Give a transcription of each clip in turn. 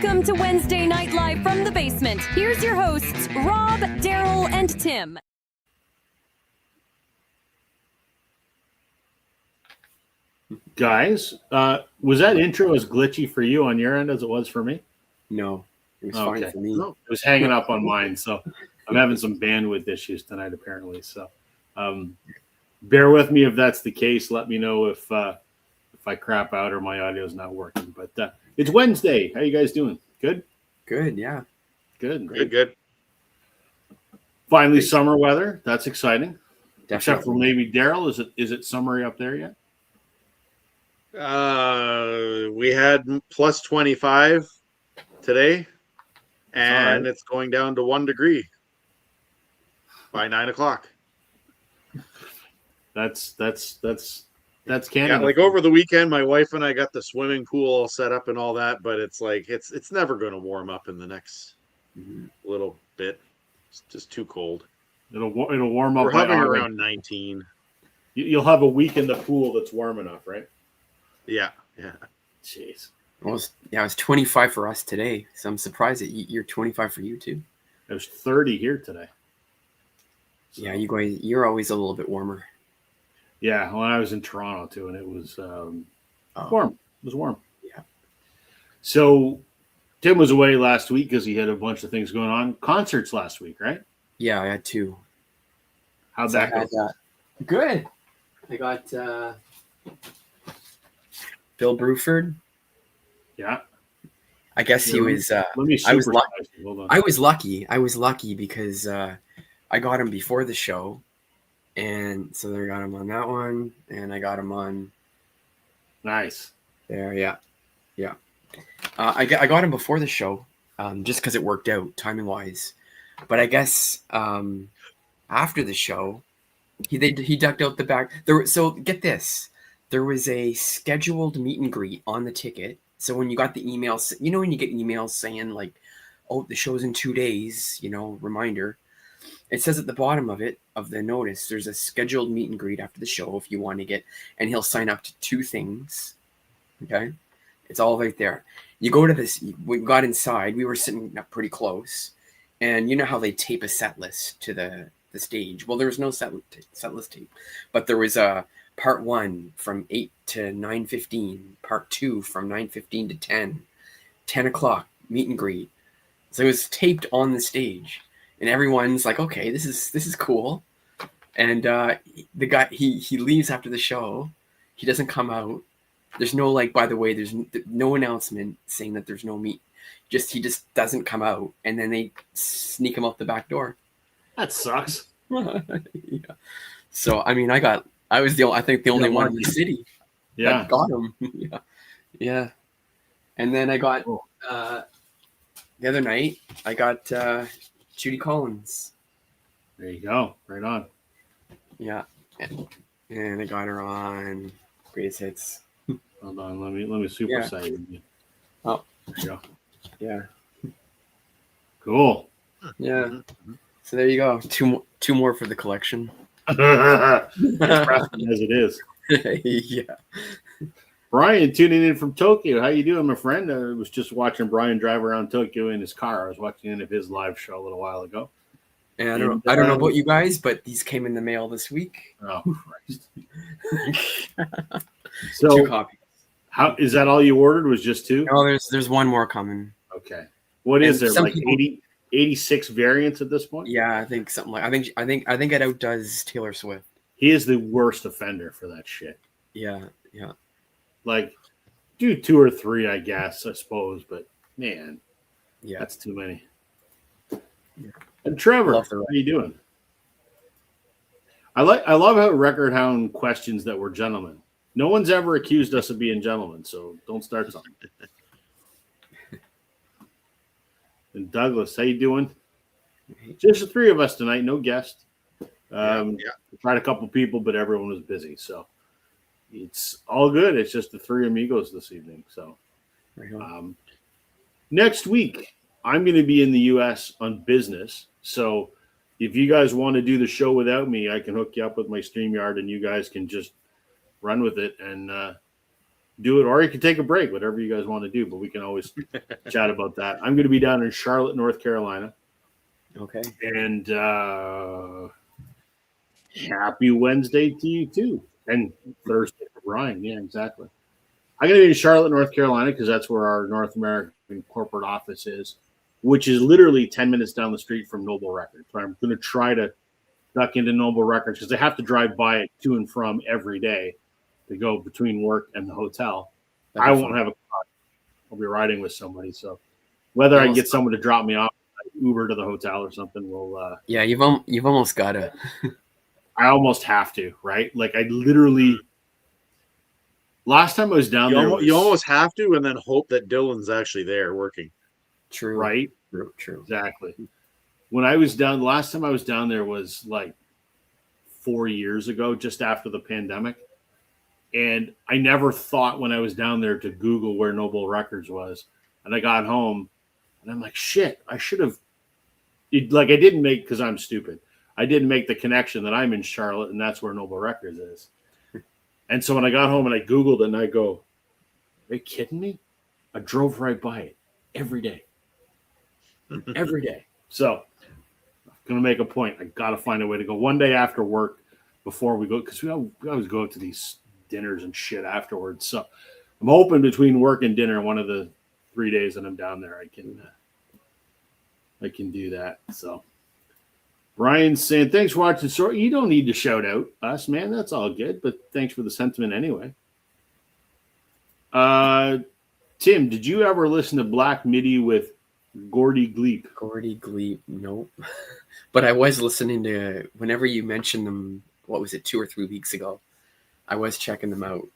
Welcome to Wednesday Night Live from the basement. Here's your hosts, Rob, Daryl, and Tim. Guys, was that intro as glitchy for you on your end as it was for me? No, it was fine for me. It was hanging up on mine, so I'm having some bandwidth issues tonight, apparently. So bear with me if that's the case. Let me know if I crap out or my audio is not working. But it's Wednesday. How you guys doing? Good? Good, yeah. Good. Good. Finally, summer weather. That's exciting. Definitely. Except for maybe Daryl. Is it summery up there yet? We had plus 25 today, and right. it's going down to 1 degree by 9 o'clock. That's Canada. Yeah, like over the weekend, my wife and I got the swimming pool all set up and all that, but it's like it's never going to warm up in the next little bit. It's just too cold. It'll warm up. We're hovering around 19. You'll have a week in the pool that's warm enough, right? Yeah. Jeez. It was 25 for us today, so I'm surprised that you're 25 for you too. It was 30 here today. So, yeah, you're always a little bit warmer. Yeah, when I was in Toronto too, and it was warm. It was warm. Yeah. So Tim was away last week because he had a bunch of things going on. Concerts last week, right? Yeah, I had two. How'd that go? Good. I got Bill Bruford. Yeah. I guess he was. Let me I was lucky. Hold on. I was lucky because I got him before the show, and so I got him on that one, and I got him on. Nice. There, yeah. I got him before the show, just because it worked out timing wise, but I guess after the show, he ducked out the back. So get this. There was a scheduled meet and greet on the ticket. So when you got the emails, when you get emails saying like, oh, the show's in 2 days, reminder, it says at the bottom of the notice, there's a scheduled meet and greet after the show if you want to get, and he'll sign up to 2 things. Okay. It's all right there. You go to this, we got inside, we were sitting up pretty close, and you know how they tape a set list to the stage. Well, there was no set list tape, but there was a part 1 from 8 to 9:15, part 2 from 9:15 to 10 o'clock, meet and greet. So it was taped on the stage, and everyone's like, okay, this is cool. And the guy, he leaves after the show. He doesn't come out. There's no, by the way, there's no announcement saying that there's no meet. He just doesn't come out, and then they sneak him out the back door. That sucks. Yeah. So I was the only one in the city that got him. Yeah. And then I got the other night I got Judy Collins. There you go. Right on. Yeah. And I got her on Greatest Hits. Hold on, let me supersize you. Oh, there you go. Yeah. Cool. Yeah. So there you go. Two more for the collection. As it is. Yeah. Brian tuning in from Tokyo. How you doing, my friend? I was just watching Brian drive around Tokyo in his car. I was watching one of his live show a little while ago. And I don't know about you guys, but these came in the mail this week. Oh Christ. So 2 copies. How is that all you ordered? Was just 2? Oh, there's one more coming. Okay. What is there? Like people, 86 variants at this point? Yeah, I think something like I think it outdoes Taylor Swift. He is the worst offender for that shit. Yeah. Like, do 2 or 3, I guess, I suppose, but man, yeah, that's too many. Yeah. And Trevor, how are you doing? I love how Record Hound questions that we're gentlemen. No one's ever accused us of being gentlemen, so don't start something. And Douglas, how you doing? Just the 3 of us tonight, no guest. Tried a couple people, but everyone was busy, so it's all good. It's just the 3 amigos this evening. So next week, I'm going to be in the U.S. on business. So if you guys want to do the show without me, I can hook you up with my StreamYard, and you guys can just run with it and do it, or you can take a break, whatever you guys want to do. But we can always chat about that. I'm going to be down in Charlotte, North Carolina. Okay. And happy Wednesday to you too. And Thursday for Brian. Yeah, exactly. I'm going to be in Charlotte, North Carolina, because that's where our North American corporate office is, which is literally 10 minutes down the street from Noble Records. So I'm going to try to duck into Noble Records because I have to drive by it to and from every day to go between work and the hotel. I won't have a car. I'll be riding with somebody. So whether I get someone to drop me off, Uber to the hotel or something, will. Yeah, you've almost got to. I almost have to, right? Like I literally. Last time I was down there, you almost have to, and then hope that Dylan's actually there working. True. Right? True. Exactly. When I was down, last time I was down there was like 4 years ago, just after the pandemic. And I never thought when I was down there to Google where Noble Records was. And I got home and I'm like, shit, I should have. I didn't make, because I'm stupid. I didn't make the connection that I'm in Charlotte and that's where Noble Records is. And so when I got home and I Googled it and I go, are you kidding me? I drove right by it every day. Every day. So I'm going to make a point. I got to find a way to go one day after work before we go, because we always go to these dinners and shit afterwards. So I'm hoping between work and dinner, one of the 3 days that I'm down there, I can do that. So Brian's saying, thanks for watching. So you don't need to shout out us, man. That's all good. But thanks for the sentiment anyway. Tim, did you ever listen to Black Midi with Gordy Gleep? Gordy Gleep, nope. But I was listening to, whenever you mentioned them, what was it, 2 or 3 weeks ago? I was checking them out.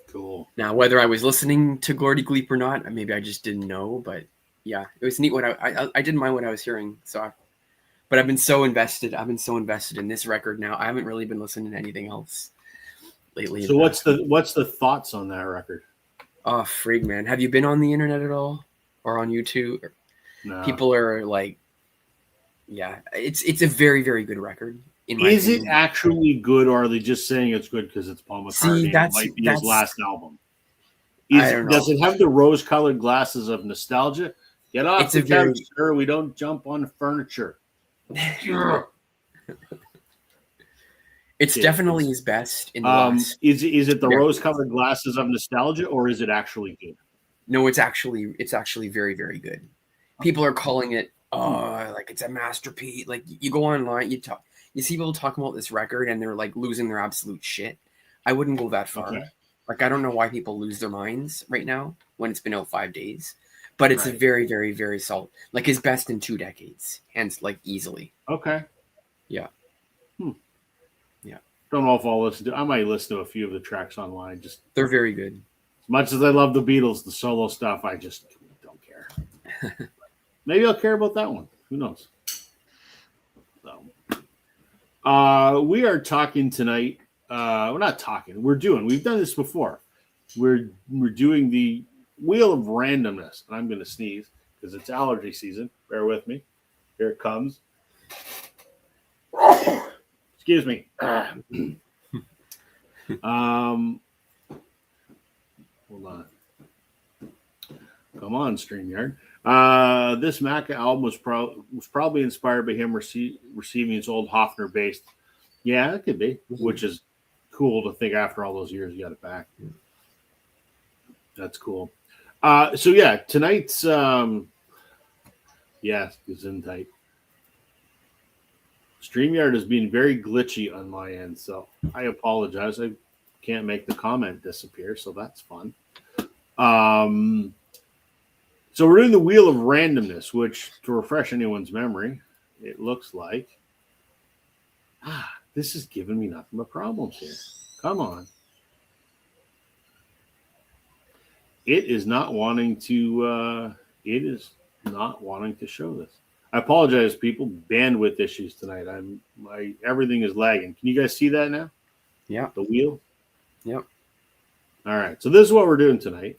Cool. Now, whether I was listening to Gordy Gleep or not, maybe I just didn't know, but yeah, it was neat. What I didn't mind what I was hearing. So, but I've been so invested. In this record now. I haven't really been listening to anything else lately. So what's the thoughts on that record? Oh, frig, man. Have you been on the internet at all or on YouTube? No. People are like, yeah, it's a very, very good record. Is it actually good, or are they just saying it's good because it's Paul McCartney? It might be his last album. I don't know. Does it have the rose-colored glasses of nostalgia? Get off the couch, sir. We don't jump on furniture. It's definitely his best in the last. Is it the rose-colored glasses of nostalgia, or is it actually good? No, it's actually very, very good. People are calling it like it's a masterpiece. Like you go online, you see people talking about this record and they're like losing their absolute shit. I wouldn't go that far. Okay. Like I don't know why people lose their minds right now when it's been out 5 days. But it's a very, very, very solid. Like his best in 2 decades. Hence, like easily. Okay. Yeah. Yeah. Don't know if I'll listen to. I might listen to a few of the tracks online. They're very good. As much as I love the Beatles, the solo stuff, I just don't care. Maybe I'll care about that one. Who knows? So, we are talking tonight. We're not talking. We've done this before. We're doing the Wheel of Randomness. And I'm going to sneeze because it's allergy season. Bear with me. Here it comes. Excuse me. Hold on. Come on, StreamYard. This Mac album was probably inspired by him receiving his old Hofner bass. Yeah, it could be, which is cool to think after all those years you got it back. That's cool. So yeah, tonight's Gesundheit. StreamYard is being very glitchy on my end, so I apologize. I can't make the comment disappear, so that's fun. So we're doing the Wheel of Randomness, which, to refresh anyone's memory, it looks like this is giving me nothing but problems here. Come on. It is not wanting to show this. I apologize, people. Bandwidth issues tonight. Everything is lagging. Can you guys see that now? Yeah. The wheel? Yep. All right. So this is what we're doing tonight.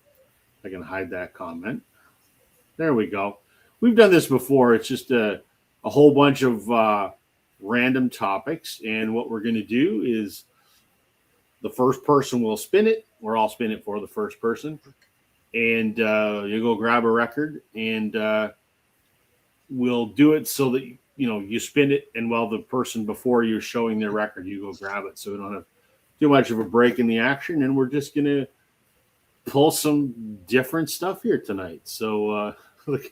I can hide that comment. There we go. We've done this before. It's just a whole bunch of random topics. And what we're going to do is The first person will spin it, or I'll spin it for the first person. And you go grab a record, and we'll do it so that, you spin it, and while the person before you is showing their record, you go grab it. So we don't have too much of a break in the action, and we're just going to pull some different stuff here tonight. So look,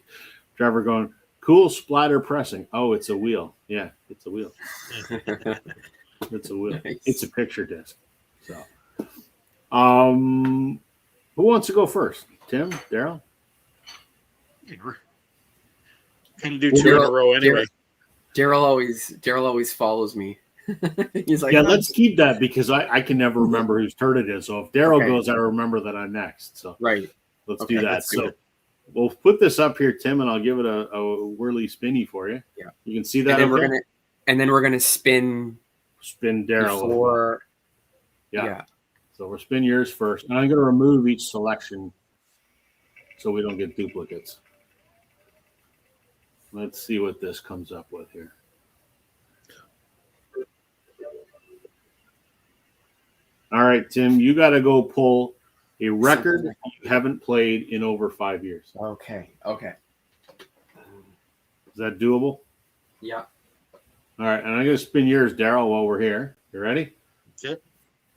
Trevor going, cool splatter pressing. Oh, it's a wheel. Yeah, it's a wheel. It's a wheel. Nice. It's a picture disc. So, who wants to go first? Tim, Daryl? Kind of do two in a row anyway. Daryl always follows me. He's like, yeah, let's keep that because I can never remember whose turn it is. So if Daryl goes, I remember that I'm next. So right, let's do that. So we'll put this up here, Tim, and I'll give it a whirly spinny for you. Yeah, you can see that. And then we're gonna spin Daryl. Yeah. So we'll spin yours first, and I'm going to remove each selection so we don't get duplicates. Let's see what this comes up with here. All right, Tim, you got to go pull a record you haven't played in over 5 years. Okay. Is that doable? Yeah. All right, and I'm going to spin yours, Daryl, while we're here. You ready? Okay.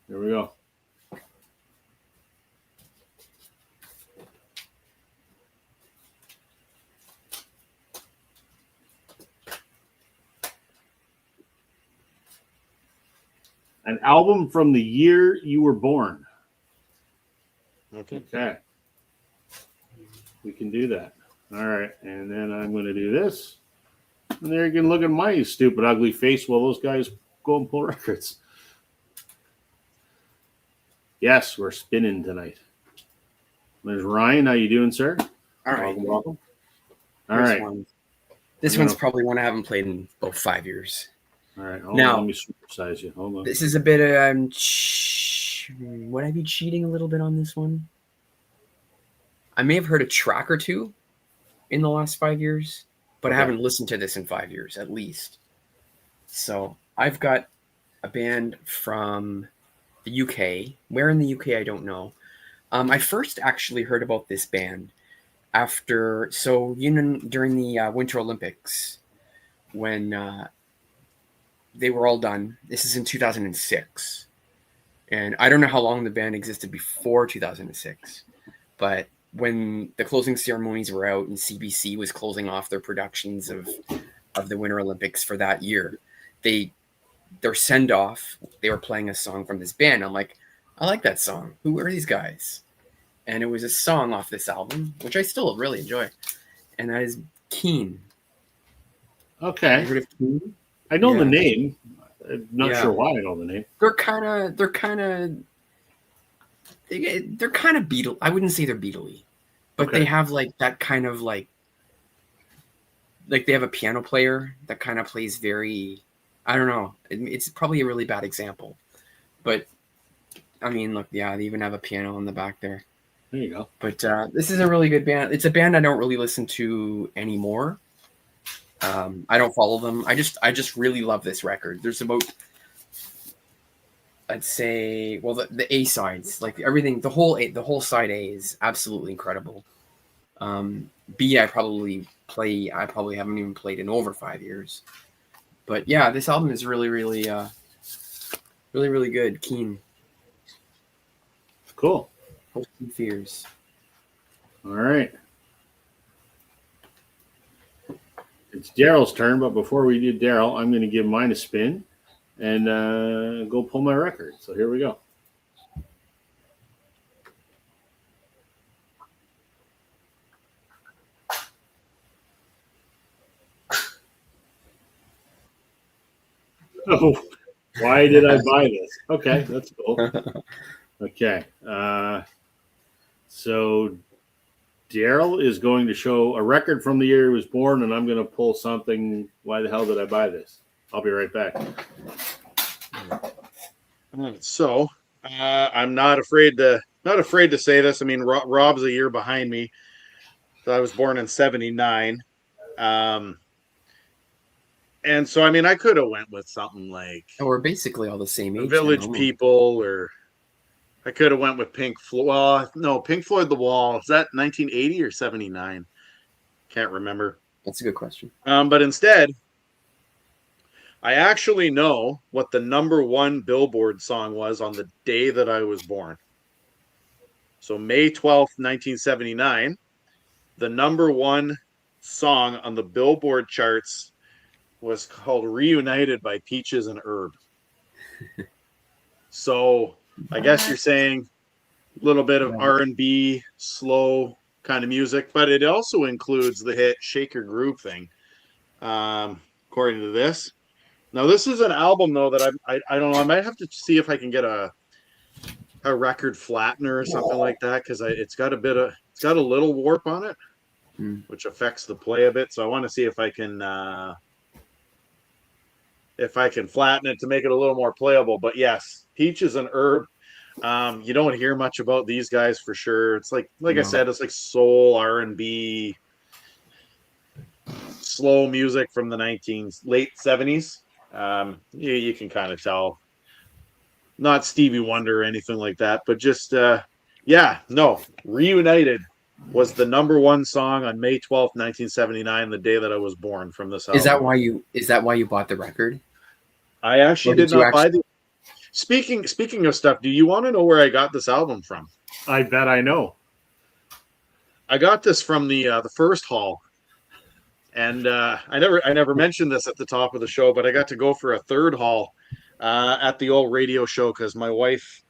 Here we go. An album from the year you were born. Okay. We can do that. All right. And then I'm going to do this. And there you can look at my stupid, ugly face while those guys go and pull records. Yes, we're spinning tonight. There's Ryan. How you doing, sir? All right. Welcome. All right. This one's probably one I haven't played in about 5 years. All right. Hold on, let me supersize you. Hold on. This is a bit of would I be cheating a little bit on this one? I may have heard a track or two in the last 5 years, but I haven't listened to this in 5 years at least. So I've got a band from the UK. Where in the UK, I don't know. I first actually heard about this band during the Winter Olympics when they were all done. This is in 2006. And I don't know how long the band existed before 2006, but when the closing ceremonies were out and CBC was closing off their productions of the Winter Olympics for that year, their send-off, they were playing a song from this band. I'm like, I like that song. Who are these guys? And it was a song off this album, which I still really enjoy. And that is Keen. Okay. Heard of Keen? I know the name. I'm not sure why I know the name. They're kind of Beatle. I wouldn't say they're Beatle-y, but they have like that kind of like they have a piano player that kind of plays very, I don't know. It's probably a really bad example, but I mean, look, they even have a piano in the back there. There you go. But this is a really good band. It's a band I don't really listen to anymore. I don't follow them. I just really love this record. There's about, I'd say, well, the A sides, like everything, the whole side A is absolutely incredible. B, I probably haven't even played in over 5 years. But yeah, this album is really, really, really, really good. Keen. Cool. Hopes and Fears. All right. It's Daryl's turn, but before we do Daryl, I'm going to give mine a spin and go pull my record. So here we go. Oh, why did I buy this? Okay, that's cool. Okay. So Daryl is going to show a record from the year he was born, and I'm going to pull something. Why the hell did I buy this? I'll be right back. So I'm not afraid to say this. I mean, Rob's a year behind me. So I was born in '79. And so, I mean, I could have went with something like we're basically all the same age. Village People or I could have went with Pink Floyd. Well, no, Pink Floyd, The Wall. Is that 1980 or 79? Can't remember. That's a good question. But instead, I actually know what the number one Billboard song was on the day that I was born. So May 12th, 1979, the number one song on the Billboard charts was called Reunited by Peaches and Herb. So I guess you're saying a little bit of R&B, slow kind of music, but it also includes the hit Shake Your Groove thing, according to this. Now, this is an album, though, that I don't know. I might have to see if I can get a record flattener or something like that, because it's got a little warp on it, which affects the play a bit. So I want to see if I can flatten it to make it a little more playable. But yes, Peaches and Herb. You don't hear much about these guys for sure. It's like I said, it's like soul, R&B, slow music from the late 70s. You can kind of tell. Not Stevie Wonder or anything like that, but just Reunited was the number one song on May 12th, 1979, the day that I was born, from this album. Is that why you bought the record? I actually did not buy the. Speaking of stuff, do you want to know where I got this album from? I bet I know. I got this from the first haul, and I never mentioned this at the top of the show, but I got to go for a third haul at the old radio show because my wife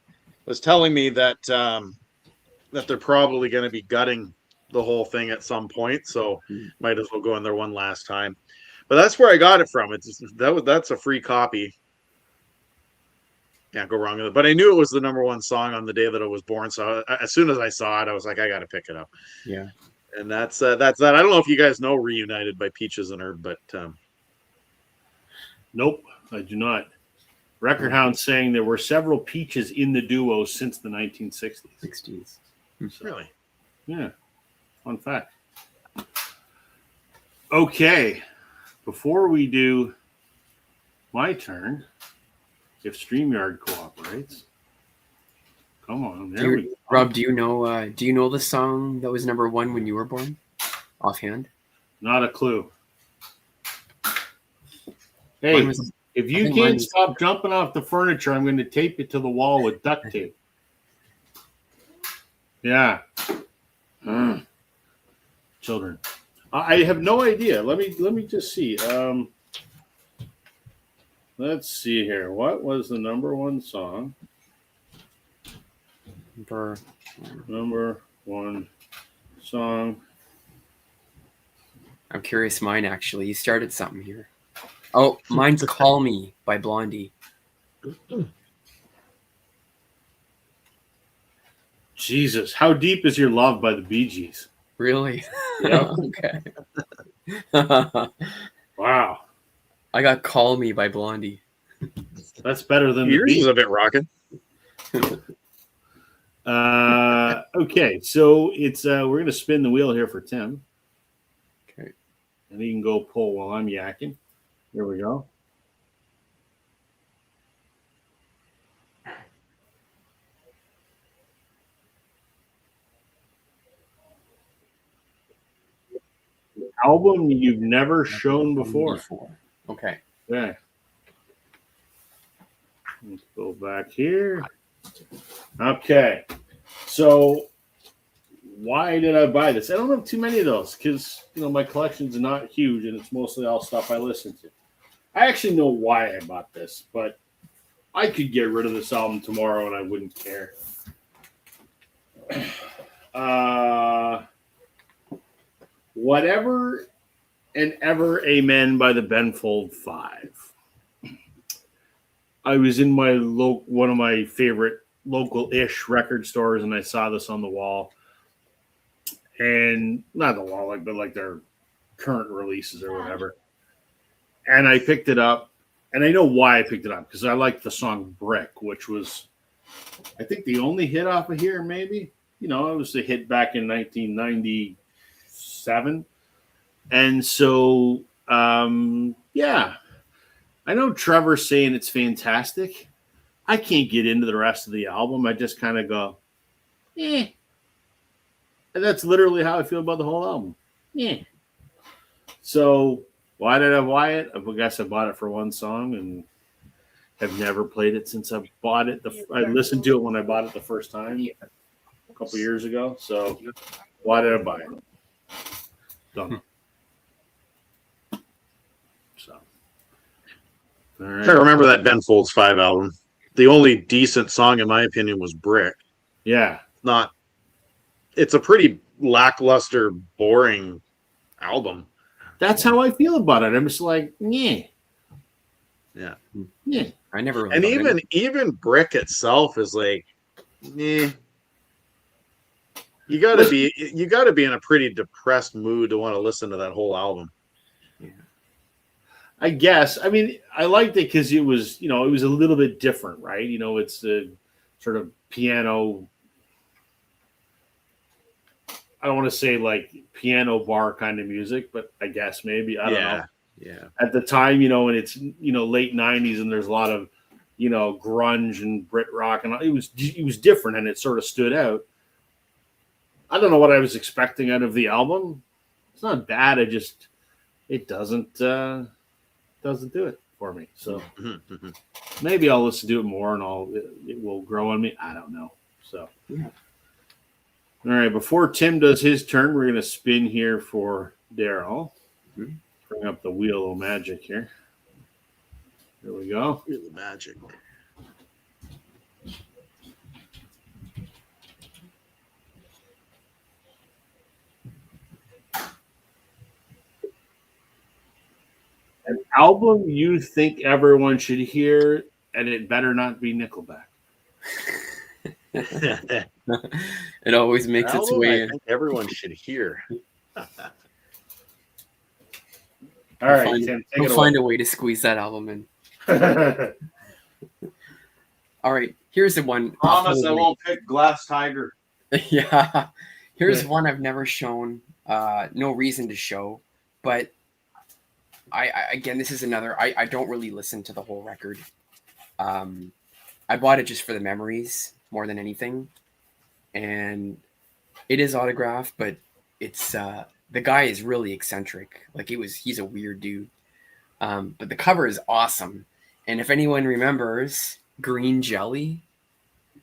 was telling me that they're probably going to be gutting the whole thing at some point, so might as well go in there one last time. But that's where I got it from. That's a free copy. Can't go wrong with it. But I knew it was the number one song on the day that I was born. So as soon as I saw it, I was like, I got to pick it up. Yeah. And that's that. I don't know if you guys know Reunited by Peaches and Herb, but nope, I do not. Record Hound saying there were several Peaches in the duo since the 1960s. 60s. So, really? Yeah. Fun fact. Okay. Before we do my turn, if StreamYard cooperates, come on. There we go. Rob, do you know the song that was number one when you were born? Offhand? Not a clue. Hey, if you can't stop jumping off the furniture, I'm going to tape it to the wall with duct tape. Yeah. Children. I have no idea. Let me just see. Let's see here. What was the number one song? Number one song. I'm curious mine, actually. You started something here. Oh, mine's Call Me by Blondie. Jesus. How Deep Is Your Love by the Bee Gees? Really? Yep. Okay. Wow. I got Call Me by Blondie. That's better than yours is a bit rocking. Okay, so it's we're gonna spin the wheel here for Tim. Okay. And he can go pull while I'm yakking. Here we go. Album you've never shown before. Okay. Yeah. Let's go back here. Okay. So why did I buy this? I don't have too many of those because my collection's not huge and it's mostly all stuff I listen to. I actually know why I bought this, but I could get rid of this album tomorrow and I wouldn't care. Whatever and Ever Amen by the Benfold Five. I was in my one of my favorite local-ish record stores, and I saw this on the wall. And not the wall, but like their current releases or whatever. And I picked it up, and I know why I picked it up, because I liked the song Brick, which was, I think, the only hit off of here, maybe. It was a hit back in 1997. And so, yeah. I know Trevor's saying it's fantastic. I can't get into the rest of the album. I just kind of go, eh. And that's literally how I feel about the whole album. Yeah. So why did I buy it? I guess I bought it for one song and have never played it since I bought it. I listened to it when I bought it the first time a couple years ago. So why did I buy it? Don't know. So. All right. I remember that Ben Folds 5 album. The only decent song, in my opinion, was Brick. Yeah. It's a pretty lackluster, boring album. That's how I feel about it. I'm just like, yeah. Yeah. Yeah. I never really And even Brick itself is like, eh. You gotta be in a pretty depressed mood to want to listen to that whole album. Yeah. I guess. I mean, I liked it because it was, it was a little bit different, right? It's a sort of piano. I don't want to say like piano bar kind of music, but I guess maybe. I don't know. Yeah. At the time, and it's, late 90s and there's a lot of, grunge and Brit rock and it was different and it sort of stood out. I don't know what I was expecting out of the album. It's not bad. It doesn't do it for me. So maybe I'll listen to it more and it will grow on me. I don't know. So, yeah. All right. Before Tim does his turn, we're going to spin here for Daryl. Mm-hmm. Bring up the Wheel of Magic here. Here we go. Wheel of Magic. An album you think everyone should hear, and it better not be Nickelback. It always makes its way in. I think everyone should hear. All right, Tim, we'll find a way to squeeze that album in. All right, here's the one. Promise I won't pick Glass Tiger. Yeah, here's one I've never shown. No reason to show, but again, this is another. I don't really listen to the whole record. I bought it just for the memories more than anything, and it is autographed, but it's the guy is really eccentric. Like he's a weird dude. But the cover is awesome, and if anyone remembers Green Jelly, do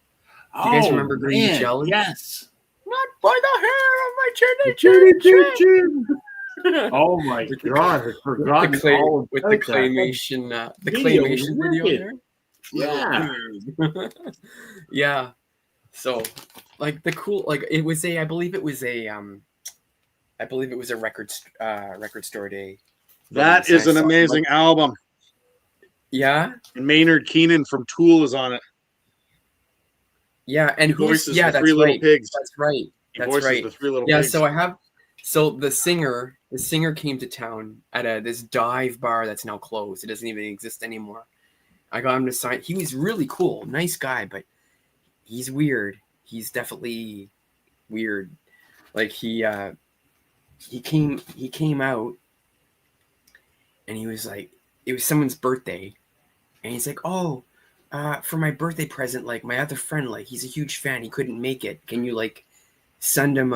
you guys remember Green Jelly? Yes. Not by the hair of my chin. Oh my god! I forgot with the claymation, video there. Yeah, yeah. So, like the cool, like it was I believe it was a record store day. That is an amazing album. Yeah, and Maynard Keenan from Tool is on it. Yeah, and that's right. Pigs. That's right. That's right. The three little pigs. So the singer came to town at this dive bar that's now closed. It doesn't even exist anymore. I got him to sign. He was really cool, nice guy, but he's weird. He's definitely weird. Like he came out, and he was like, it was someone's birthday, and he's like, oh, for my birthday present, like my other friend, like he's a huge fan, he couldn't make it. Can you like send him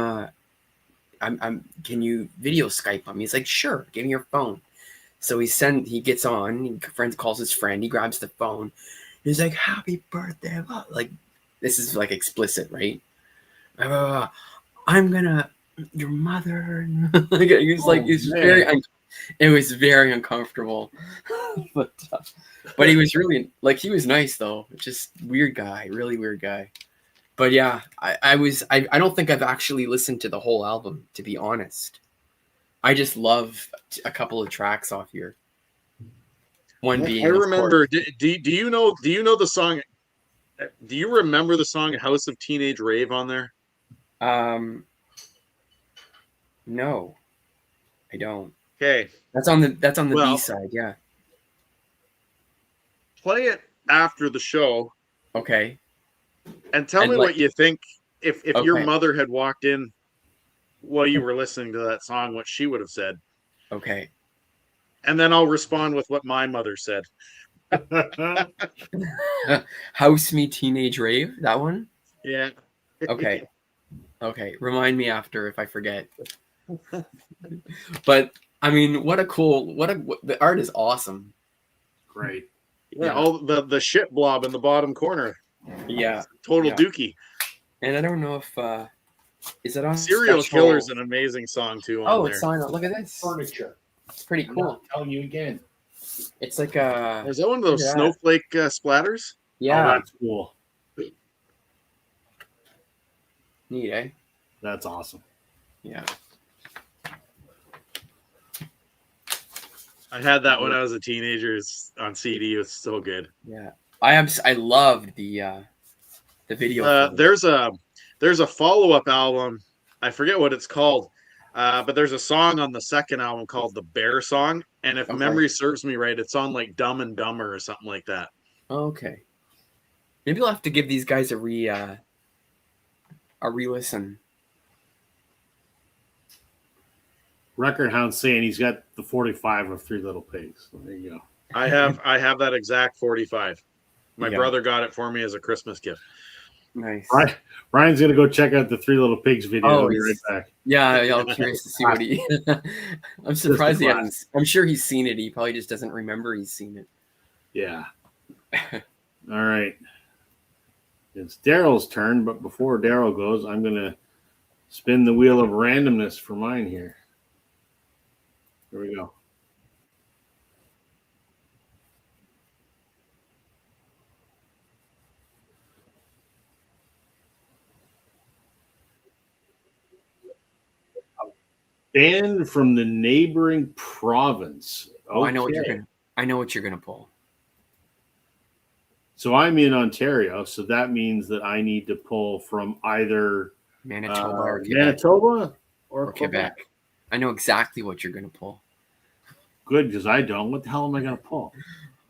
can you video Skype him? He's like, sure, give me your phone. So he gets on, friend calls his friend, he grabs the phone, he's like, happy birthday, like this is like explicit, right? I'm gonna your mother. He was like, it was very uncomfortable. but he was really like, he was nice though. Just weird guy, really weird guy. But yeah, I don't think I've actually listened to the whole album, to be honest. I just love a couple of tracks off here. One being, I remember. Do you know the song? Do you remember the song "House of Teenage Rave" on there? No, I don't. Okay, that's on the B side. Yeah. Play it after the show. Okay. And tell me what you think. If your mother had walked in while you were listening to that song, what she would have said. Okay. And then I'll respond with what my mother said. House Me Teenage Rave, that one? Yeah. Okay. Okay. Remind me after if I forget. But I mean, the art is awesome. Great. Yeah, all the shit blob in the bottom corner. Yeah. Total Yeah. dookie. And I don't know if is it on Serial special... Killer's an amazing song too on there. It's on. Look at this. Furniture. It's pretty I'm cool. not telling you again. It's like a... Is that one of those Look at that. snowflake splatters? Oh, Yeah. that's cool. Neat, eh? That's awesome. Yeah. I had that when I was a teenager. It's on CD. It was so good. Yeah. I loved the video. for it. There's a follow-up album. I forget what it's called. But there's a song on the second album called The Bear Song. And if Okay. memory serves me right, it's on like Dumb and Dumber or something like that. Okay. Maybe we'll have to give these guys a re-listen. Record Hound saying he's got the 45 of Three Little Pigs. So there you go. I have that exact 45. My Yeah. brother got it for me as a Christmas gift. Nice. Brian's gonna go check out the Three Little Pigs video. Oh, I'll be right back. Yeah, I'm curious to see what he... I'm surprised he hasn't... I'm sure he's seen it. He probably just doesn't remember he's seen it. Yeah. All right. It's Daryl's turn, but before Daryl goes, I'm gonna spin the wheel of randomness for mine here. Here we go. Band from the neighboring province. Oh, I know what Okay. I know what you're gonna pull. So I'm in Ontario, so that means that I need to pull from either Manitoba or Quebec. Manitoba Or or Quebec. I know exactly what you're gonna pull. Good, because I don't. What the hell am I going to pull?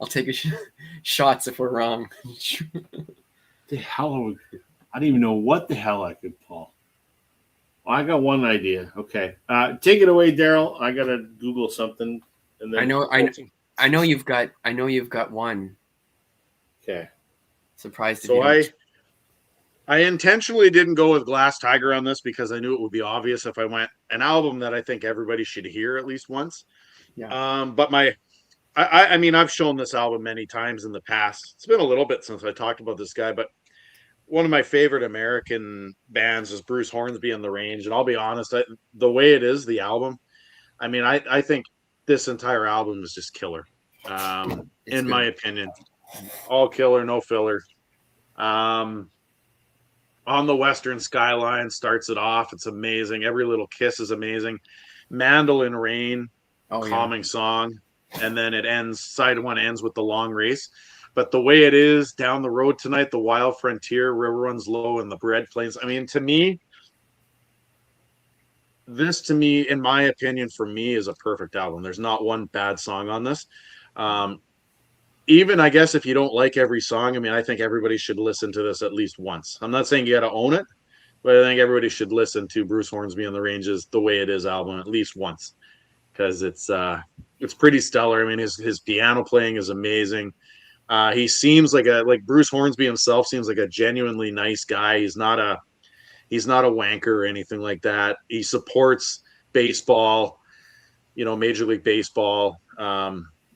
I'll take a shots if we're wrong. The hell are we? I don't even know what the hell I could pull. Well, I got one idea. Okay, take it away, Daryl. I gotta Google something, and then I know you've got one. Okay. Surprised. So I intentionally didn't go with Glass Tiger on this because I knew it would be obvious if I went an album that I think everybody should hear at least once. Yeah. But I mean, I've shown this album many times in the past. It's been a little bit since I talked about this guy, but one of my favorite American bands is Bruce Hornsby and the Range. And I'll be honest, the way it is, the album, I mean, I think this entire album is just killer. In my opinion, all killer, no filler. On the Western Skyline starts it off. It's amazing. Every Little Kiss is amazing. Mandolin Rain, calming song. And then it ends, side one ends with The Long Race. But the way it is, Down the Road Tonight, The Wild Frontier, River Runs Low, and The Bread Plains. I mean, to me, in my opinion, for me, is a perfect album. There's not one bad song on this. Even, I guess, if you don't like every song, I mean, I think everybody should listen to this at least once. I'm not saying you got to own it, but I think everybody should listen to Bruce Hornsby and the Ranges, The Way It Is album at least once, because it's pretty stellar. I mean, his piano playing is amazing. He seems like Bruce Hornsby himself seems like a genuinely nice guy. He's not a wanker or anything like that. He supports baseball, Major League Baseball.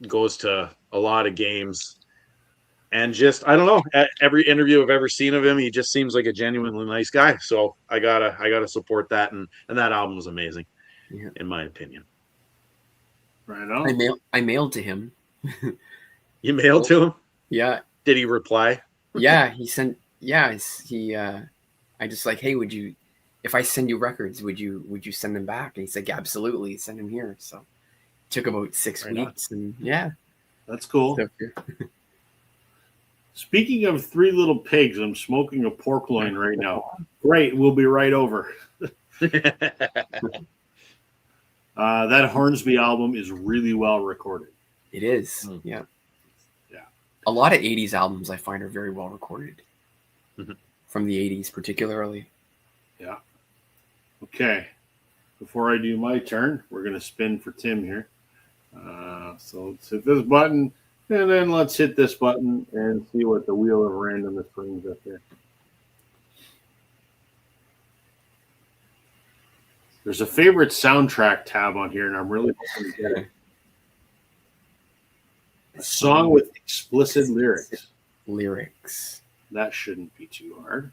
Goes to a lot of games, and just I don't know. At every interview I've ever seen of him, he just seems like a genuinely nice guy. So I gotta support that, and that album was amazing, in my opinion. Right on. I mailed to him. You mailed to him? Yeah. Did he reply? Yeah, he sent. Yeah, I just like, hey, if I send you records, would you send them back? And he's like, yeah, absolutely, send them here. So it took about 6 weeks, and yeah, that's cool. So, speaking of Three Little Pigs, I'm smoking a pork loin right now. Great, we'll be right over. That Hornsby album is really well recorded. It is, yeah. A lot of 80s albums I find are very well recorded. From the 80s particularly. Yeah. Okay. Before I do my turn, we're going to spin for Tim here. So let's hit this button. And then let's hit this button and see what the Wheel of Randomness brings up here. There's a favorite soundtrack tab on here, and I'm really hoping to get it. A song with explicit lyrics. Lyrics. That shouldn't be too hard.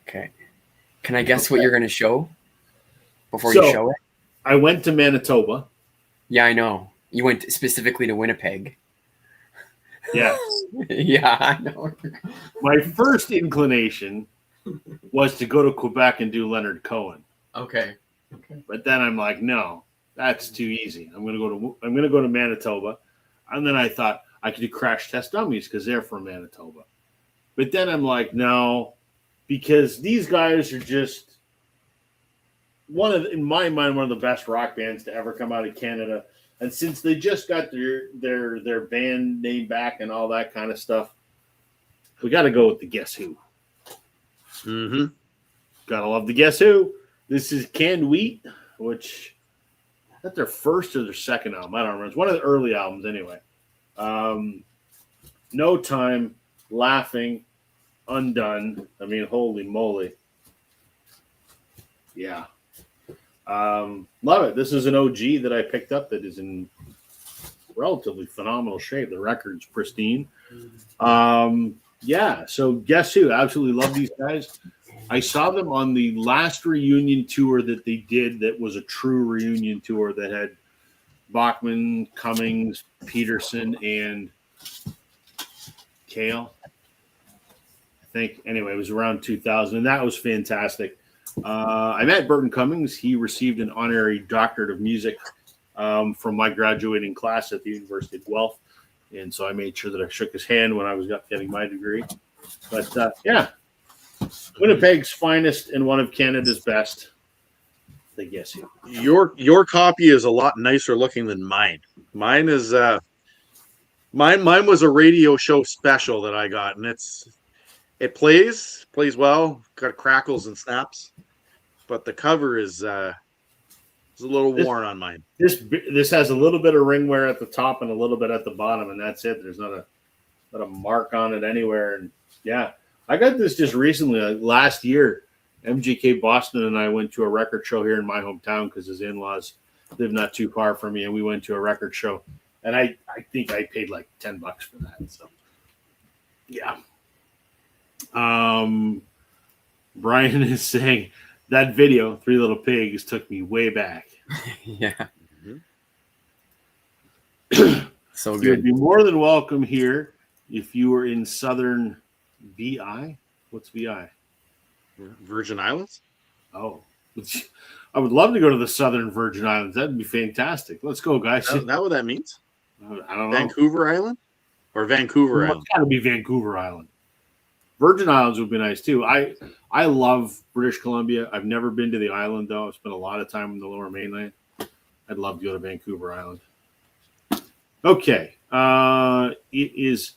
Okay. Can I guess what you're going to show before you show it? I went to Manitoba. Yeah, I know. You went specifically to Winnipeg. Yes. Yeah, I know. My first inclination was to go to Quebec and do Leonard Cohen. Okay. But then I'm like, no, that's too easy. I'm gonna go to Manitoba. And then I thought I could do Crash Test Dummies because they're from Manitoba. But then I'm like, no, because these guys are just in my mind, one of the best rock bands to ever come out of Canada. And since they just got their band name back and all that kind of stuff, we got to go with the Guess Who. Mm-hmm. Gotta love the Guess Who. This is Canned Wheat, which is that their first or their second album? I don't remember. It's one of the early albums anyway. No Time, Laughing, Undone. I mean, holy moly. Yeah. Love it. This is an OG that I picked up that is in relatively phenomenal shape. The record's pristine. Yeah, so Guess Who? Absolutely love these guys. I saw them on the last reunion tour that they did that was a true reunion tour that had Bachman, Cummings, Peterson, and Cale. I think. Anyway, it was around 2000, and that was fantastic. I met Burton Cummings. He received an honorary doctorate of music from my graduating class at the University of Guelph. And so I made sure that I shook his hand when I was getting my degree. But yeah, Winnipeg's finest and one of Canada's best. I guess you. Your copy is a lot nicer looking than mine. Mine is mine was a radio show special that I got, and it plays well, got crackles and snaps, but the cover is a little worn on mine. This has a little bit of ring wear at the top and a little bit at the bottom, and that's it. There's not a mark on it anywhere. And yeah, I got this just recently, last year. MGK Boston and I went to a record show here in my hometown because his in-laws live not too far from me, and we went to a record show. And I think I paid like $10 for that. So yeah. Brian is saying that video, Three Little Pigs, took me way back. Yeah. So You'd good. be more than welcome here if you were in southern VI. What's VI? Virgin Islands? Oh, I would love to go to the southern Virgin Islands. That'd be fantastic. Let's go, guys. Is that what that means? I don't know. Vancouver Island? Or Vancouver Island? It's got to be Vancouver Island. Virgin Islands would be nice too. I love British Columbia. I've never been to the island though. I've spent a lot of time in the Lower Mainland. I'd love to go to Vancouver Island. Okay, it is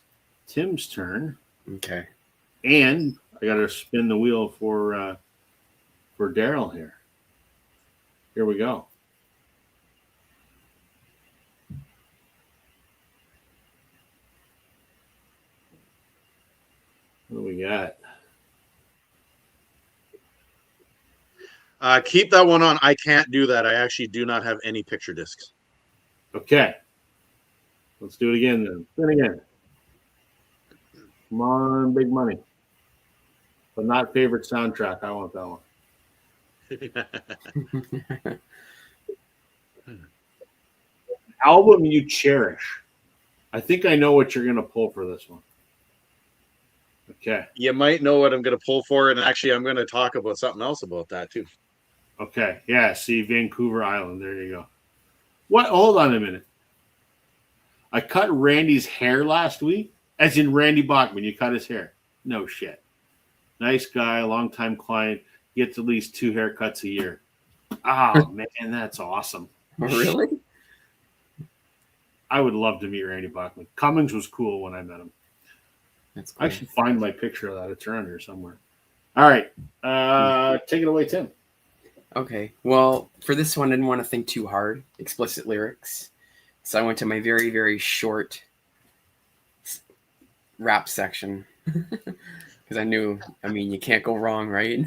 Tim's turn. Okay. And I got to spin the wheel for Daryl here. Here we go. What do we got? Keep that one on. I can't do that. I actually do not have any picture discs. Okay. Let's do it again then. Spin again. Come on, big money. But not favorite soundtrack. I want that one. Album you cherish. I think I know what you're going to pull for this one. Okay. You might know what I'm going to pull for, and actually I'm going to talk about something else about that too. Okay. Yeah, see, Vancouver Island. There you go. What? Hold on a minute. I cut Randy's hair last week. As in Randy Bachman, you cut his hair. No shit. Nice guy, longtime client. Gets at least 2 haircuts a year. Oh, man, that's awesome. Really? I would love to meet Randy Bachman. Cummings was cool when I met him. That's cool. I should find my picture of that. It's around here somewhere. All right. Take it away, Tim. Okay. Well, for this one, I didn't want to think too hard. Explicit lyrics. So I went to my very, very short rap section because I knew. I mean, you can't go wrong, right?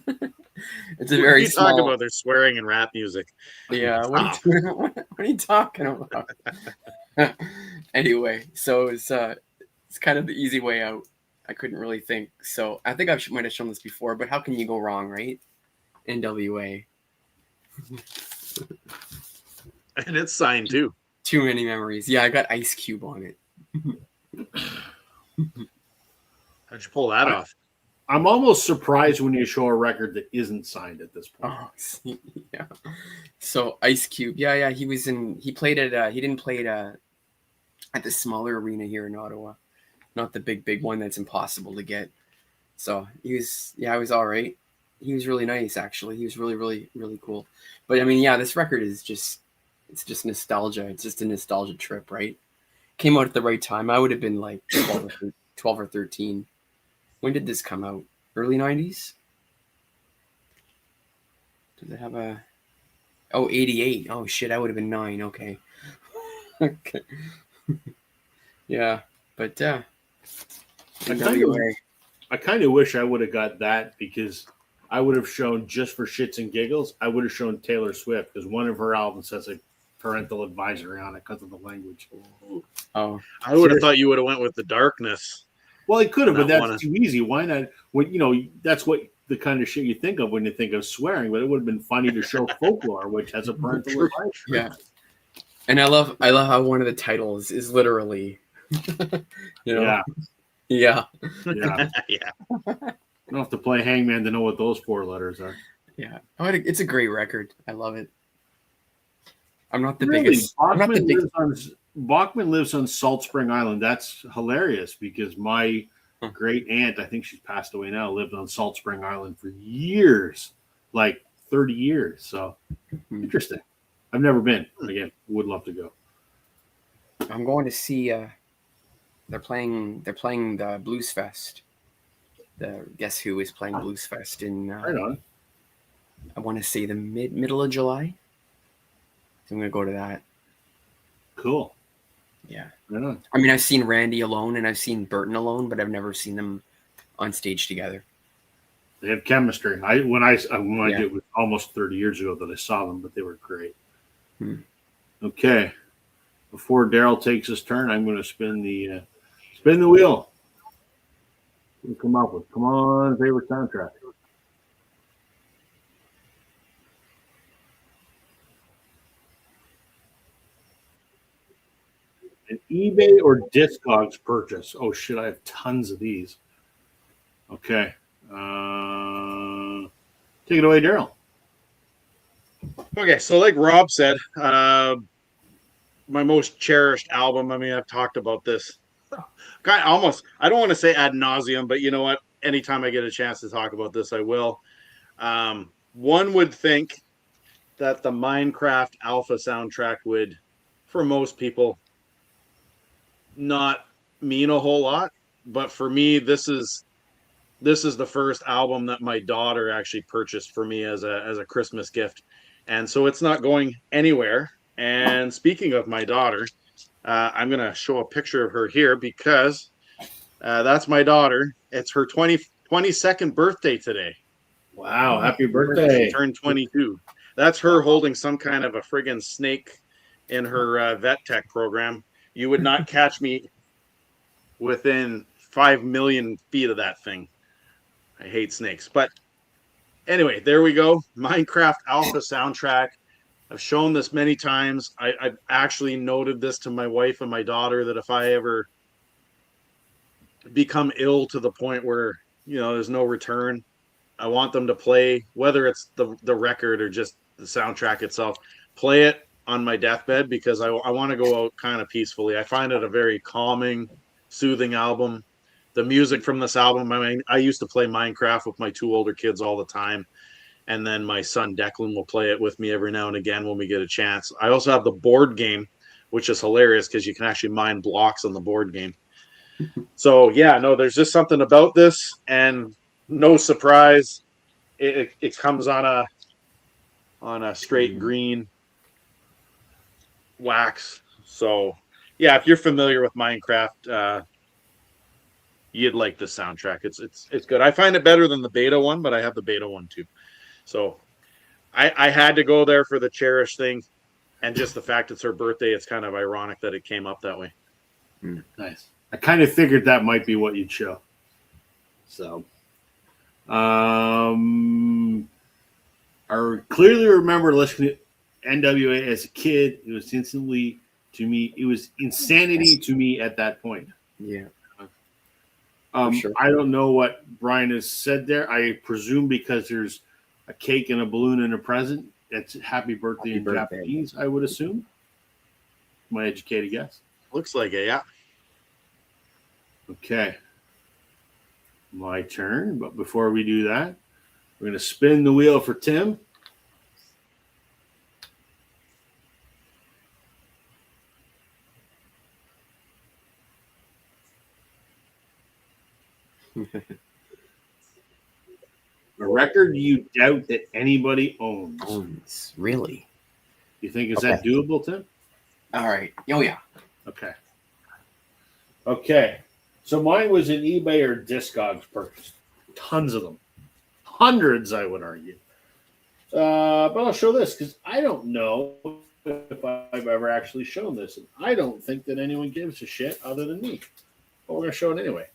It's a What are very you talking small. about? They're swearing in rap music. Yeah. Stop. What are you talking about? Anyway, so it's kind of the easy way out. I couldn't really think, so I think might have shown this before. But how can you go wrong, right? NWA. And it's signed too. Too many memories. Yeah, I got Ice Cube on it. How'd you pull that off? I'm almost surprised when you show a record that isn't signed at this point. Oh, yeah. So Ice Cube, yeah, he was in. He played at. He didn't play at the smaller arena here in Ottawa, not the big one that's impossible to get. So he was. Yeah, he was all right. He was really nice, actually. He was really cool. But I mean, yeah, this record is just. It's just nostalgia. It's just a nostalgia trip, right? Came out at the right time. I would have been like 12 or 13. When did this come out? Early 90s? Does it have a... Oh, 88. Oh, shit, I would have been 9. Okay. Okay. Yeah, but I kind of wish I would have got that because I would have shown, just for shits and giggles, I would have shown Taylor Swift because one of her albums has a parental advisory on it because of the language. Oh, I would have thought you would have went with the darkness. Well, it could have, but Not that's too easy. Why not? When that's what the kind of shit you think of when you think of swearing. But it would have been funny to show Folklore, which has a parental advisory. Yeah, and I love how one of the titles is literally, Yeah. Yeah. Yeah. You don't have to play Hangman to know what those 4 letters are. Yeah. Oh, it's a great record. I love it. I'm not the Really? biggest. Bachman lives on Salt Spring Island. That's hilarious because my great aunt, I think she's passed away now, lived on Salt Spring Island for years, like 30 years. So interesting. I've never been. Again, would love to go. I'm going to see. They're playing the Blues Fest. The Guess Who is playing Blues Fest in. Right on. I want to say the middle of July. So I'm gonna go to that. Cool. Yeah. Right on. I mean, I've seen Randy alone and I've seen Burton alone, but I've never seen them on stage together. They have chemistry. It was almost 30 years ago that I saw them, but they were great. Okay. Before Daryl takes his turn, I'm going to spin the wheel. What do you come up with? Come on, favorite soundtrack. An eBay or Discogs purchase. Oh shit, I have tons of these. Okay. Take it away, Daryl. Okay, so like Rob said, my most cherished album. I mean, I've talked about this. I don't want to say ad nauseum, but you know what? Anytime I get a chance to talk about this, I will. One would think that the Minecraft Alpha soundtrack would, for most people, not mean a whole lot. But for me, this is the first album that my daughter actually purchased for me as a Christmas gift. And so it's not going anywhere. And speaking of my daughter, I'm going to show a picture of her here because that's my daughter. It's her 22nd birthday today. Wow, happy birthday. She turned 22. That's her holding some kind of a friggin' snake in her vet tech program. You would not catch me within 5 million feet of that thing. I hate snakes. But anyway, there we go. Minecraft Alpha soundtrack. I've shown this many times. I've actually noted this to my wife and my daughter that if I ever become ill to the point where, there's no return, I want them to play, whether it's the record or just the soundtrack itself, play it on my deathbed because I want to go out kind of peacefully. I find it a very calming, soothing album. The music from this album, I mean, I used to play Minecraft with my 2 older kids all the time. And then my son Declan will play it with me every now and again when we get a chance. I also have the board game, which is hilarious because you can actually mine blocks on the board game. So, there's just something about this. And no surprise, it comes on a straight green wax. So, if you're familiar with Minecraft, you'd like the soundtrack. It's good. I find it better than the beta one, but I have the beta one too. So I had to go there for the Cherish thing, and just the fact it's her birthday. It's kind of ironic that it came up that way. Nice. I kind of figured that might be what you'd show. So, I clearly remember listening to NWA as a kid. It was instantly to me. It was insanity to me at that point. Yeah. Sure. I don't know what Brian has said there. I presume because there's a cake and a balloon and a present. It's happy birthday in Japanese, I would assume. My educated guess. Looks like it, yeah. Okay. My turn. But before we do that, we're going to spin the wheel for Tim. A record you doubt that anybody owns. Really? You think is that doable, Tim? All right. Oh yeah. Okay. So mine was an eBay or Discogs purchase. Tons of them. Hundreds, I would argue. But I'll show this because I don't know if I've ever actually shown this. And I don't think that anyone gives a shit other than me. But we're going to show it anyway.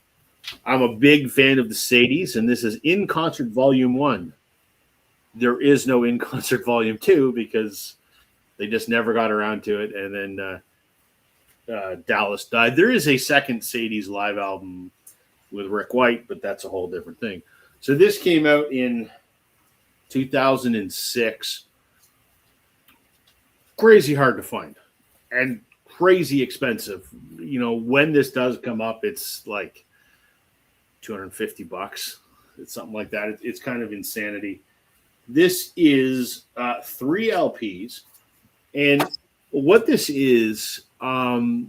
I'm a big fan of the Sadies, and this is In Concert Volume 1. There is no In Concert Volume 2 because they just never got around to it, and then Dallas died. There is a second Sadies live album with Rick White, but that's a whole different thing. So this came out in 2006. Crazy hard to find and crazy expensive. You know, when this does come up, it's like $250. It's something like that. It's kind of insanity. This is 3 LPs. And what this is the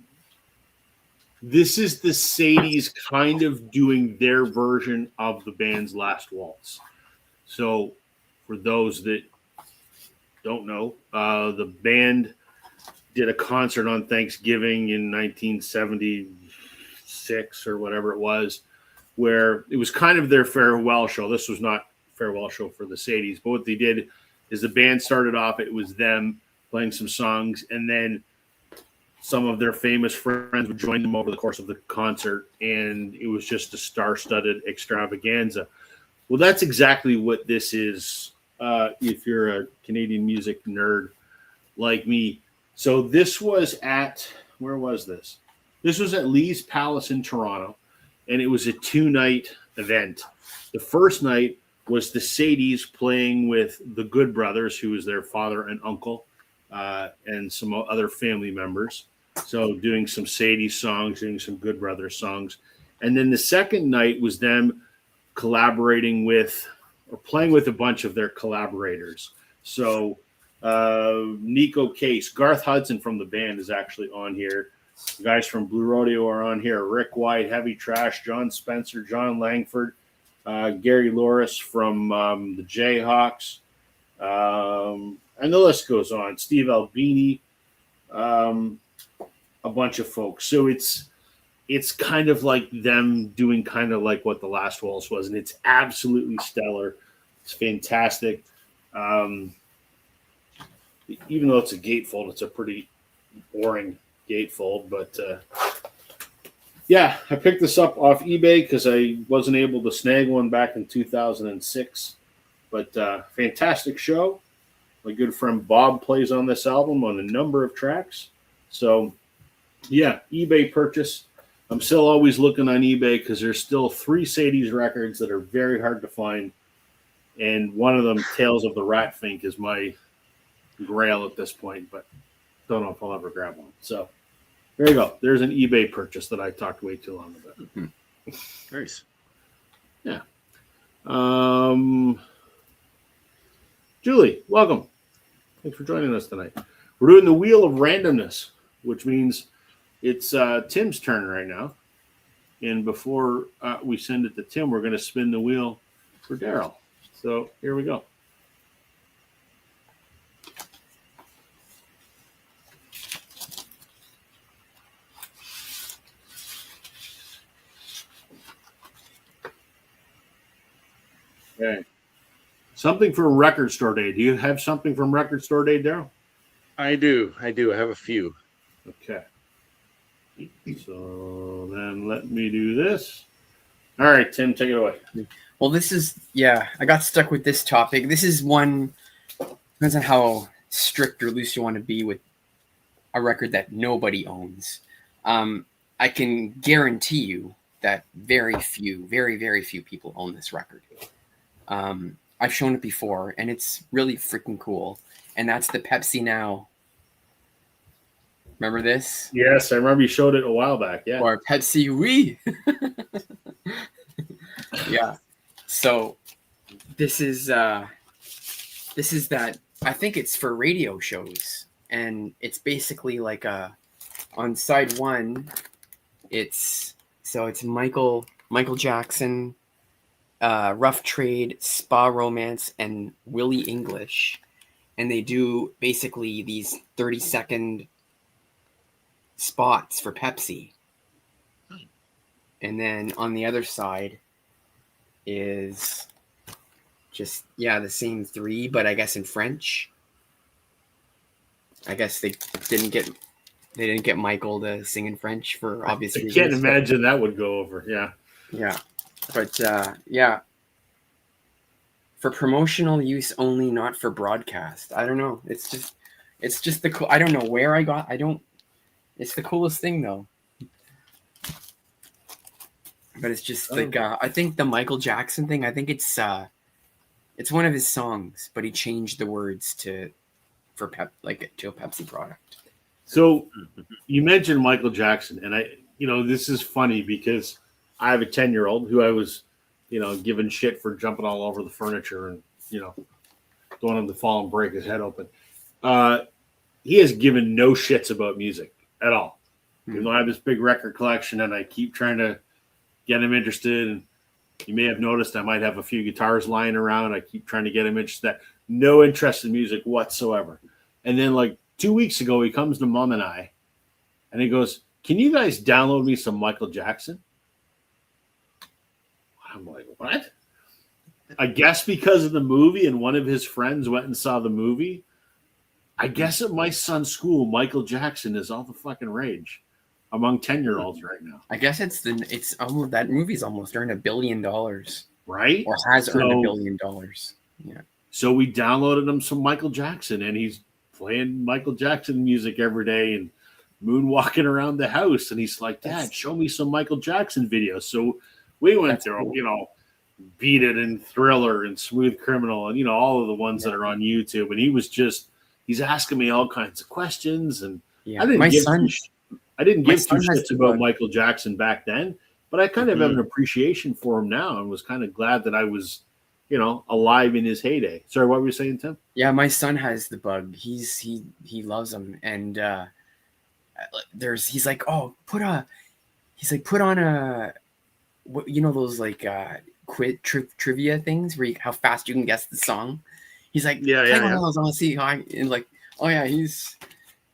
Sadies kind of doing their version of the band's Last Waltz. So for those that don't know, the band did a concert on Thanksgiving in 1976 or whatever it was, where it was kind of their farewell show. This was not farewell show for the Sadies, but what they did is the band started off, it was them playing some songs, and then some of their famous friends would join them over the course of the concert, and it was just a star-studded extravaganza. Well, that's exactly what this is if you're a Canadian music nerd like me. So this was at, where was this? This was at Lee's Palace in Toronto, and it was a 2-night event. The first night was the Sadies playing with the Good Brothers, who was their father and uncle, and some other family members. So doing some Sadies songs, doing some Good Brothers songs. And then the second night was them collaborating with or playing with a bunch of their collaborators. So Nico Case, Garth Hudson from the band is actually on here. The guys from Blue Rodeo are on here. Rick White, Heavy Trash, John Spencer, John Langford, Gary Loris from the Jayhawks, and the list goes on. Steve Albini, a bunch of folks. So it's kind of like them doing kind of like what the Last Waltz was, and it's absolutely stellar. It's fantastic. Even though it's a gatefold, it's a pretty boring gatefold, but yeah, I picked this up off eBay because I wasn't able to snag one back in 2006. But fantastic show. My good friend Bob plays on this album on a number of tracks. So yeah, eBay purchase. I'm still always looking on eBay because there's still 3 Sadies records that are very hard to find. And one of them, Tales of the Ratfink, is my grail at this point, but don't know if I'll ever grab one. So there you go. There's an eBay purchase that I talked way too long about. Nice. Yeah. Julie, welcome. Thanks for joining us tonight. We're doing the Wheel of Randomness, which means it's Tim's turn right now. And before we send it to Tim, we're going to spin the wheel for Daryl. So here we go. Okay. Something from Record Store Day. Do you have something from Record Store Day, Daryl? I do. I have a few. Okay. So then let me do this. All right, Tim, take it away. Well, this is, I got stuck with this topic. This is one, depends on how strict or loose you want to be with a record that nobody owns. I can guarantee you that very few people own this record. I've shown it before, and it's really freaking cool. And that's the Pepsi Now. Remember this? Yes, I remember you showed it a while back. Yeah. Or Pepsi Oui. Yeah. So this is that. I think it's for radio shows, and it's basically like on side one, it's Michael Jackson, Rough Trade, Spa Romance, and Willie English, and they do basically these 30-second spots for Pepsi. And then on the other side is just the same three, but I guess in French. I guess they didn't get Michael to sing in French for obvious reasons. I can't imagine that would go over. Yeah. Yeah. But for promotional use only, not for broadcast. I don't know. It's just the cool. I don't know where I got. It's the coolest thing though. But it's just like I think the Michael Jackson thing. I think it's one of his songs, but he changed the words to a Pepsi product. So you mentioned Michael Jackson, and this is funny because I have a 10-year-old who I was, giving shit for jumping all over the furniture and, don't want him to fall and break his head open. He has given no shits about music at all. Even though I have this big record collection and I keep trying to get him interested. And you may have noticed I might have a few guitars lying around. I keep trying to get him interested. No interest in music whatsoever. And then like 2 weeks ago, he comes to Mom and I, and he goes, "Can you guys download me some Michael Jackson?" I'm like, what? I guess because of the movie, and one of his friends went and saw the movie. I guess at my son's school, Michael Jackson is all the fucking rage among 10-year-olds right now. I guess it's almost, that movie's almost earned $1 billion, right? Or has earned $1 billion. Yeah. So we downloaded him some Michael Jackson, and he's playing Michael Jackson music every day and moonwalking around the house. And he's like, "Dad, show me some Michael Jackson videos." So we went through, cool. Beat It and Thriller and Smooth Criminal and, all of the ones that are on YouTube. And he's asking me all kinds of questions. And I didn't give two shits about Michael Jackson back then, but I kind of have an appreciation for him now and was kind of glad that I was, alive in his heyday. Sorry, what were you saying, Tim? Yeah, my son has the bug. He loves him. And he's like, "Oh, put on a, those like trivia things where how fast you can guess the song." He's like, "Yeah. I want to see how and like, oh yeah, he's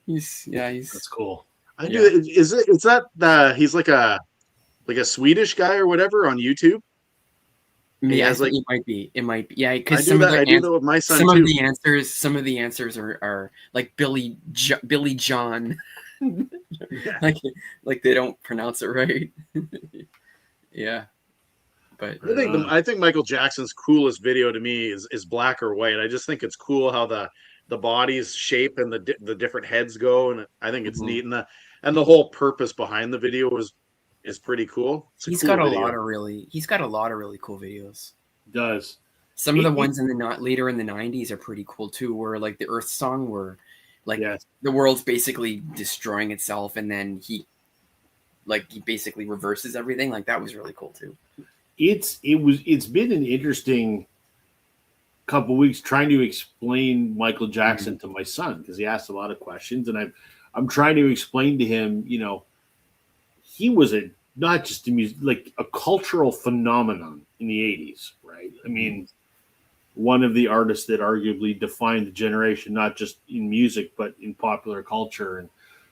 that's cool. I do. Is that he's like a Swedish guy or whatever on YouTube? Yeah, it might be. Yeah, because I do that with my son some too. Some of the answers are like Billy John. like they don't pronounce it right. Yeah. But I think Michael Jackson's coolest video to me is Black or White. I just think it's cool how the body's shape and the different heads go, and I think it's neat, and the whole purpose behind the video is pretty cool. He's got a lot of really cool videos. He does. Some of the ones later in the 90s are pretty cool too, where like the Earth song, where like the world's basically destroying itself, and then he basically reverses everything. Like that was really cool too. It's been an interesting couple weeks trying to explain Michael Jackson to my son, because he asked a lot of questions, and I'm trying to explain to him, he was not just a music, like a cultural phenomenon in the 80s, right? I mean, one of the artists that arguably defined the generation, not just in music, but in popular culture, and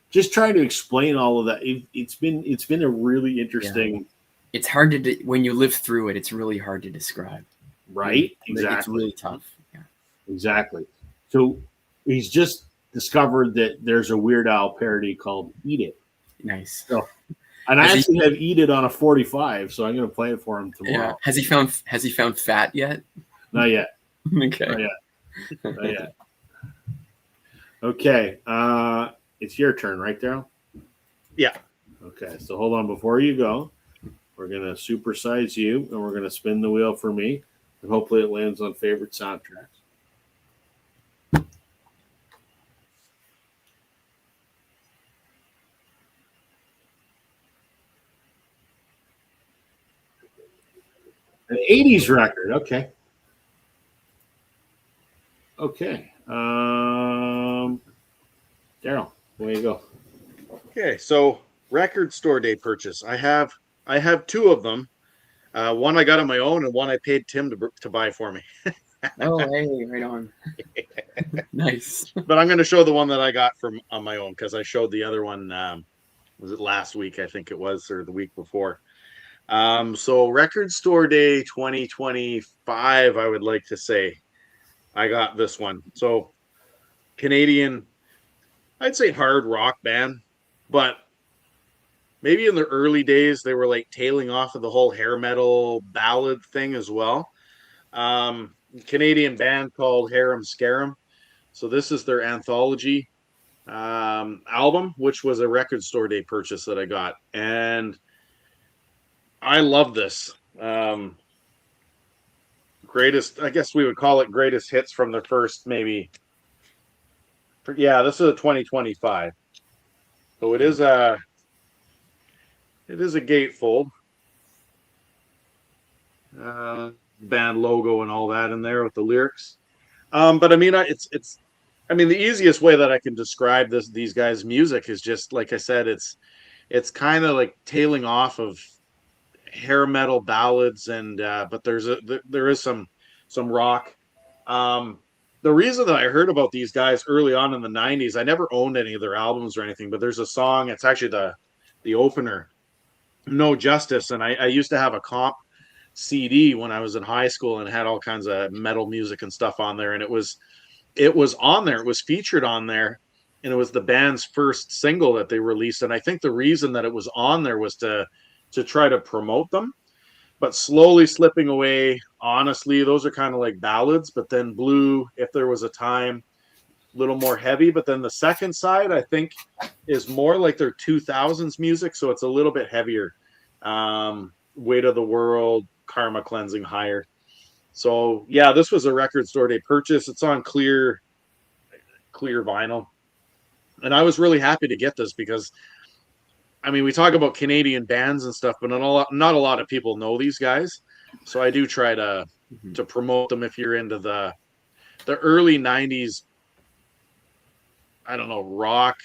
just trying to explain all of that. It's been a really interesting. Yeah. It's hard when you live through it. It's really hard to describe. right? It's Exactly. really tough. Yeah. Exactly. So he's just discovered that there's a Weird Al parody called "Eat It." Nice. So, and I Has he- actually have "Eat It" on a 45, so I'm going to play it for him Yeah. tomorrow. Has he found fat yet? Not yet. Okay. Not yet. Not yet. Okay. It's your turn, right, Daryl? Yeah. Okay. So hold on. Before you go, we're going to supersize you, and we're going to spin the wheel for me, and hopefully it lands on favorite soundtracks. An 80s record. Okay. Okay. Daryl, away you go. Okay, so record store day purchase. I have two of them. One I got on my own, and one I paid Tim to buy for me. Oh, hey, right on. Nice. But I'm going to show the one that I got from on my own because I showed the other one. Was it last week? I think it was, or the week before. So record store day 2025. I would like to say I got this one. So Canadian, I'd say hard rock band, but maybe in the early days they were like tailing off of the whole hair metal ballad thing as well. Canadian band called Harem Scarum. So this is their anthology album, which was a record store day purchase that I got, and I love this. Greatest, I guess we would call it greatest hits from the first maybe. Yeah, this is a 2025. So it is a gatefold. Band logo and all that in there with the lyrics. But I mean, I mean, the easiest way that I can describe these guys' music is just like I said, it's kind of like tailing off of hair metal ballads, and but there is some rock. The reason that I heard about these guys early on in the 90s, I never owned any of their albums or anything, but there's a song, it's actually the opener, No Justice, and I used to have a comp CD when I was in high school and had all kinds of metal music and stuff on there, and it was on there, it was featured on there, and it was the band's first single that they released, and I think the reason that it was on there was to try to promote them. But slowly slipping away, honestly, those are kind of like ballads, but then Blue, If There Was a Time, a little more heavy. But then the second side, I think, is more like their 2000s music, so it's a little bit heavier. Weight of the World, Karma Cleansing, Higher. So yeah, this was a record store day purchase. It's on clear vinyl, and I was really happy to get this because, I mean, we talk about Canadian bands and stuff, but not a lot of people know these guys. So I do try to promote them if you're into the early 90s, I don't know, rock,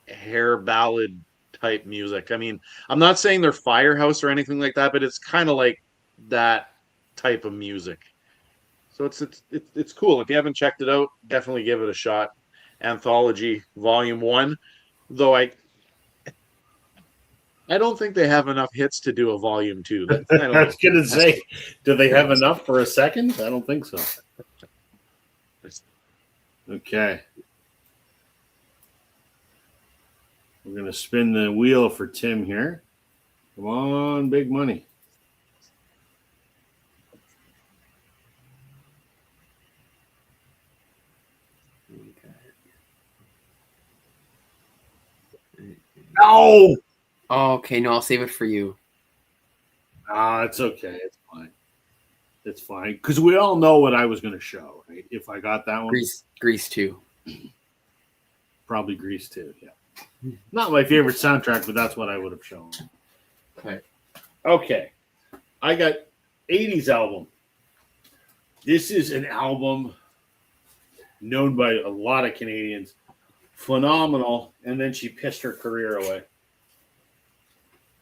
hair ballad type music. I mean, I'm not saying they're Firehouse or anything like that, but it's kind of like that type of music. So it's cool. If you haven't checked it out, definitely give it a shot. Anthology Volume 1, though I don't think they have enough hits to do a volume 2. I was going to say, do they have enough for a second? I don't think so. Okay. We're going to spin the wheel for Tim here. Come on, big money. No! Oh, okay, no, I'll save it for you. It's okay. It's fine. It's fine. Because we all know what I was going to show, right? If I got that one. Grease 2. Probably Grease 2, yeah. Not my favorite soundtrack, but that's what I would have shown. Okay. I got 80s album. This is an album known by a lot of Canadians. Phenomenal. And then she pissed her career away.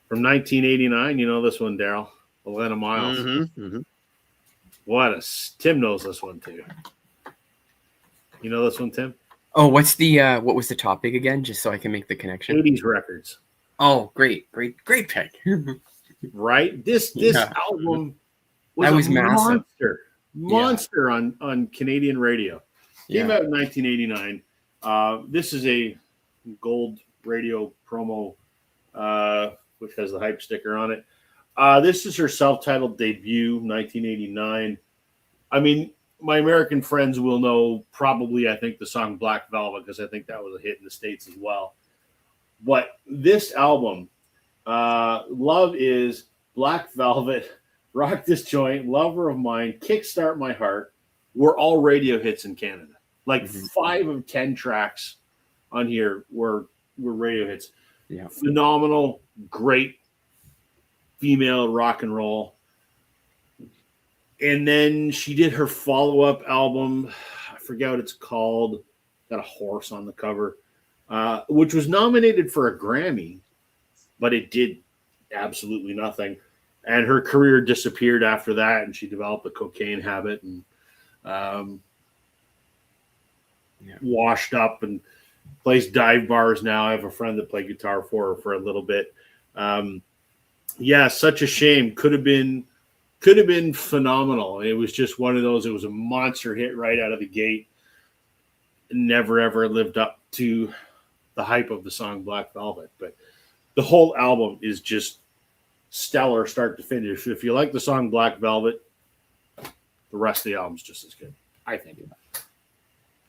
From 1989, you know this one, Daryl. Atlanta Miles. Tim knows this one too. You know this one, Tim? Oh, what was the topic again? Just so I can make the connection. 80s records. Oh, great pick. Right? This album That was massive. Monster on Canadian radio. Came Yeah. out in 1989. This is a gold radio promo, which has the hype sticker on it. This is her self-titled debut, 1989. I mean, my American friends will know probably, I think, the song Black Velvet, because I think that was a hit in the States as well. But this album, Love Is, Black Velvet, Rock This Joint, Lover of Mine, Kickstart My Heart, were all radio hits in Canada. Like 5 of 10 tracks on here were radio hits. Yeah. Phenomenal, great female rock and roll. And then she did her follow-up album. I forget what it's called. Got a horse on the cover, which was nominated for a Grammy, but it did absolutely nothing. And her career disappeared after that, and she developed a cocaine habit and washed up and plays dive bars now. I have a friend that played guitar for her for a little bit. Such a shame. Could have been phenomenal. It was just one of those. It was a monster hit right out of the gate. Never ever lived up to the hype of the song Black Velvet. But the whole album is just stellar, start to finish. If you like the song Black Velvet, the rest of the album's just as good, I think.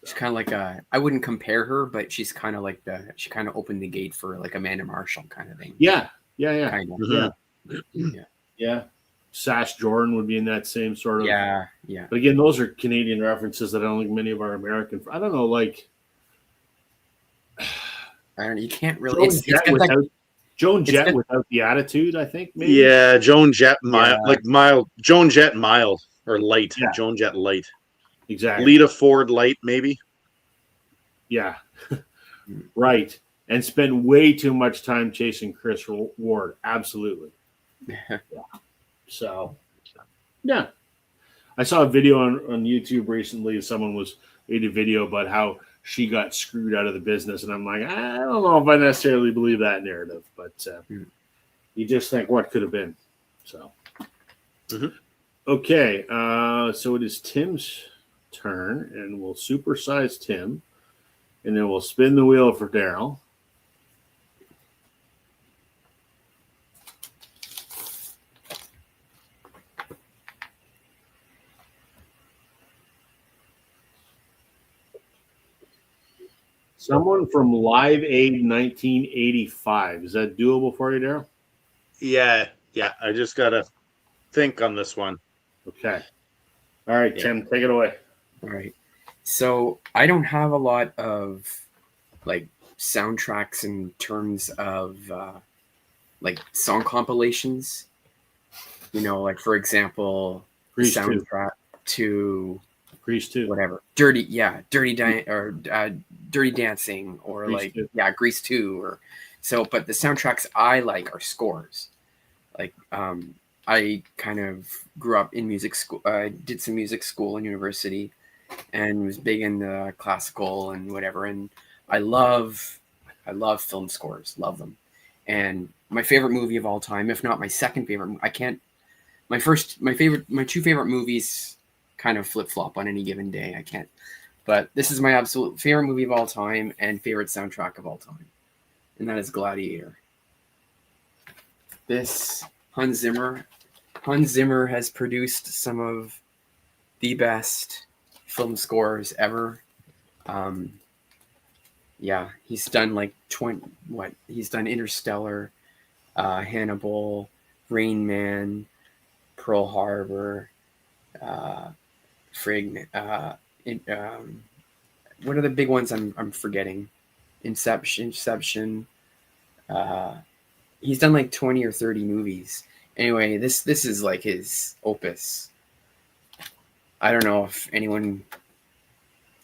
She's kind of like I wouldn't compare her, but she's kind of like she kind of opened the gate for like Amanda Marshall kind of thing. Yeah. Kind of. Yeah. Sash Jordan would be in that same sort of. Yeah. But again, those are Canadian references that I don't think many of our American. I don't know, like. I don't know. You can't really. Joan Jett without the attitude, I think. Maybe. Yeah, Joan Jett, mild. Joan Jett, mild or light. Yeah. Joan Jett, light. Exactly. Lita Ford, light, maybe. Yeah. Right. And spend way too much time chasing Chris Ward. Absolutely. Yeah. So, yeah. I saw a video on YouTube recently. Someone made a video about how she got screwed out of the business. And I'm like, I don't know if I necessarily believe that narrative. But you just think what could have been. So, Okay. So it is Tim's turn. And we'll supersize Tim. And then we'll spin the wheel for Daryl. Someone from Live Aid 1985. Is that doable for you, Daryl? Yeah. I just got to think on this one. Okay. All right, Tim, take it away. All right. So I don't have a lot of like soundtracks in terms of like song compilations. You know, like for example, Grease soundtrack to Grease 2. Whatever. Dirty Dancing or Grease like 2. Grease 2 or so, but the soundtracks I like are scores. Like I kind of grew up in music school. I did some music school and university and was big into classical and whatever, and I love film scores, love them. And my favorite movie of all time, if not my second favorite, my two favorite movies kind of flip-flop on any given day. I can't. But this is my absolute favorite movie of all time and favorite soundtrack of all time. And that is Gladiator. This Hans Zimmer has produced some of the best film scores ever. He's done like he's done Interstellar, Hannibal, Rain Man, Pearl Harbor, what are the big ones I'm forgetting? Inception. He's done like 20 or 30 movies. Anyway, this is like his opus. I don't know if anyone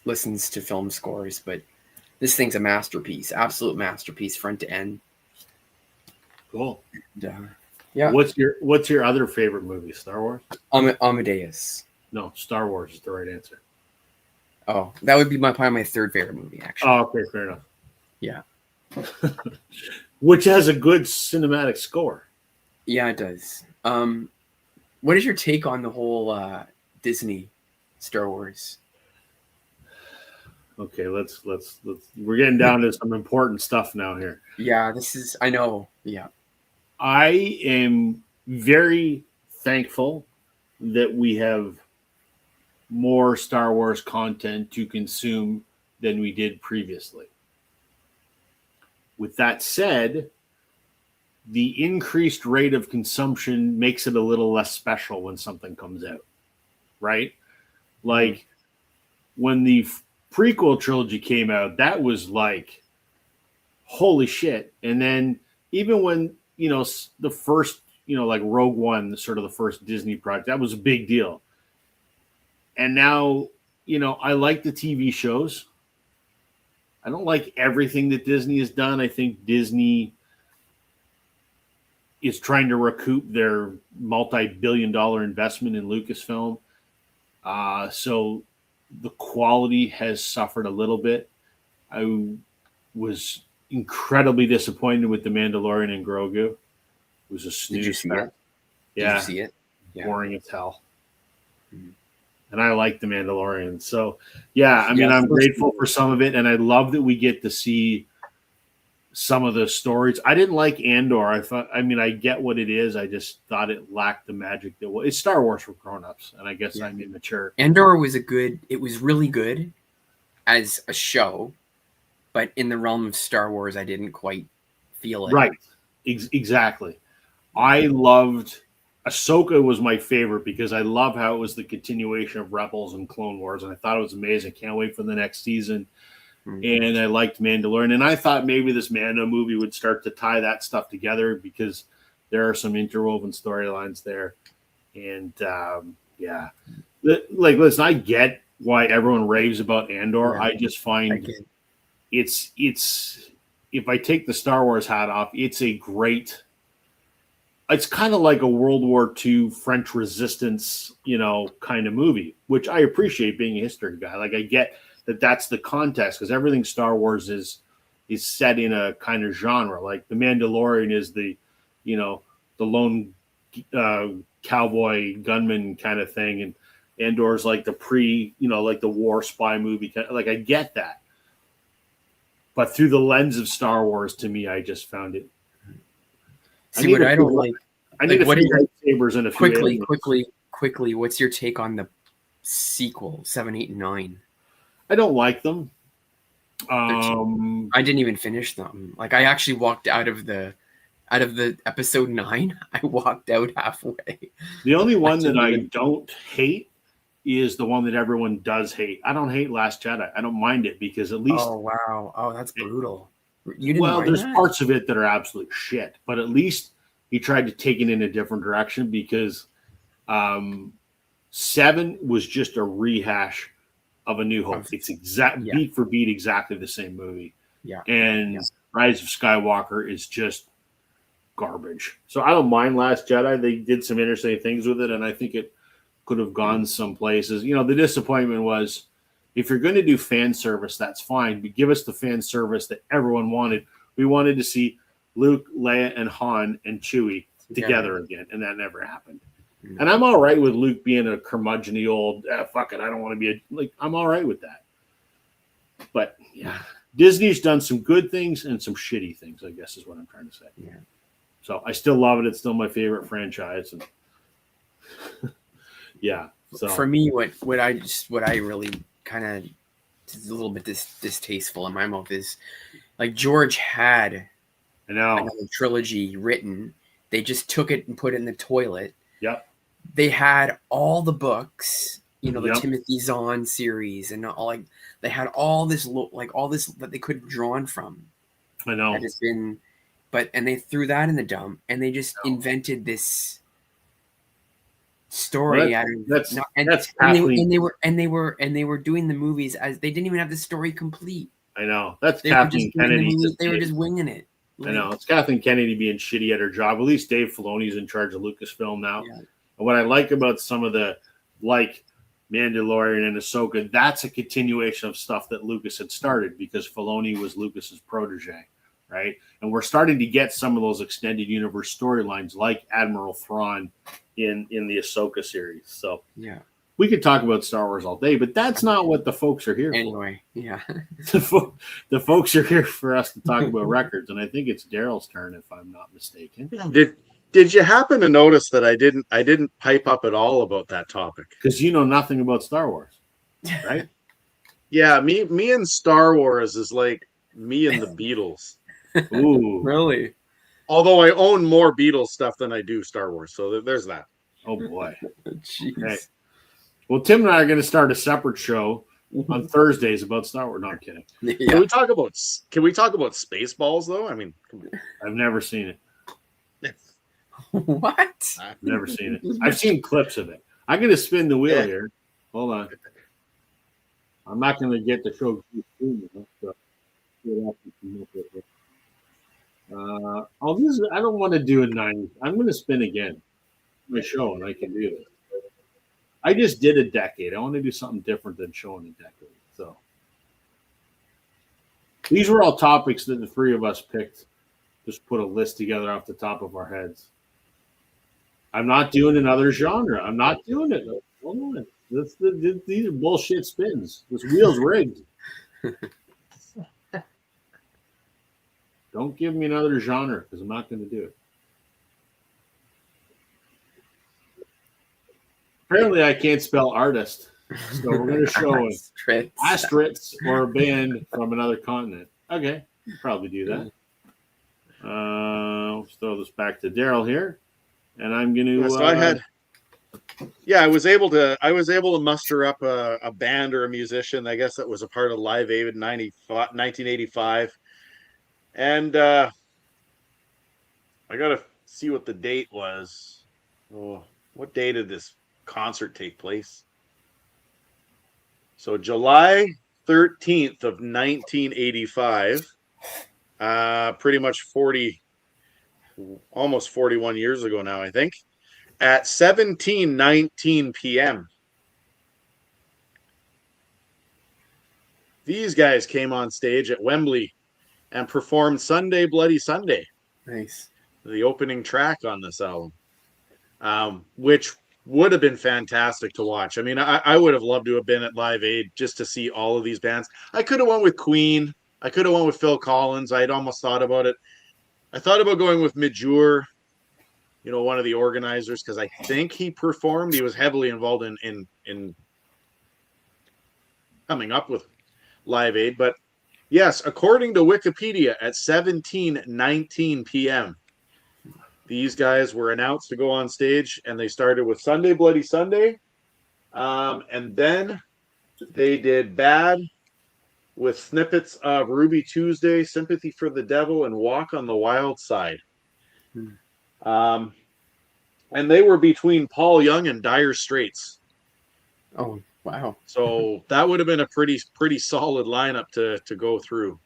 listens to film scores, but this thing's a masterpiece, absolute masterpiece, front to end. Cool. And, yeah. What's your other favorite movie? Star Wars? Amadeus. No, Star Wars is the right answer. Oh, that would be probably my third favorite movie, actually. Oh, okay, fair enough. Yeah. Which has a good cinematic score. Yeah, it does. what is your take on the whole Disney Star Wars? Okay, let's we're getting down to some important stuff now here. Yeah, I know. Yeah. I am very thankful that we have more Star Wars content to consume than we did previously. With that said, the increased rate of consumption makes it a little less special when something comes out, right? Like when the prequel trilogy came out, that was like, holy shit. And then even when, the first, like Rogue One, sort of the first Disney project, that was a big deal. And now, I like the TV shows. I don't like everything that Disney has done. I think Disney is trying to recoup their multi-billion-dollar investment in Lucasfilm. So the quality has suffered a little bit. I was incredibly disappointed with The Mandalorian and Grogu. It was a snooze. Did you see it? Yeah. Did you see it? Yeah. Boring as hell. Mm-hmm. And I like The Mandalorian. So, yeah, I mean, I'm grateful for some of it, and I love that we get to see some of the stories. I didn't like Andor. I get what it is. I just thought it lacked the magic it's Star Wars for grown-ups, and I guess I'm immature. Andor was it was really good as a show, but in the realm of Star Wars, I didn't quite feel it. Right. Exactly. I loved Ahsoka was my favorite because I love how it was the continuation of Rebels and Clone Wars, and I thought it was amazing. Can't wait for the next season. Mm-hmm. And I liked Mandalorian, and I thought maybe this Mando movie would start to tie that stuff together because there are some interwoven storylines there. And listen, I get why everyone raves about Andor. Yeah, I just find it's if I take the Star Wars hat off, it's a great. It's kind of like a World War II French resistance, kind of movie, which I appreciate being a history guy. Like I get that that's the context because everything Star Wars is set in a kind of genre. Like the Mandalorian is the lone cowboy gunman kind of thing, and Andor's like the like the war spy movie. Like I get that, but through the lens of Star Wars, to me, I just found it. See what I don't like. I need a few lightsabers and a few quickly. What's your take on the sequel 7, 8, and 9? I don't like them. I didn't even finish them. Like I actually walked out of the episode 9. I walked out halfway. The only one that I don't hate is the one that everyone does hate. I don't hate Last Jedi. I don't mind it because at least. Oh wow! Oh, that's brutal. There's parts of it that are absolute shit, but at least he tried to take it in a different direction because 7 was just a rehash of A New Hope. It's beat for beat exactly the same movie. Yeah. And Rise of Skywalker is just garbage. So I don't mind Last Jedi. They did some interesting things with it, and I think it could have gone some places. The disappointment was if you're going to do fan service, that's fine, but give us the fan service that everyone wanted. We wanted to see Luke, Leia, and Han and Chewie together again, and that never happened. Mm-hmm. And I'm all right with Luke being a curmudgeon-y old, fuck it, I don't want to be I'm all right with that. But, yeah, Disney's done some good things and some shitty things, I guess is what I'm trying to say. Yeah. So I still love it. It's still my favorite franchise. And yeah. So for me, what I really kind of is a little bit distasteful in my mouth is like George had another trilogy written. They just took it and put it in the toilet. Yep. They had all the books, the Timothy Zahn series and all they had all this that they could have drawn from. I know. That has been, and they threw that in the dump and they just invented this story and they were doing the movies as they didn't even have the story complete. I know. That's Kathleen Kennedy. They were just winging it. I know. It's Kathleen Kennedy being shitty at her job. At least Dave Filoni's in charge of Lucasfilm now. Yeah. And what I like about some of the Mandalorian and Ahsoka, that's a continuation of stuff that Lucas had started because Filoni was Lucas's protege. right? And we're starting to get some of those extended universe storylines like Admiral Thrawn in the Ahsoka series. So Yeah. we could talk about Star Wars all day, but that's not what the folks are here Anyway, yeah. for. The folks are here for us to talk about records, and I think it's Daryl's turn, if I'm not mistaken. Did you happen to notice that I didn't pipe up at all about that topic? Because you know nothing about Star Wars, right? Yeah, me and Star Wars is like me and the Beatles. Ooh, Really? Although I own more Beatles stuff than I do Star Wars, so there's that. oh boy. Jeez. Okay. Well, Tim and I are going to start a separate show on Thursdays about Star Wars. No, I'm kidding. Can Yeah. we talk about Spaceballs though? I mean, I've never seen it. What? Never seen it. I've seen clips of it. I'm going to spin the wheel Yeah. here. Hold on. I'm not going to get the show. So I don't want to do a 90. I'm going to spin again. My show, and I can do this. I just did a decade. I want to do something different than showing a decade. So these were all topics that the three of us picked. Just put a list together off the top of our heads. I'm not doing another genre. I'm not doing it. Hold on. These are bullshit spins. This wheel's rigged. Don't give me another genre because I'm not going to do it. Apparently, I can't spell artist. So we're going to show an asterisk or a band from another continent. Okay, probably do that. Let's throw this back to Daryl here. And I'm going to. So I was able to muster up a band or a musician. I guess that was a part of Live Aid in 1985, and I gotta see what the date was. Oh, what day did this concert take place? So July 13th of 1985. Pretty much almost 41 years ago now, I think. At 17:19 p.m. These guys came on stage at Wembley and performed Sunday Bloody Sunday. Nice. The opening track on this album, which would have been fantastic to watch. I mean, I would have loved to have been at Live Aid just to see all of these bands. I could have went with Queen. I could have went with Phil Collins. I had almost thought about it. I thought about going with Majur, one of the organizers, because I think he performed. He was heavily involved in coming up with Live Aid. But yes, according to Wikipedia, at 17:19 p.m., these guys were announced to go on stage, and they started with Sunday Bloody Sunday. And then they did Bad with snippets of Ruby Tuesday, Sympathy for the Devil, and Walk on the Wild Side. And they were between Paul Young and Dire Straits. Oh, wow. So that would have been a pretty solid lineup to go through.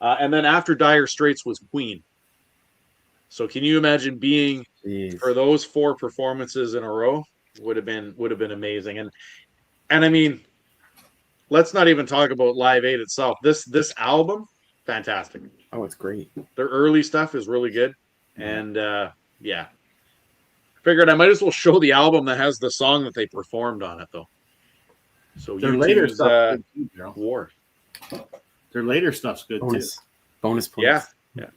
And then after Dire Straits was Queen. So can you imagine being for those four performances in a row? Would have been amazing. And I mean, let's not even talk about Live Aid itself. This album, fantastic. Oh, it's great. Their early stuff is really good. And yeah. Figured I might as well show the album that has the song that they performed on it, though. So their later stuff, War. Their later stuff's good too. Bonus points. Yeah.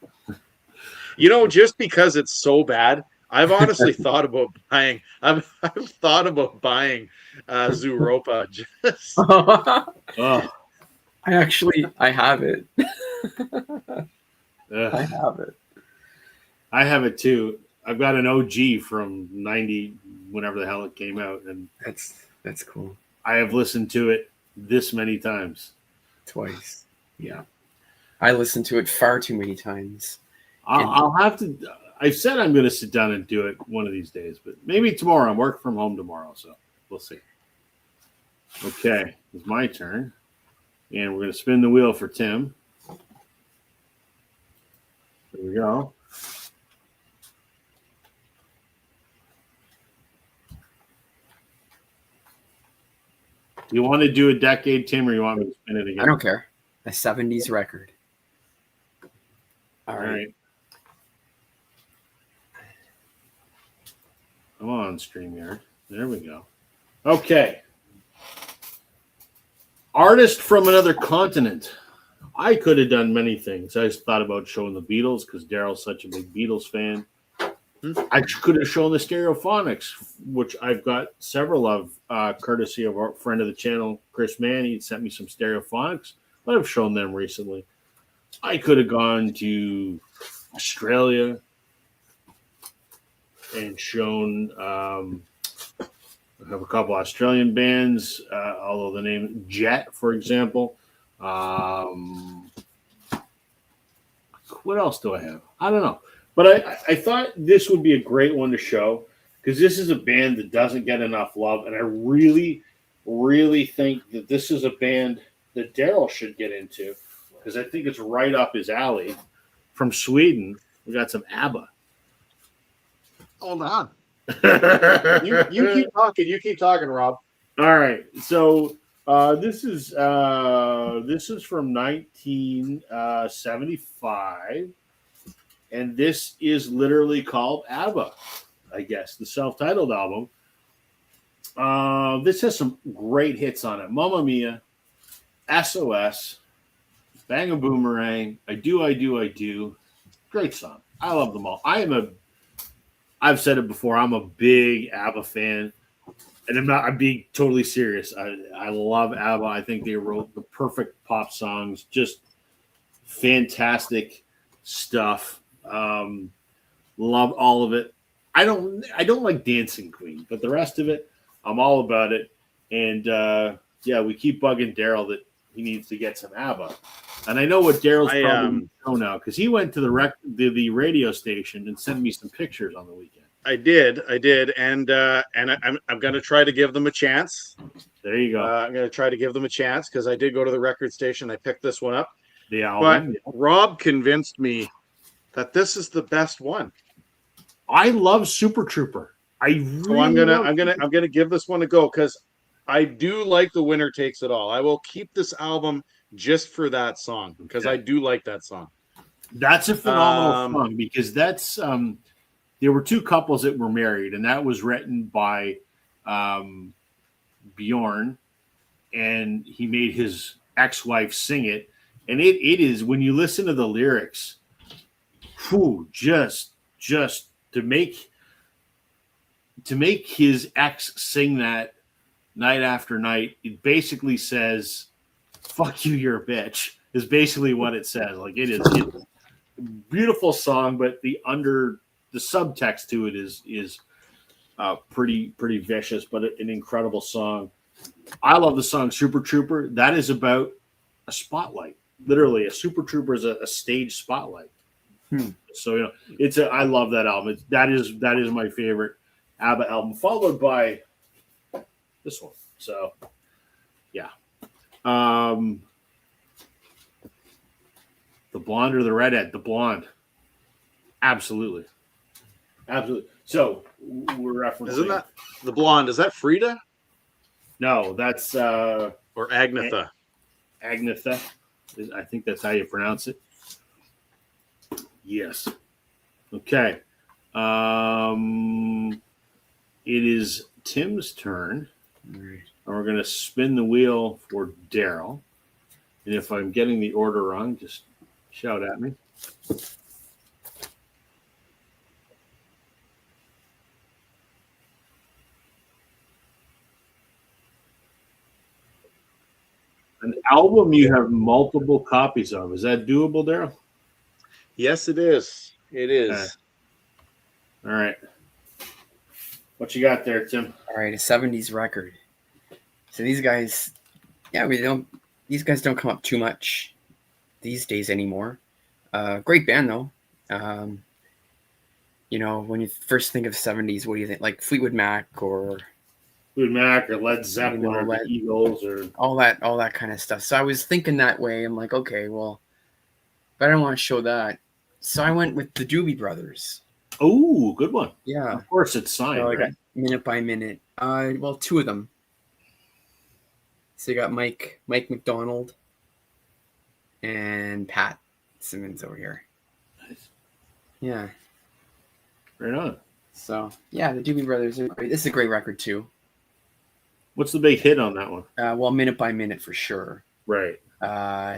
Just because it's so bad, I've honestly thought about buying. I've thought about buying Zooropa. I have it. I have it too. I've got an OG from 90, whenever the hell it came out, and that's cool. I have listened to it this many times. Twice. Yeah. I listened to it far too many times. I'll have to. I said I'm going to sit down and do it one of these days, but maybe tomorrow. I'm working from home tomorrow, so we'll see. Okay, it's my turn, and we're going to spin the wheel for Tim. There we go. You want to do a decade, Tim, or you want me to spin it again? I don't care. A 70s record. I'm on StreamYard. There we go. Okay. Artist from another continent. I could have done many things. I just thought about showing the Beatles because Daryl's such a big Beatles fan. I could have shown the Stereophonics, which I've got several of, courtesy of our friend of the channel, Chris Mann. He sent me some Stereophonics, but I've shown them recently. I could have gone to Australia and shown. I have a couple Australian bands, although the name Jet, for example. What else do I have? I don't know. But I thought this would be a great one to show because this is a band that doesn't get enough love. And I really, really think that this is a band that Daryl should get into because I think it's right up his alley. From Sweden, we got some ABBA. Hold on. you keep talking. You keep talking, Rob. All right. So this is from 1975. And this is literally called ABBA, I guess, the self-titled album. This has some great hits on it. Mamma Mia, SOS, Bang a Boomerang, I Do, I Do, I Do. Great song. I love them all. I've said it before, I'm a big ABBA fan. And I'm being totally serious. I love ABBA. I think they wrote the perfect pop songs. Just fantastic stuff. Love all of it. I don't like Dancing Queen, but the rest of it, I'm all about it. And we keep bugging Daryl that he needs to get some ABBA. And I know what Daryl's probably know now because he went to the radio station and sent me some pictures on the weekend. I did, and I'm going to try to give them a chance. There you go. I'm going to try to give them a chance because I did go to the record station. I picked this one up. The album. But Rob convinced me that this is the best one. I love Super Trooper. I'm gonna give this one a go because I do like The Winner Takes It All. I will keep this album just for that song because I do like that song. That's a phenomenal song because that's there were two couples that were married, and that was written by Bjorn, and he made his ex-wife sing it. And it is, when you listen to the lyrics, just to make his ex sing that night after night, it basically says, "Fuck you, you're a bitch," is basically what it says. Like it's a beautiful song, but the subtext to it is pretty vicious, but an incredible song. I love the song Super Trooper. That is about a spotlight. Literally, a Super Trooper is a stage spotlight. So I love that album. That is my favorite ABBA album, followed by this one. So yeah, the blonde or the redhead? The blonde, absolutely. So we're referencing. Isn't that the blonde? Is that Frida? No, that's or Agnetha. Agnetha. I think that's how you pronounce it. Yes. Okay. It is Tim's turn. And we're going to spin the wheel for Daryl. And if I'm getting the order wrong, just shout at me. An album you have multiple copies of. Is that doable, Daryl? Yes, it is. It is. Okay. All right. What you got there, Tim? All right, a 70s record. So these guys, these guys don't come up too much these days anymore. Great band though. When you first think of 70s, what do you think? Like Fleetwood Mac or Led Zeppelin or the Eagles or all that kind of stuff. So I was thinking that way. I'm like, okay, well, but I don't want to show that. So I went with the Doobie Brothers. Oh, good one. Yeah. Of course it's signed, So I right? got Minute by Minute. Well, two of them. So you got Mike McDonald and Pat Simmons over here. Nice. Yeah. Right on. So yeah, the Doobie Brothers are great. This is a great record too. What's the big hit on that one? Well, Minute by Minute for sure. Right.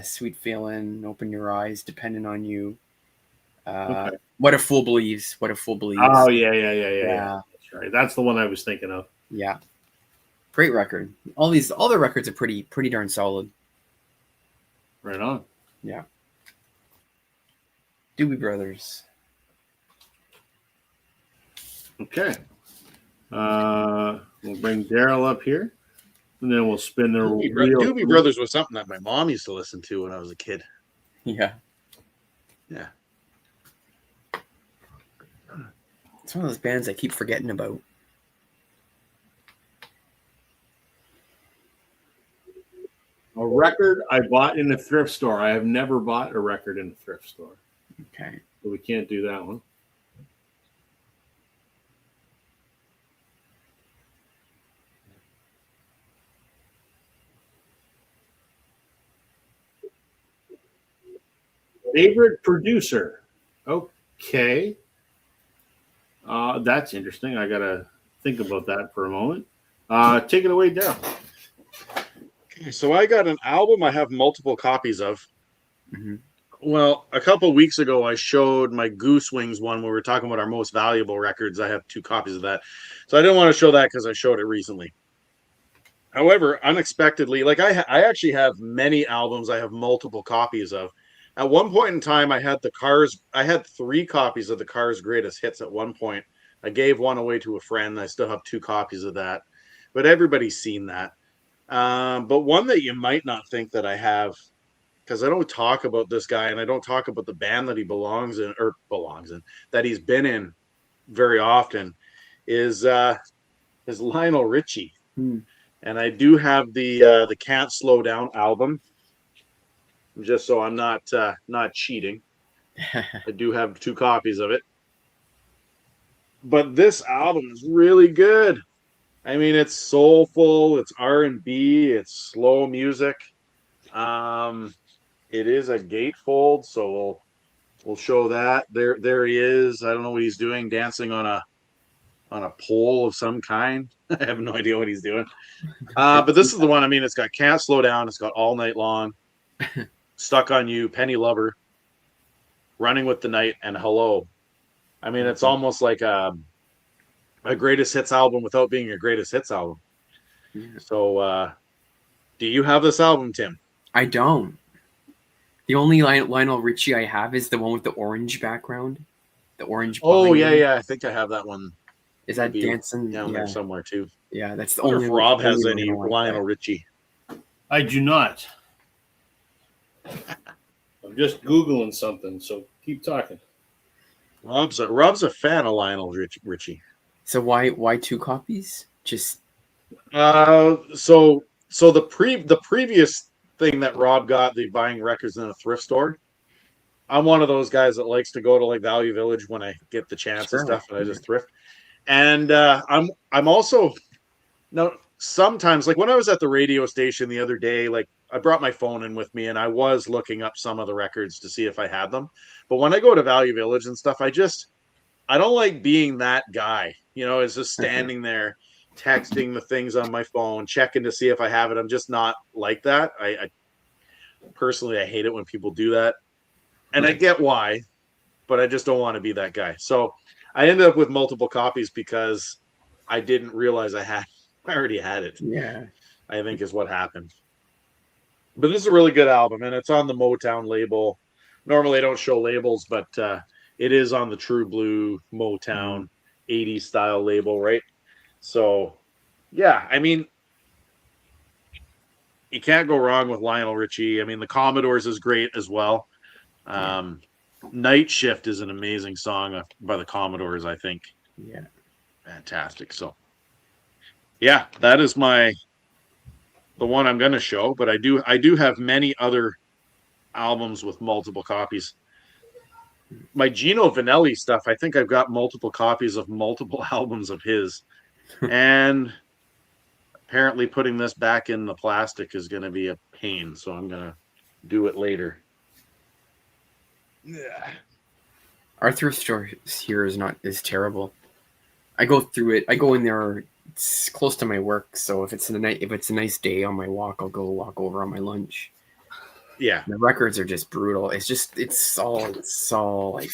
Sweet Feeling, Open Your Eyes, Depending on You. Okay. What a Fool Believes. What a Fool Believes. Oh yeah. That's right. That's the one I was thinking of. Yeah. Great record. All the records are pretty darn solid. Right on. Yeah. Doobie Brothers. Okay. We'll bring Daryl up here, and then we'll spin the wheel. Doobie Brothers was something that my mom used to listen to when I was a kid. Yeah. Yeah. It's one of those bands I keep forgetting about. A record I bought in a thrift store. I have never bought a record in a thrift store. Okay. So we can't do that one. Favorite producer. Okay. That's interesting. I got to think about that for a moment. Take it away, Daryl. So I got an album I have multiple copies of. Mm-hmm. Well, a couple of weeks ago, I showed my Goose Wings one where we were talking about our most valuable records. I have 2 copies of that. So I didn't want to show that because I showed it recently. However, unexpectedly, like I actually have many albums I have multiple copies of. At one point in time, I had 3 copies of the Cars Greatest Hits at one point. I gave one away to a friend. I still have 2 copies of that. But everybody's seen that. But one that you might not think that I have, because I don't talk about this guy and I don't talk about the band that he belongs in, that he's been in very often, is Lionel Richie. And I do have the Can't Slow Down album, just so I'm not cheating. I do have 2 copies of it. But this album is really good. I mean, it's soulful, it's R&B, it's slow music. It is a gatefold, so we'll show that. There he is. I don't know what he's doing, dancing on a pole of some kind. I have no idea what he's doing. But this is the one. I mean, it's got Can't Slow Down, it's got All Night Long, Stuck on You, Penny Lover, Running with the Night, and Hello. I mean, it's almost like a greatest hits album without being a greatest hits album. Yeah. So, do you have this album, Tim? I don't. The only Lionel Richie I have is the one with the orange background. The orange. Oh, yeah. I think I have that one. Is that dancing down there somewhere too? Yeah, that's the only. only. If Rob only has any Lionel Richie. I do not. I'm just Googling something, so keep talking. Rob's a fan of Lionel Richie. So why 2 copies? Just so the previous thing that Rob got, the buying records in a thrift store. I'm one of those guys that likes to go to like Value Village when I get the chance and stuff, and I just thrift. And I'm also sometimes, like when I was at the radio station the other day, like I brought my phone in with me and I was looking up some of the records to see if I had them. But when I go to Value Village and stuff, I don't like being that guy. You know, it's just standing there texting the things on my phone, checking to see if I have it. I'm just not like that. I personally, I hate it when people do that. And I get why, but I just don't want to be that guy. So I ended up with multiple copies because I didn't realize I already had it. Yeah, I think is what happened. But this is a really good album, and it's on the Motown label. Normally, I don't show labels, but it is on the True Blue Motown 80s style label, right? So, yeah, I mean, you can't go wrong with Lionel Richie. I mean, the Commodores is great as well. Night Shift is an amazing song by the Commodores, I think. Yeah. Fantastic. So, yeah, that is the one I'm going to show, but I do have many other albums with multiple copies. My Gino Vanelli stuff, I think I've got multiple copies of multiple albums of his. And apparently putting this back in the plastic is going to be a pain, so I'm going to do it later. Yeah. Our thrift store here is terrible. I go through it. I go in there. It's close to my work, so if it's a nice day on my walk, I'll go walk over on my lunch. Yeah. The records are just brutal. It's all like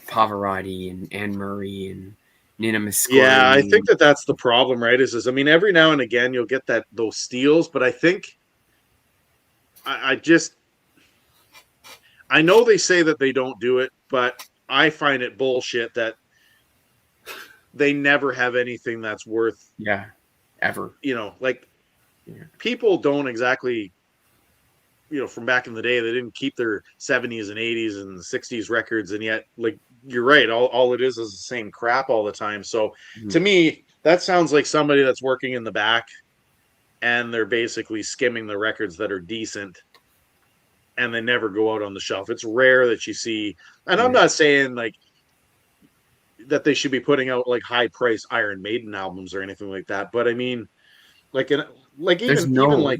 Pavarotti and Anne Murray and Nina Muscuri. Yeah, I think that's the problem, right? Is I mean, every now and again you'll get those steals, but I think I know they say that they don't do it, but I find it bullshit that they never have anything that's worth, ever. Like people don't exactly, from back in the day, they didn't keep their 70s and 80s and 60s records, and yet, like, you're right, all it is the same crap all the time. So to me, that sounds like somebody that's working in the back and they're basically skimming the records that are decent and they never go out on the shelf. It's rare that you see, and I'm not saying like that they should be putting out like high price Iron Maiden albums or anything like that, but I mean, even like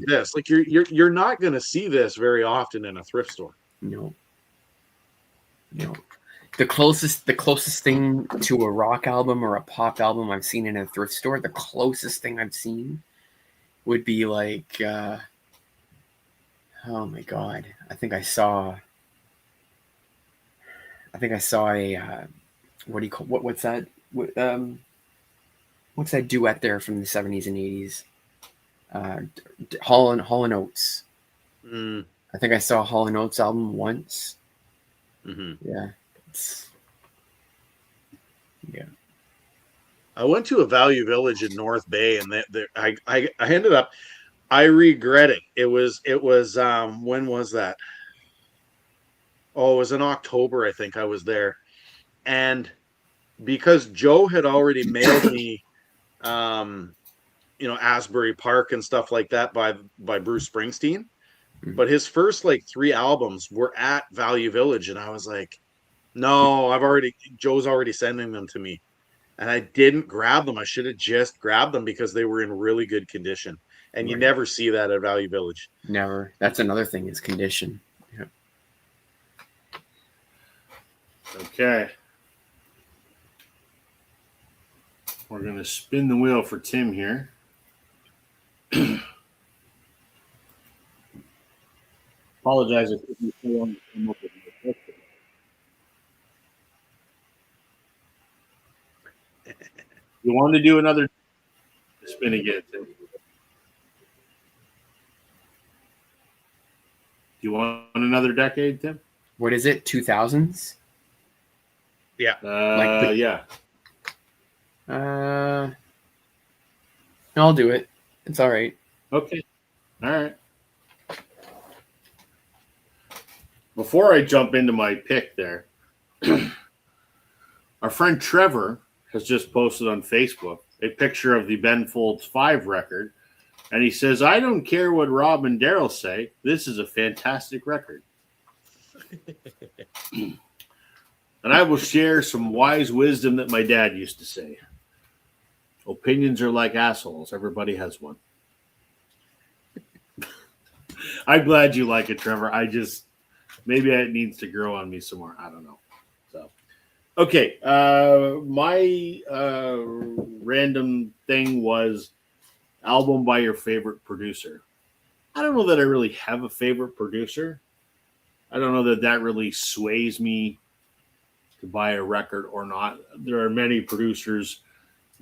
this, like you're not going to see this very often in a thrift store. No. The closest thing to a rock album or a pop album I've seen in a thrift store, the closest thing I've seen would be like, oh my God, I think I saw a what do you call what's that? What's that duet there from the 70s and 80s? Hall and Oates. I think I saw a Hall and Oates album once. Yeah. I went to a Value Village in North Bay, and I ended up, I regret it. It was when was that? Oh, it was in October, I think I was there. And because Joe had already mailed me Asbury Park and stuff like that by Bruce Springsteen, but his first like 3 albums were at Value Village, and I was like, no, Joe's already sending them to me, and I didn't grab them. I should have just grabbed them because they were in really good condition, and you never see that at Value Village. Never. That's another thing, is condition. Yeah. Okay. We're going to spin the wheel for Tim here. Apologize if you still want to come up with my question. You want to do another spin again, Tim? Do you want another decade, Tim? What is it? 2000s? Yeah. Yeah. I'll do it. It's all right. Okay. All right. Before I jump into my pick there, our friend Trevor has just posted on Facebook a picture of the Ben Folds 5 record, and he says, I don't care what Rob and Daryl say. This is a fantastic record. And I will share some wise wisdom that my dad used to say. Opinions are like assholes. Everybody has one. I'm glad you like it, Trevor. Maybe it needs to grow on me some more. I don't know. So, okay. My random thing was album by your favorite producer. I don't know that I really have a favorite producer. I don't know that really sways me to buy a record or not. There are many producers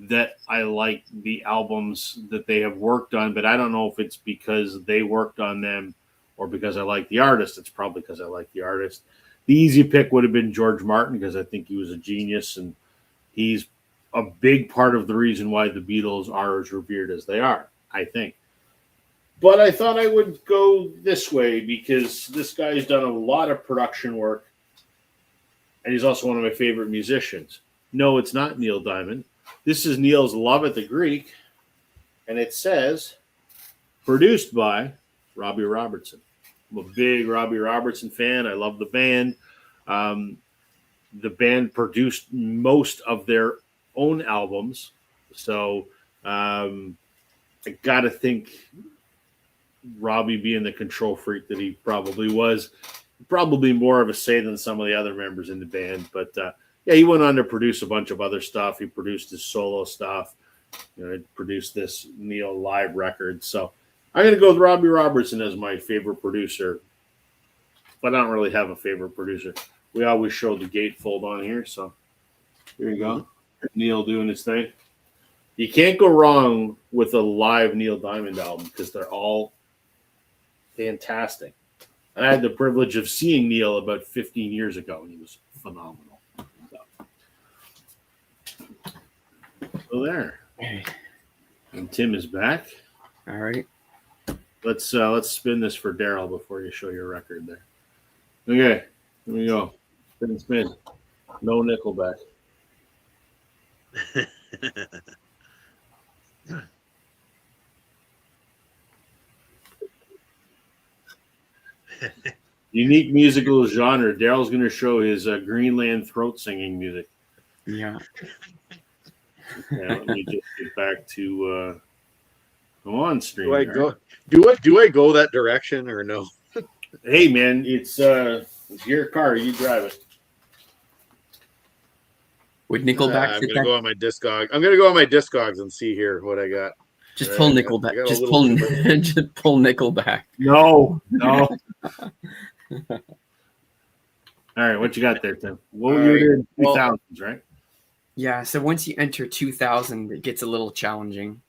that I like the albums that they have worked on, but I don't know if it's because they worked on them or because I like the artist. It's probably because I like the artist. The easy pick would have been George Martin, because I think he was a genius, and he's a big part of the reason why the Beatles are as revered as they are, I think. But I thought I would go this way because this guy's done a lot of production work, and he's also one of my favorite musicians. No, it's not Neil Diamond. This is Neil's Love at the Greek, and it says, produced by Robbie Robertson. I'm a big Robbie Robertson fan. I love the band. The band produced most of their own albums, so I got to think Robbie, being the control freak that he probably was, probably more of a say than some of the other members in the band. But Yeah, he went on to produce a bunch of other stuff. He produced his solo stuff. He produced this Neil live record. So I'm going to go with Robbie Robertson as my favorite producer. But I don't really have a favorite producer. We always show the gatefold on here. So here you go. Neil doing his thing. You can't go wrong with a live Neil Diamond album because they're all fantastic. I had the privilege of seeing Neil about 15 years ago, and he was phenomenal. So there. And Tim is back. All right. Let's spin this for Daryl before you show your record there. Okay, here we go. Spin. No Nickelback. Unique musical genre. Daryl's going to show his Greenland throat singing music. Yeah. Let me just get back to go on stream. Do I go? Do I go that direction or no? Hey man, it's your car. You drive it. Would Nickelback I'm fit gonna that? go on my Discog. I'm gonna go on my Discogs and see here what I got. Just pull Nickelback. I got a Just little pull. Just pull Nickelback. No. All right, what you got there, Tim? What were you in 2000s, right? Yeah. So once you enter 2000, it gets a little challenging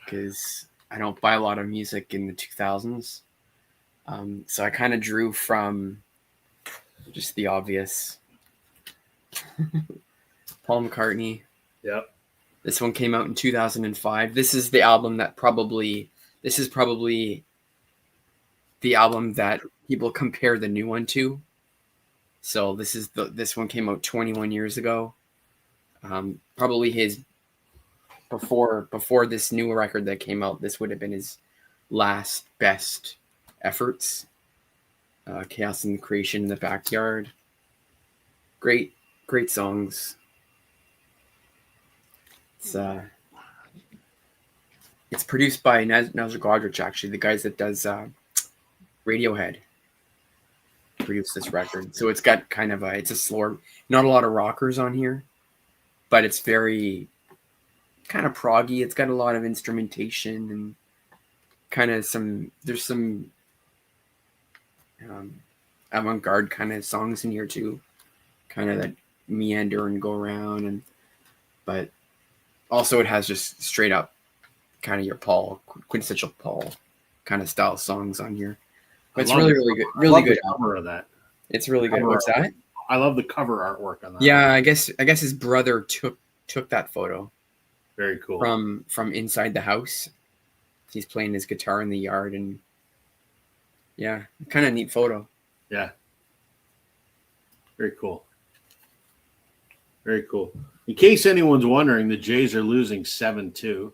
because I don't buy a lot of music in the 2000s. So I kind of drew from just the obvious. Paul McCartney. Yep. This one came out in 2005. This is the album that probably the album that people compare the new one to. So this one came out 21 years ago. Probably his before this new record that came out, this would have been his last best efforts. Chaos and Creation in the Backyard. Great songs. It's produced by Nigel Godrich, actually, the guys that does Radiohead. Produced this record, so it's got kind of it's a slower, not a lot of rockers on here, but it's very kind of proggy. It's got a lot of instrumentation and kind of there's some avant-garde kind of songs in here too, kind of that meander and go around, but also it has just straight up kind of your quintessential Paul kind of style songs on here. But it's really good. Really good cover of that. It's really good. What's that? I love the cover artwork on that. Yeah, I guess his brother took that photo. Very cool. From inside the house. He's playing his guitar in the yard, and yeah, kind of neat photo. Yeah. Very cool. Very cool. In case anyone's wondering, the Jays are losing 7-2.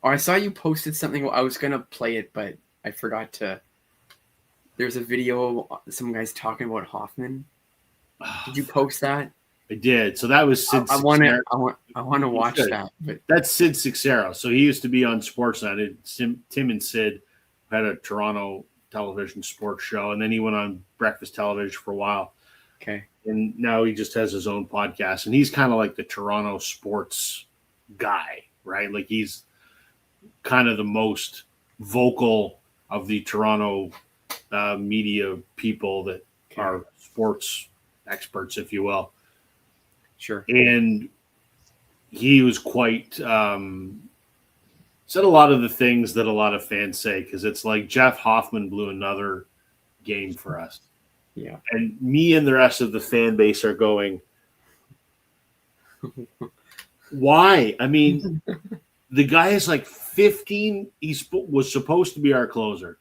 Oh, I saw you posted something. I was gonna play it, but I forgot to. There's a video, some guys talking about Hoffman. Did you post that? I did. So that was Sid. I want to watch that. But that's Sid Sixero. So he used to be on Sportsnet. Tim and Sid had a Toronto television sports show, and then he went on breakfast television for a while. Okay. And now he just has his own podcast, and he's kind of like the Toronto sports guy, right? Like he's kind of the most vocal of the Toronto media people that are sports experts, if you will. Sure. And he was quite said a lot of the things that a lot of fans say, because it's like Jeff Hoffman blew another game for us. Yeah. And me and the rest of the fan base are going, why? I mean, the guy is like 15. He was supposed to be our closer.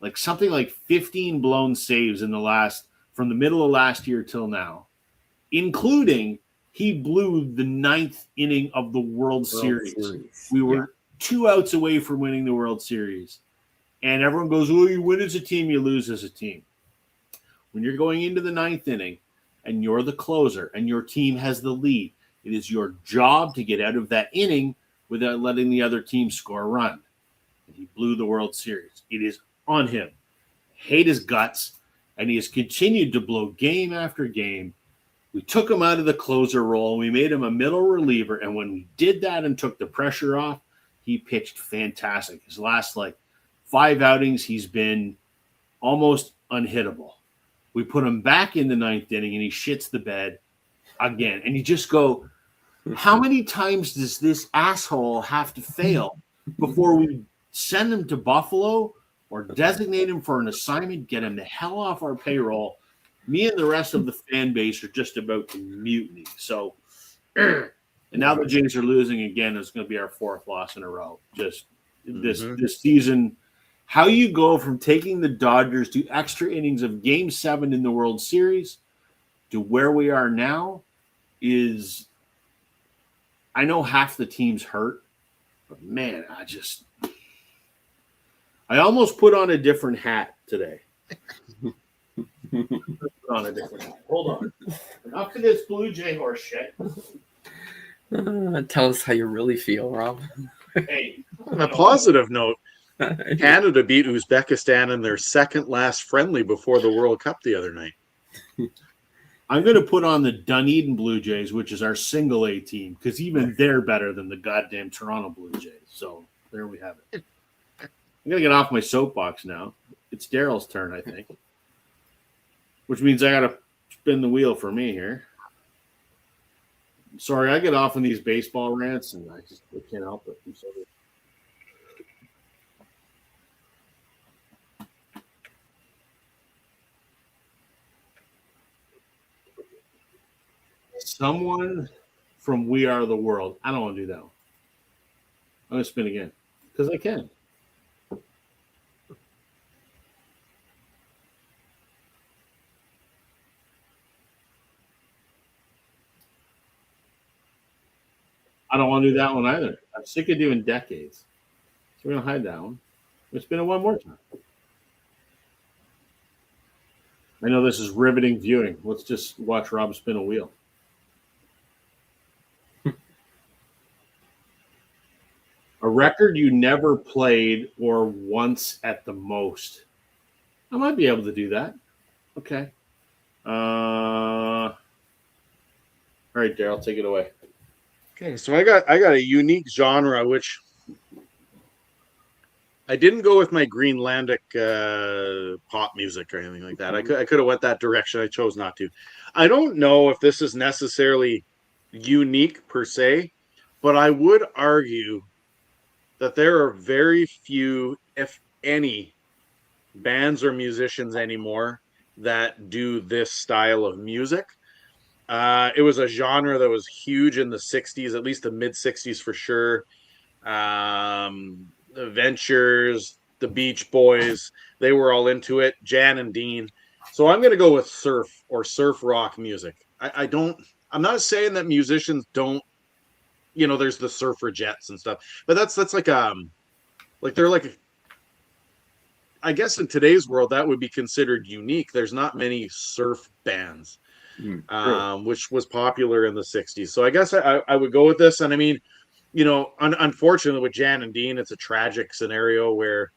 Like something like 15 blown saves from the middle of last year till now, including he blew the 9th inning of the World Series. We were 2 outs away from winning the World Series. And everyone goes, oh, you win as a team, you lose as a team. When you're going into the 9th inning and you're the closer and your team has the lead, it is your job to get out of that inning without letting the other team score a run. And he blew the World Series. It is on him. Hate his guts. And he has continued to blow game after game. We took him out of the closer role. We made him a middle reliever. And when we did that and took the pressure off, he pitched fantastic. His last 5 outings, he's been almost unhittable. We put him back in the 9th inning and he shits the bed again. And you just go, how many times does this asshole have to fail before we send him to Buffalo or designate him for an assignment, get him the hell off our payroll? Me and the rest of the fan base are just about to mutiny. So, and now the Jays are losing again. It's going to be our 4th loss in a row. Just this season, how you go from taking the Dodgers to extra innings of Game 7 in the World Series to where we are now is, I know half the team's hurt, but man, I almost put on a different hat today. On a different hat. Hold on. Enough of this Blue Jay horse shit. Tell us how you really feel, Rob. Hey, on a positive note, Canada beat Uzbekistan in their second last friendly before the World Cup the other night. I'm going to put on the Dunedin Blue Jays, which is our single A team, because even they're better than the goddamn Toronto Blue Jays. So there we have it. I'm going to get off my soapbox now. It's Daryl's turn, I think. Which means I got to spin the wheel for me here. Sorry, I get off on these baseball rants, and I can't help it. I'm sorry. Someone from We Are the World. I don't want to do that one. I'm going to spin again because I can. I don't want to do that one either. I'm sick of doing decades. So we're going to hide that one. Let's spin it one more time. I know this is riveting viewing. Let's just watch Rob spin a wheel. A record you never played or once at the most. I might be able to do that. Okay. All right, Daryl, take it away. Okay, so I got a unique genre, which I didn't go with my Greenlandic pop music or anything like that. I could have went that direction. I chose not to. I don't know if this is necessarily unique per se, but I would argue that there are very few, if any, bands or musicians anymore that do this style of music. It was a genre that was huge in the 60s, at least the mid 60s for sure. The Ventures, the Beach Boys, they were all into it. Jan and Dean. So I'm going to go with surf or surf rock music. I'm not saying that musicians don't, there's the surfer jets and stuff, but that's they're I guess in today's world that would be considered unique. There's not many surf bands. Which was popular in the 60s. So I guess I would go with this. And I mean, unfortunately with Jan and Dean, it's a tragic scenario where,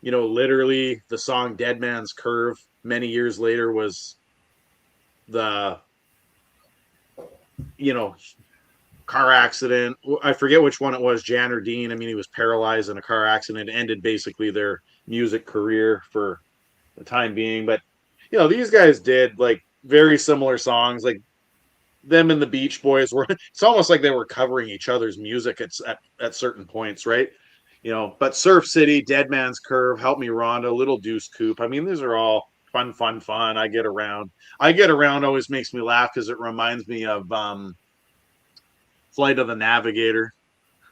literally the song Dead Man's Curve many years later was the, car accident. I forget which one it was, Jan or Dean. I mean, he was paralyzed in a car accident. It ended basically their music career for the time being. But, these guys did very similar songs, like them and the Beach Boys were. It's almost like they were covering each other's music at certain points, right? But Surf City, Dead Man's Curve, Help Me Rhonda, Little Deuce Coupe. I mean, these are all fun. I Get Around always makes me laugh because it reminds me of Flight of the Navigator.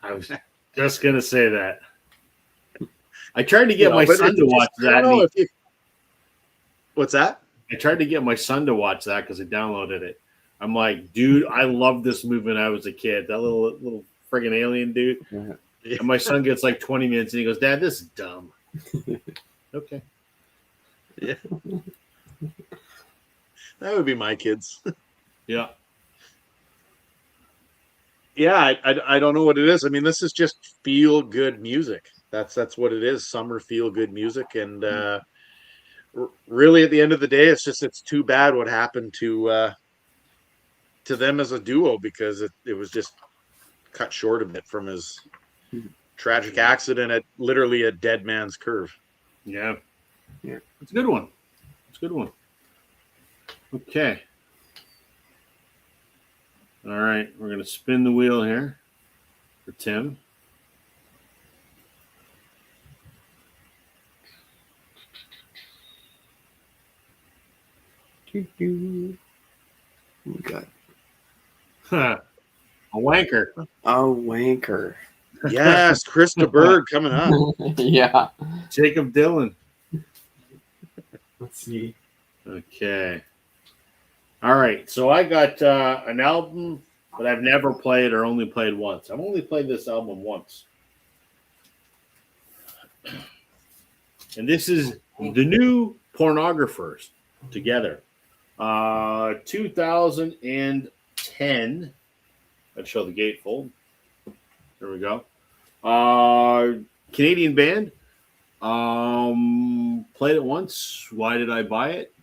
I was just gonna say that. I tried to get my son to watch that. What's that? I tried to get my son to watch that because I downloaded it. I'm like, dude, I loved this movie when I was a kid. That little friggin' alien dude. Yeah. And my son gets 20 minutes and he goes, Dad, this is dumb. Okay. Yeah. That would be my kids. Yeah. Yeah, I don't know what it is. I mean, this is just feel good music. That's what it is. Summer feel good music. And really at the end of the day, it's too bad what happened to to them as a duo because it was just cut short a bit from his tragic accident at literally a dead man's curve. Yeah. Yeah. It's a good one. It's a good one. Okay. All right. We're going to spin the wheel here for Tim. We got A wanker. a wanker. Yes, Krista Berg coming up. Yeah. Jacob Dylan. Let's see. Okay. All right. So I got an album that I've never played or only played once. I've only played this album once. And this is the new Pornographers together. 2010. Let's show the gatefold. There we go. Canadian band. Played it once. Why did I buy it?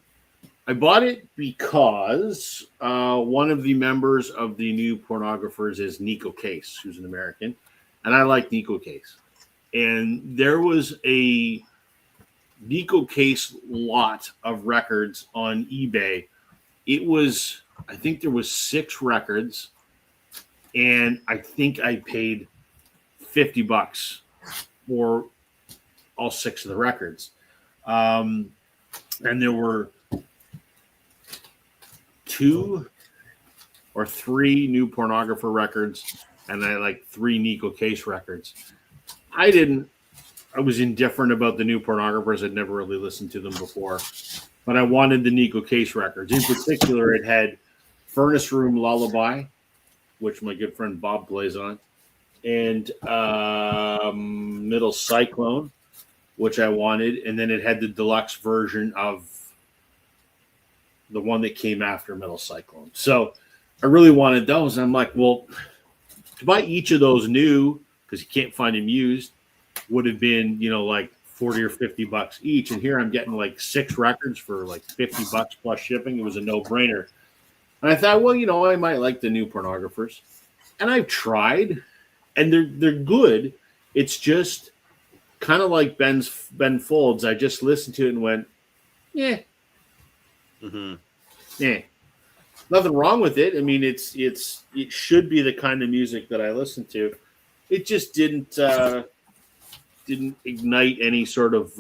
I bought it because one of the members of the new Pornographers is Nico Case, who's an American, and I like Nico Case. And there was a Nico Case lot of records on eBay. It was, I think there was 6 records, and I think I paid $50 for all 6 of the records. And there were 2 or 3 new Pornographer records, and I like 3 Nico Case records. I was indifferent about the new Pornographers. I'd never really listened to them before, but I wanted the Nico Case records. In particular, it had Furnace Room Lullaby, which my good friend Bob plays on, and Middle Cyclone, which I wanted, and then it had the deluxe version of the one that came after Middle Cyclone. So I really wanted those. And I'm like, well, to buy each of those new, because you can't find them used, would have been, like $40 or $50 each. And here I'm getting like 6 records for like $50 plus shipping. It was a no-brainer. And I thought, well, I might like the new Pornographers. And I've tried, and they're good. It's just kind of like Ben Folds. I just listened to it and went, yeah. Mm-hmm. Yeah. Nothing wrong with it. I mean, it should be the kind of music that I listen to. It just didn't ignite any sort of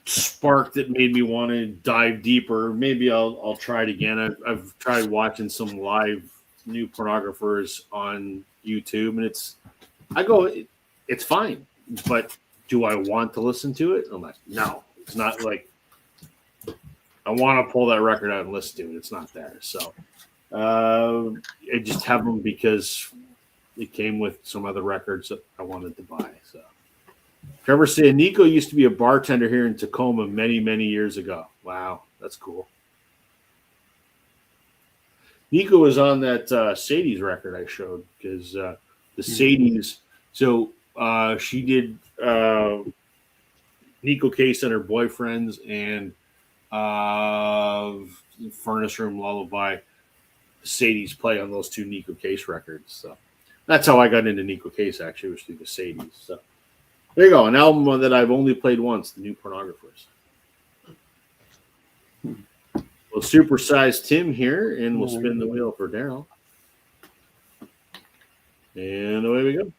spark that made me want to dive deeper. Maybe I'll try it again. I've tried watching some live new Pornographers on YouTube, and it's fine. But do I want to listen to it? I'm like, no. It's not like I want to pull that record out and listen to it. It's not there. So I just have them because it came with some other records that I wanted to buy. So Trevor said Nico used to be a bartender here in Tacoma many, many years ago. Wow, that's cool. Nico was on that Sadie's record I showed because the Sadie's. So she did Nico Case and her boyfriends and Furnace Room Lullaby. Sadie's play on those 2 Nico Case records. So that's how I got into Nico Case, actually, was through the Sadie's. So there you go, an album that I've only played once, the new Pornographers. We'll supersize Tim here, and we'll spin the wheel for Daryl. And away we go.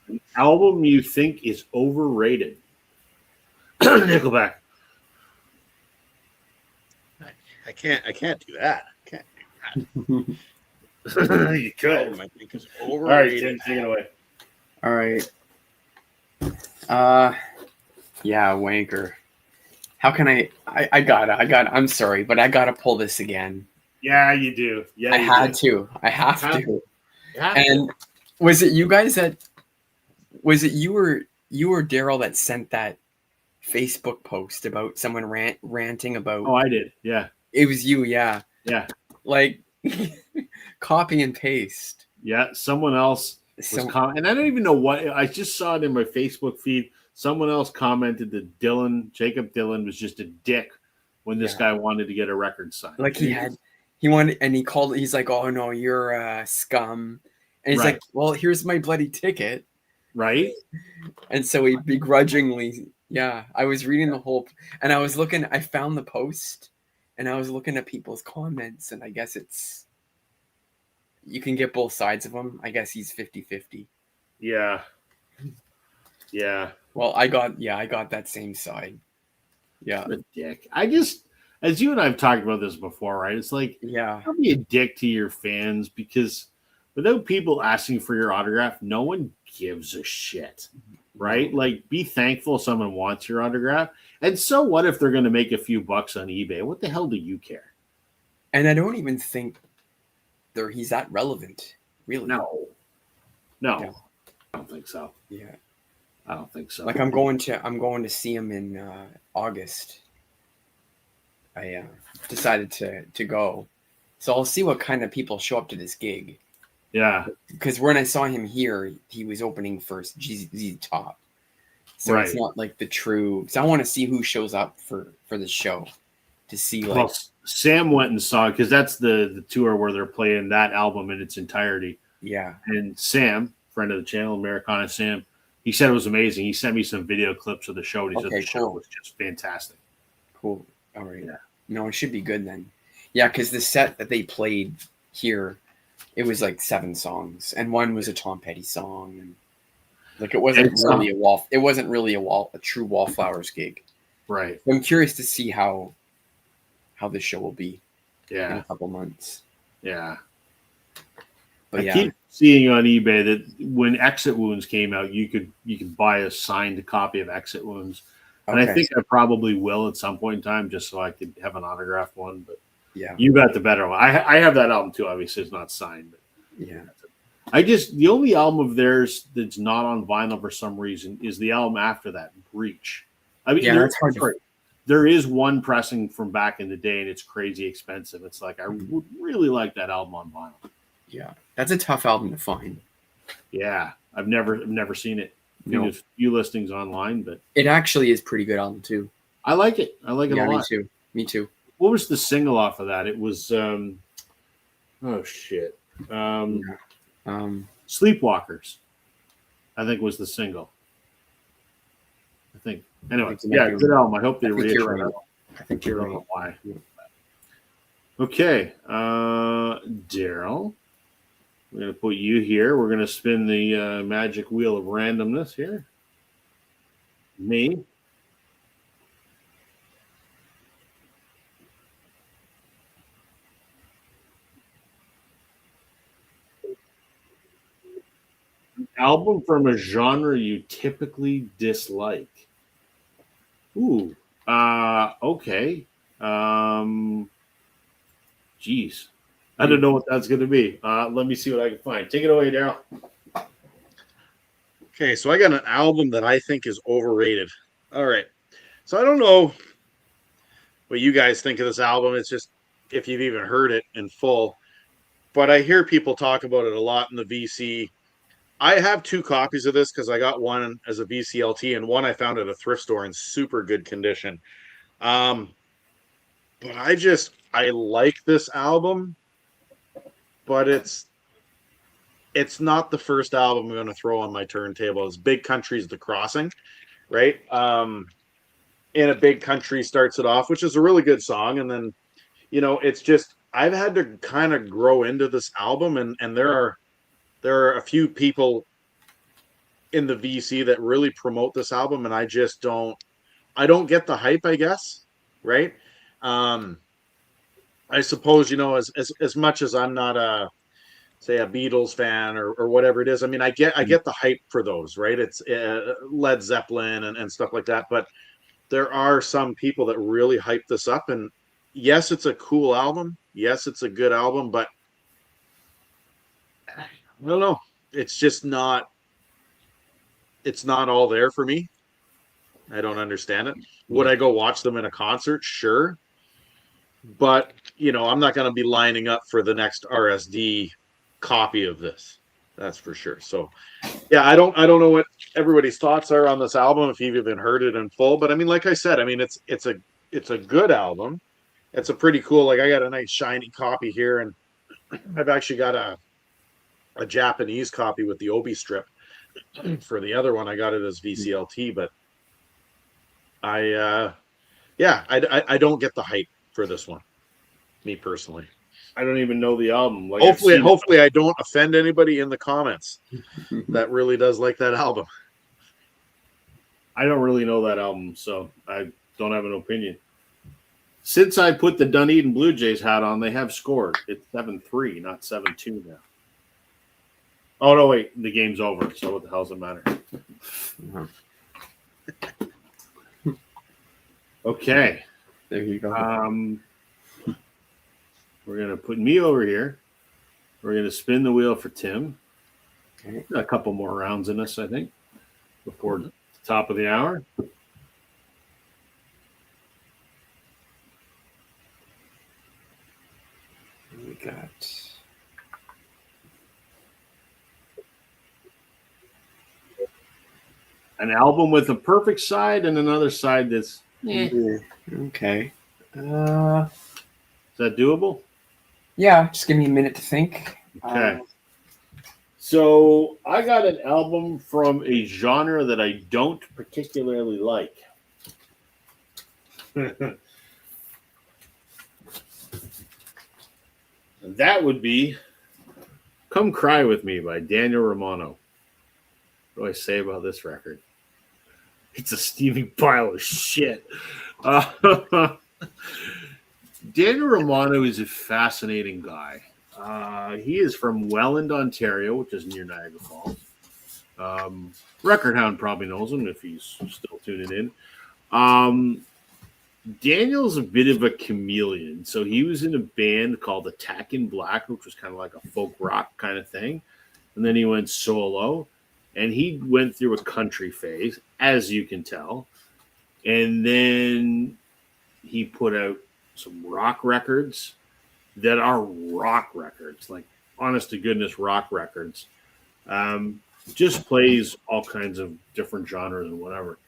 An album you think is overrated. Nickelback. I can't do that. You could. I think it's All right, overrated. Tim, take it away. All right. Yeah, wanker. How can I I'm sorry, but I gotta pull this again. Yeah, you do. Yeah, I have to. And was it you guys was it you or Daryl that sent that Facebook post about someone ranting about? Oh, I did. Yeah. It was you, yeah. Yeah. Like, Copy and paste. Yeah, someone else was and I don't even know what. I just saw it in my Facebook feed. Someone else commented that Jacob Dylan, was just a dick when this guy wanted to get a record signed. Like he wanted, and he called. He's like, "Oh no, you're a scum," and he's like, "Well, here's my bloody ticket." Right. And so he begrudgingly, I was reading the whole, and I was looking. I found the post, and I was looking at people's comments, and I guess you can get both sides of them. I guess he's 50-50. Yeah. Well, I got that same side. Yeah. A dick. As you and I have talked about this before, right? It's like, don't be a dick to your fans, because without people asking for your autograph, no one gives a shit, right? Like, be thankful someone wants your autograph. And so what if they're going to make a few bucks on eBay? What the hell do you care? And I don't even think he's that relevant, really. No, I don't think so. Yeah, I don't think so. Like, I'm going to see him in August. I decided to go, so I'll see what kind of people show up to this gig. Yeah, because when I saw him here, he was opening for ZZ Top, so it's not like the true. So I want to see who shows up for the show, to see like. Well, Sam went and saw, because that's the tour where they're playing that album in its entirety. Yeah, and Sam, friend of the channel, Americana Sam, he said it was amazing. He sent me some video clips of the show, and he said the show was just fantastic. Cool. All right. Yeah. No, it should be good then. Yeah, because the set that they played here, it was like 7 songs, and one was a Tom Petty song, and like it wasn't really a true Wallflowers gig. Right. I'm curious to see how this show will be. Yeah. In a couple months. Yeah. But I keep seeing on eBay that when Exit Wounds came out, you could buy a signed copy of Exit Wounds. And I think I probably will at some point in time, just so I could have an autographed one. But you got the better one. I have that album too. Obviously, it's not signed. But the only album of theirs that's not on vinyl for some reason is the album after that, Breach. I mean, that's hard. There is one pressing from back in the day, and it's crazy expensive. It's like, I would really like that album on vinyl. Yeah, that's a tough album to find. Yeah, I've never seen it. There's a few listings online, but it actually is pretty good album too. I like it. I like it a lot. Me too. What was the single off of that? It was Sleepwalkers, I think, was the single. I think. Anyway, good album. I hope they reissue it. I think you're right. Why? Okay, Daryl. We're going to put you here. We're going to spin the magic wheel of randomness here. Me. Album from a genre you typically dislike. Ooh. Okay. Geez. I don't know what that's going to be. Let me see what I can find. Take it away, Daryl. Okay, so I got an album that I think is overrated. All right. So I don't know what you guys think of this album. It's just if you've even heard it in full. But I hear people talk about it a lot in the VC. I have 2 copies of this because I got one as a VCLT and one I found at a thrift store in super good condition. But I like this album. But it's not the first album I'm going to throw on my turntable. It's Big Country's The Crossing, right? In a Big Country starts it off, which is a really good song. And then, it's just, I've had to kind of grow into this album. And there are a few people in the VC that really promote this album. And I just don't get the hype, I guess. Right. I suppose, as much as I'm not a Beatles fan or whatever it is, I mean, I get the hype for those, right? It's Led Zeppelin and stuff like that. But there are some people that really hype this up. And yes, it's a cool album. Yes, it's a good album. But I don't know. It's just not. It's not all there for me. I don't understand it. Would I go watch them in a concert? Sure. but I'm not going to be lining up for the next RSD copy of this. That's for sure. So, yeah, I don't know what everybody's thoughts are on this album, if you've even heard it in full. But I mean, like I said, I mean, it's a good album. It's a pretty cool. Like, I got a nice shiny copy here, and I've actually got a Japanese copy with the Obi strip. For the other one, I got it as VCLT, but I don't get the hype for this one, me personally. I don't even know the album. Like, hopefully I don't offend anybody in the comments that really does like that album. I don't really know that album, so I don't have an opinion. Since I put the Dunedin Blue Jays hat on, they have scored. It's 7-3, not 7-2 now. Oh, no, wait. The game's over, so what the hell does it matter? Okay. There you go. We're going to put me over here. We're going to spin the wheel for Tim. Okay. A couple more rounds in us, I think, before the top of the hour. We got an album with a perfect side and another side that's okay. Is that doable? Yeah, just give me a minute to think. Okay. So I got an album from a genre that I don't particularly like. That would be Come Cry With Me by Daniel Romano. What do I say about this record? It's a steaming pile of shit. Daniel Romano is a fascinating guy. He is from Welland, Ontario, which is near Niagara Falls. Record Hound probably knows him if he's still tuning in. Daniel's a bit of a chameleon. So he was in a band called Attack in Black, which was kind of like a folk rock kind of thing. And then he went solo. And he went through a country phase, as you can tell. And then he put out some rock records that are rock records, like honest to goodness rock records. Just plays all kinds of different genres and whatever.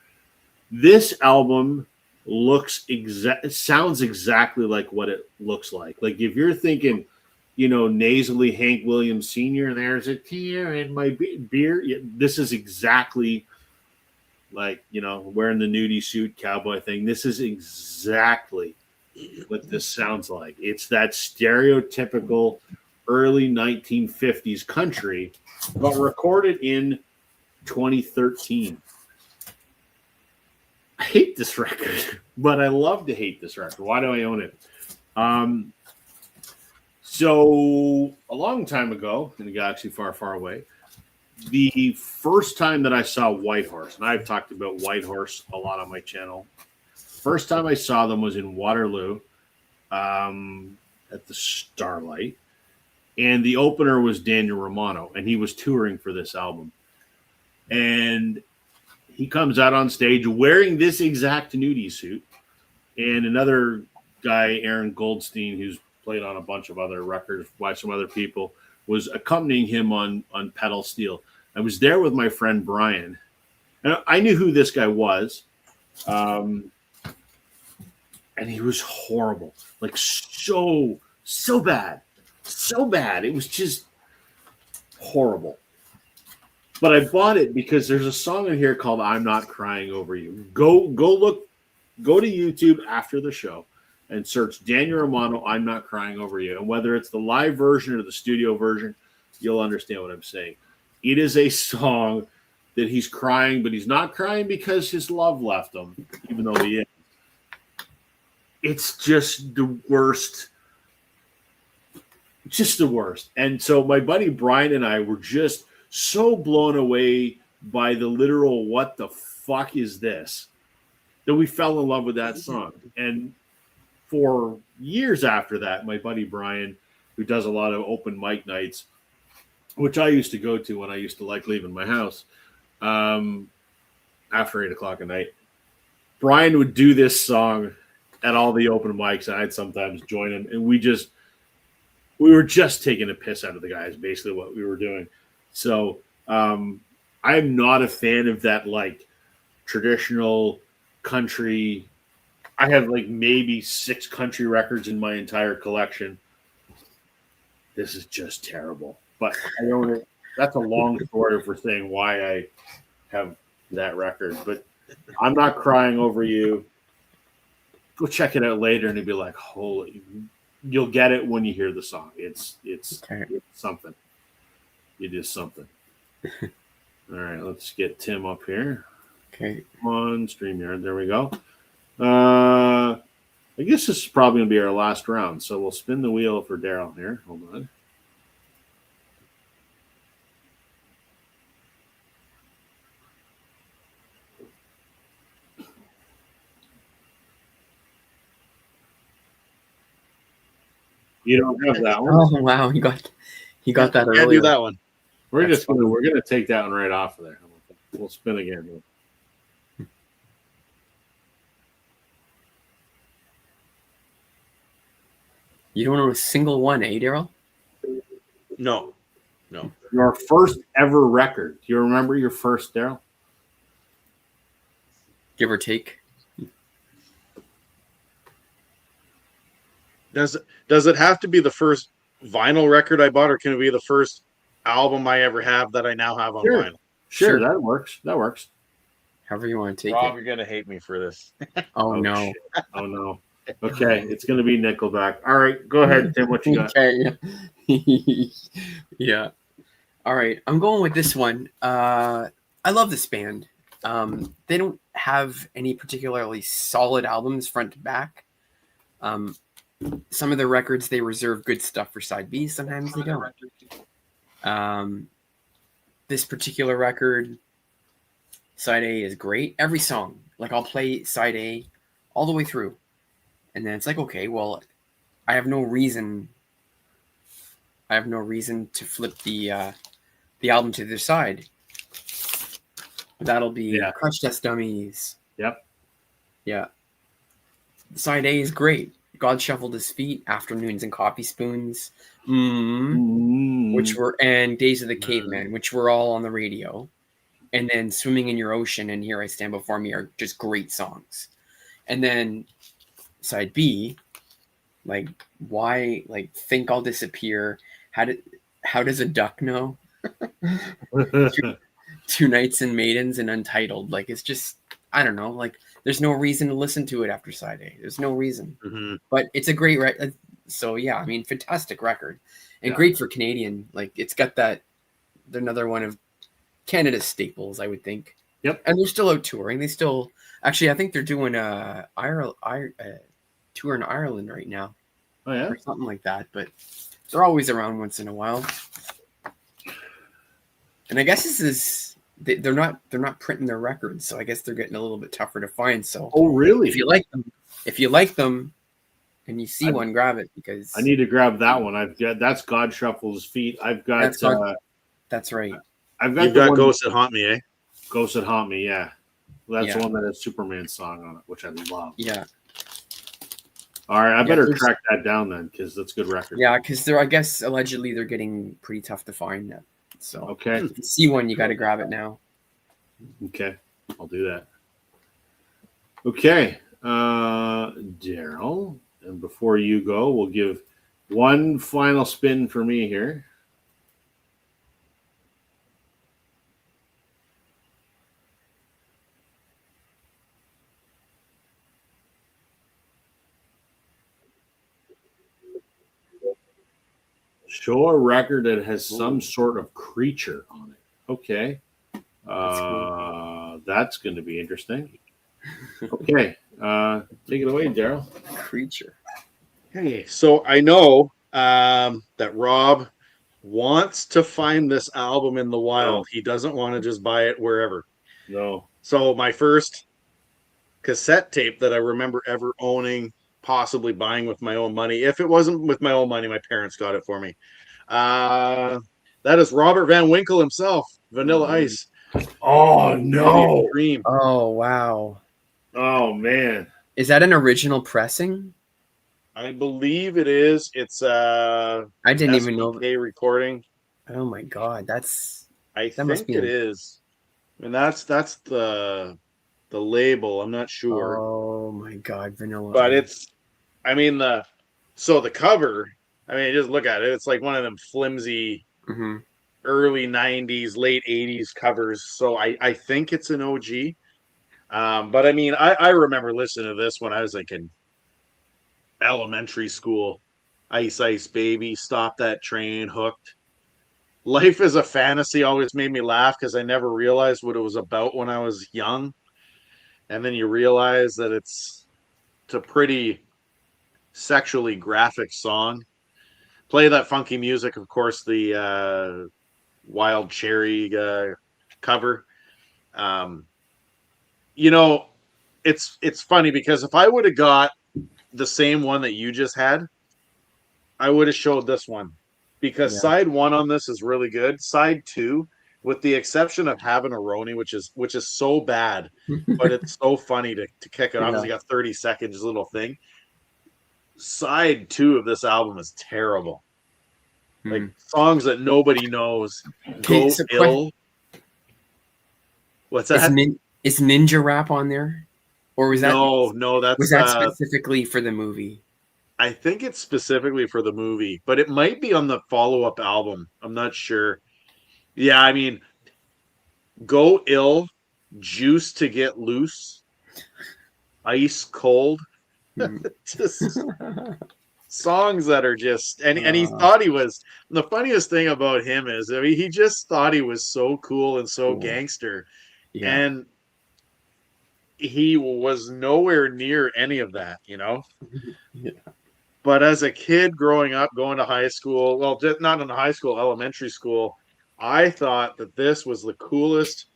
This album sounds exactly like what it looks like. Like if you're thinking, nasally Hank Williams Sr., there's a tear in my beer. This is exactly like, wearing the nudie suit cowboy thing. This is exactly what this sounds like. It's that stereotypical early 1950s country, but recorded in 2013. I hate this record, but I love to hate this record. Why do I own it? So a long time ago, in a galaxy far, far away, the first time that I saw Whitehorse, and I've talked about Whitehorse a lot on my channel, first time I saw them was in Waterloo at the Starlight, and the opener was Daniel Romano, and he was touring for this album. And he comes out on stage wearing this exact nudie suit, and another guy, Aaron Goldstein, who's played on a bunch of other records by some other people, was accompanying him on pedal steel. I was there with my friend Brian, and I knew who this guy was, and he was horrible, like so bad. It was just horrible. But I bought it because there's a song in here called "I'm Not Crying Over You." Go to YouTube after the show and search Daniel Romano, "I'm Not Crying Over You." And whether it's the live version or the studio version, you'll understand what I'm saying. It is a song that he's crying, but he's not crying because his love left him, even though he is. It's just the worst. Just the worst. And so my buddy Brian and I were just so blown away by the literal "what the fuck is this?" that we fell in love with that song. And for years after that, my buddy Brian, who does a lot of open mic nights, which I used to go to when I used to like leaving my house after 8 o'clock at night, Brian would do this song at all the open mics. I'd sometimes join him, and we were just taking a piss out of the guys, basically what we were doing. So I'm not a fan of that like traditional country. I have like maybe 6 country records in my entire collection. This is just terrible. But I own it. That's a long story for saying why I have that record. But I'm not crying over you. Go check it out later, and you'll be like, "Holy!" You'll get it when you hear the song. It's something. It is something. All right, let's get Tim up here. Okay. Come on, StreamYard. There we go. I guess this is probably going to be our last round, so we'll spin the wheel for Daryl here. Hold on. You don't have that one. Oh wow, he got that Can't earlier. do that one. We're gonna take that one right off of there. We'll spin again. You don't know a single one, eh, Daryl? No. Your first ever record. Do you remember your first, Daryl? Give or take. Does it have to be the first vinyl record I bought, or can it be the first album I ever have that I now have on vinyl? Sure, that works. That works. However you want to take Rob, it. you're gonna hate me for this. Oh no. Shit. Oh no. Okay, it's gonna be Nickelback. All right, go ahead, Tim. What you got? Okay. Yeah. All right. I'm going with this one. I love this band. They don't have any particularly solid albums front to back. Some of the records, they reserve good stuff for side B. Sometimes they don't. This particular record, side A is great. Every song, like I'll play side A all the way through. And then it's like, okay, well, I have no reason to flip the album to the side. That'll be Crush Test Dummies. Yep. Yeah. Side A is great. God Shuffled His Feet, Afternoons and Coffee Spoons, which were, and Days of the Caveman, which were all on the radio. And then Swimming in Your Ocean and Here I Stand Before Me are just great songs. And then side B, like why, like Think I'll Disappear. How does a duck know? Two Nights and Maidens and Untitled. Like it's just, I don't know. Like there's no reason to listen to it after side A. There's no reason. Mm-hmm. But it's a great record. So yeah, I mean, fantastic record and great for Canadian. Like it's got that. They're another one of Canada's staples, I would think. Yep. And they're still out touring. They still actually, I think they're doing a tour in Ireland right now. Oh yeah, or something like that. But they're always around once in a while. And I guess this is they're not printing their records, so I guess they're getting a little bit tougher to find. So oh really? If you like them, and you see one, grab it because I need to grab that one. I've got that's God Shuffles Feet. I've got that's right. I've got You've got Ghosts That Haunt Me, eh? Ghosts That Haunt Me, yeah. That's the one that has Superman's song on it, which I love. Yeah. All right, I better track that down then, because that's a good record. Yeah, because they're, I guess, allegedly they're getting pretty tough to find now. So okay, if you see one, you got to grab it now. Okay, I'll do that. Okay, Daryl, and before you go, we'll give one final spin for me here. Show a record that has some sort of creature on it. Okay. That's going to be interesting. Okay. Take it away, Daryl. Creature. Hey, so I know that Rob wants to find this album in the wild. He doesn't want to just buy it wherever. No. So my first cassette tape that I remember ever owning, possibly buying with my own money. If it wasn't with my own money, my parents got it for me. That is Robert Van Winkle himself, Vanilla Ice. Oh no! Dream. Oh wow! Oh man! Is that an original pressing? I believe it is. It's I didn't even know. SPK recording. Oh my god, I that must think be it is. And that's the label. I'm not sure. Oh my god, Vanilla But Ice. it's I mean the cover, I mean just look at it. It's like one of them flimsy Mhm. early 90s, late 80s covers. So I think it's an OG. But I mean I remember listening to this when I was like in elementary school. Ice Ice Baby, Stop That Train, Hooked. Life is a Fantasy always made me laugh because I never realized what it was about when I was young. And then you realize that it's a pretty sexually graphic song. Play That Funky Music, of course, the Wild Cherry cover. Um, you know, it's funny because if I would have got the same one that you just had, I would have showed this one because Yeah. side one on this is really good. Side two, with the exception of Having a Roni, which is so bad, but it's so funny to kick it off. Yeah. You got 30 seconds, little thing. Side two of this album is terrible. Like songs that nobody knows. Okay, Go so Ill. What's that? Is Ninja Rap on there? Or was No, was that's that specifically for the movie? I think it's specifically for the movie, but it might be on the follow-up album. I'm not sure. Yeah, I mean, Go Ill, Juice to Get Loose, Ice Cold. Just songs that are just and he thought he was the funniest thing about him is I mean he just thought he was so cool and so Cool. gangster. Yeah. And he was nowhere near any of that, you know. Yeah. But as a kid growing up, going to high school, well, just not in high school, elementary school, I thought that this was the coolest.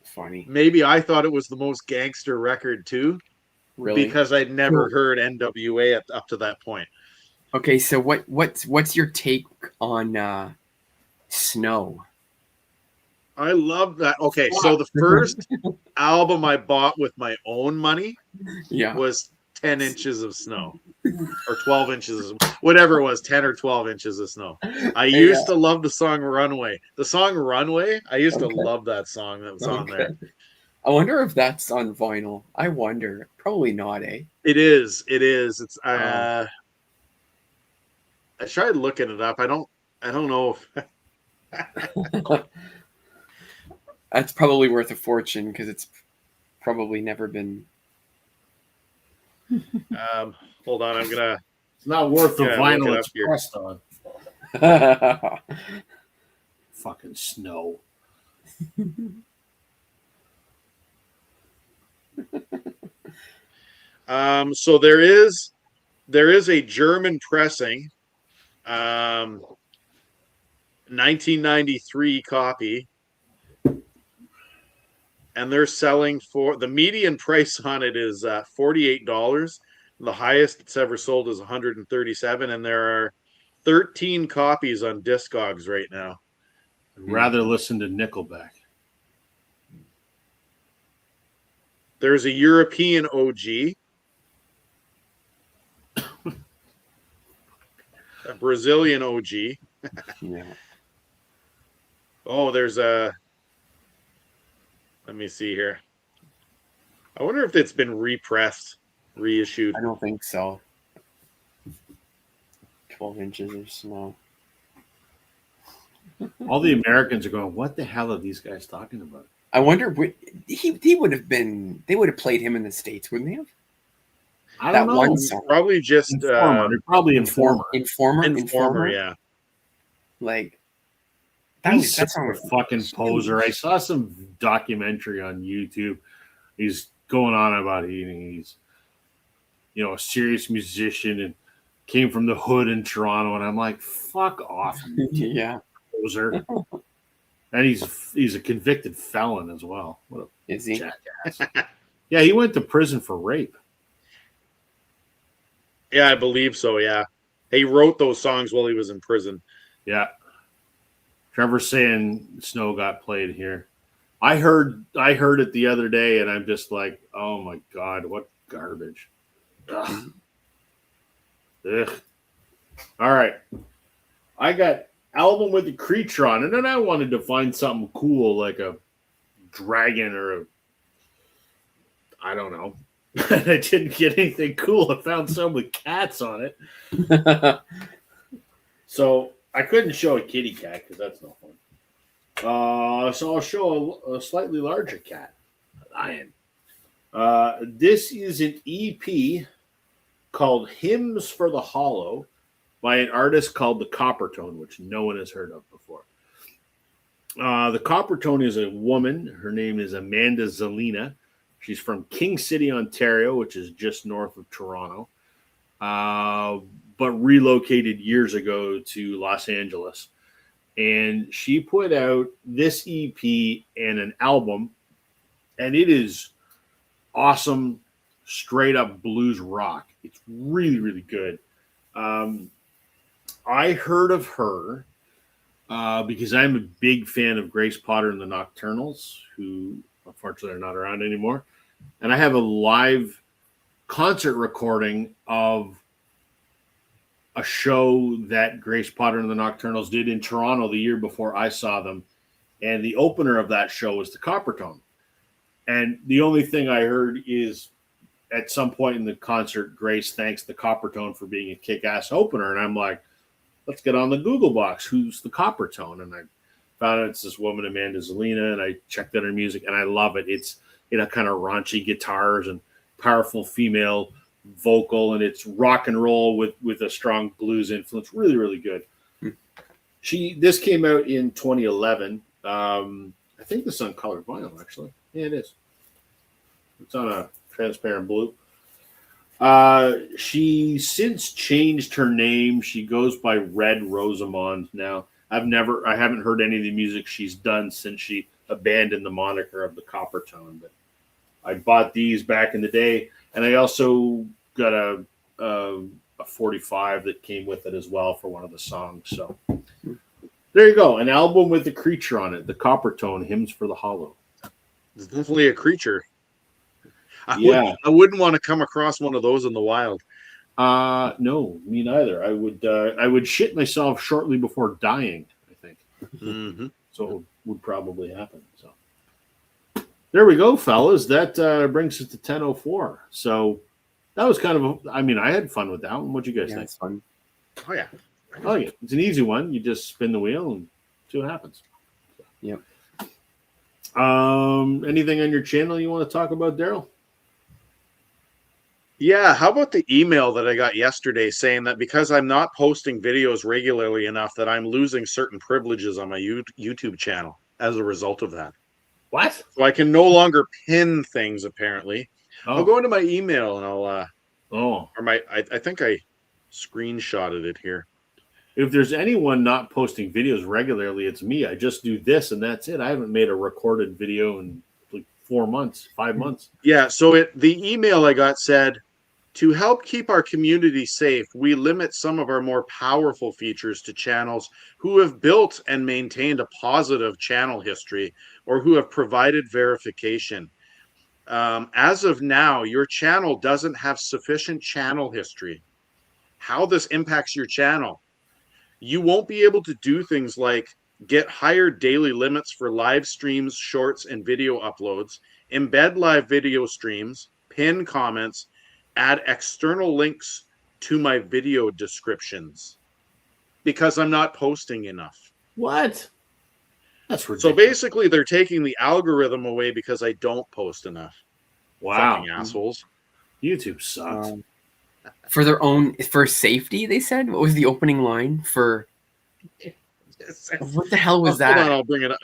Funny. Maybe I thought it was the most gangster record too, Really? because I'd never Cool. heard NWA up to that point. Okay, so what's your take on Snow? I love that. Okay, so the first album I bought with my own money Yeah. was 10 inches of snow or 12 inches of whatever it was, 10 or 12 inches of snow. I used to love the song Runway. The song Runway, I used to love that song that was on there. I wonder if that's on vinyl. I wonder. Probably not, eh? It is. It's I tried looking it up. I don't know if That's probably worth a fortune because it's probably never been. hold on, I'm gonna. It's not worth the Yeah, vinyl look it it's up here. pressed on. Fucking snow. So there is a German pressing, 1993 copy, and they're selling for the median price on it is $48. The highest it's ever sold is 137, and there are 13 copies on Discogs right now. I'd rather listen to Nickelback. There's a European OG, a Brazilian OG. Yeah. Oh, there's a. Let me see here. I wonder if it's been repressed, reissued. I don't think so. 12 inches of snow. All the Americans are going, what the hell are these guys talking about? I wonder he would have been. They would have played him in the States, wouldn't they have? I That don't know. one song. Probably just Informer. They're probably Informer. Informer, yeah. Like He's that such a song. fucking poser. I saw some documentary on YouTube. He's going on about he's, a serious musician and came from the hood in Toronto, and I'm like, fuck off, you Yeah. poser. And he's a convicted felon as well. What a Is he? jackass. Yeah, he went to prison for rape. Yeah, I believe so, yeah. He wrote those songs while he was in prison. Yeah. Trevor's saying Snow got played here. I heard it the other day, and I'm just like, oh my god, what garbage. Ugh. Ugh. All right. I got album with the creature on, and then I wanted to find something cool like a dragon or a, I don't know. And I didn't get anything cool. I found some with cats on it. So I couldn't show a kitty cat because that's no fun. So I'll show a slightly larger cat, a lion. This is an EP called Hymns for the Hollow by an artist called the Coppertone, which no one has heard of before. The Coppertone is a woman. Her name is Amanda Zelina. She's from King City, Ontario, which is just north of Toronto, but relocated years ago to Los Angeles. And she put out this EP and an album, and it is awesome, straight up blues rock. It's really, really good. I heard of her because I'm a big fan of Grace Potter and the Nocturnals, who unfortunately are not around anymore. And I have a live concert recording of a show that Grace Potter and the Nocturnals did in Toronto the year before I saw them. And the opener of that show was the Coppertone. And the only thing I heard is at some point in the concert, Grace thanks the Coppertone for being a kick-ass opener. And I'm like, let's get on the Google box. Who's the Coppertone? And I found out it's this woman, Amanda Zelina, and I checked out her music, and I love it. It's, kind of raunchy guitars and powerful female vocal, and it's rock and roll with a strong blues influence. Really, really good. This came out in 2011. I think this is on colored vinyl, actually. Yeah, it is. It's on a transparent blue. She since changed her name. She goes by Red Rosamond now. I haven't heard any of the music she's done since she abandoned the moniker of the Coppertone. But I bought these back in the day, and I also got a 45 that came with it as well for one of the songs. So there you go, an album with a creature on it, the Coppertone, Hymns for the Hollow. It's definitely a creature. I wouldn't want to come across one of those in the wild. No, me neither. I would shit myself shortly before dying, I think. Mm-hmm. So it would probably happen. So there we go, fellas. That brings us to 10:04. So that was kind of I had fun with that one. What'd you guys think? It's fun. Oh yeah. It's an easy one. You just spin the wheel and see what happens. Yep. Anything on your channel you want to talk about, Daryl? Yeah, how about the email that I got yesterday saying that because I'm not posting videos regularly enough that I'm losing certain privileges on my YouTube channel as a result of that. What? So I can no longer pin things, apparently. Oh. I'll go into my email and I'll I think I screenshotted it here. If there's anyone not posting videos regularly, it's me. I just do this and that's it. I haven't made a recorded video in like 5 months. Yeah, so the email I got said, to help keep our community safe, we limit some of our more powerful features to channels who have built and maintained a positive channel history or who have provided verification. As of now, your channel doesn't have sufficient channel history. How this impacts your channel? You won't be able to do things like get higher daily limits for live streams, shorts, and video uploads, embed live video streams, pin comments, add external links to my video descriptions because I'm not posting enough. What? That's ridiculous. So basically, they're taking the algorithm away because I don't post enough. Wow. Fucking assholes. YouTube sucks. For safety, they said? What was the opening line for? What the hell was that? Hold on, I'll bring it up.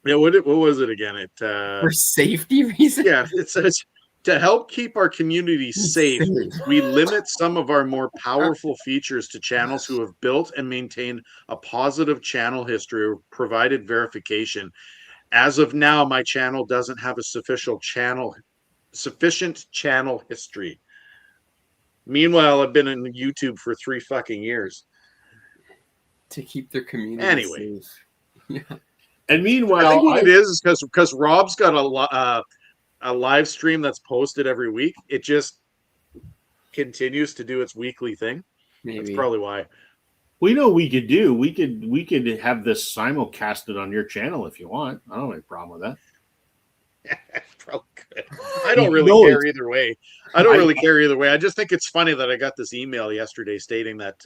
What was it again? For safety reasons? Yeah, it says, to help keep our community safe, we limit some of our more powerful features to channels who have built and maintained a positive channel history or provided verification. As of now, my channel doesn't have a sufficient channel history. Meanwhile, I've been in YouTube for 3 fucking years. To keep their community safe. Yeah. And meanwhile, I think what it is because Rob's got a a live stream that's posted every week, it just continues to do its weekly thing. Maybe. That's probably why. We know we could do. We could have this simulcasted on your channel if you want. I don't have any problem with that. Probably good. I don't really care either way. I just think it's funny that I got this email yesterday stating that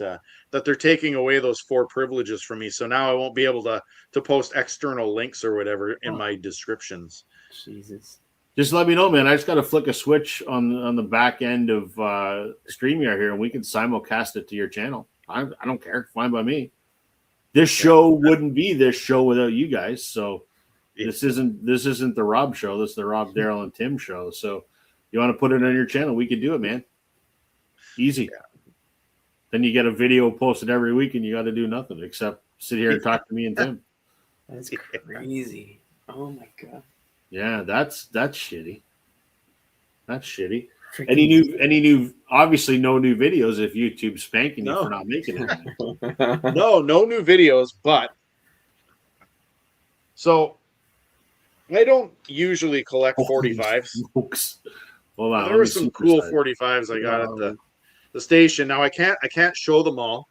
that they're taking away those 4 privileges from me. So now I won't be able to post external links or whatever in my descriptions. Jesus. Just let me know, man. I just got to flick a switch on the back end of StreamYard here, and we can simulcast it to your channel. I don't care. Fine by me. This show wouldn't be this show without you guys. So this isn't the Rob show. This is the Rob, Daryl, and Tim show. So you want to put it on your channel, we can do it, man. Easy. Yeah. Then you get a video posted every week, and you got to do nothing except sit here and talk to me and Tim. That's crazy. Oh my god. Yeah, that's shitty. That's shitty. Any new obviously no new videos if YouTube's spanking you for not making it. No new videos, but so I don't usually collect 45s. Hold on, there were some cool 45s I got at the station. Now I can't show them all.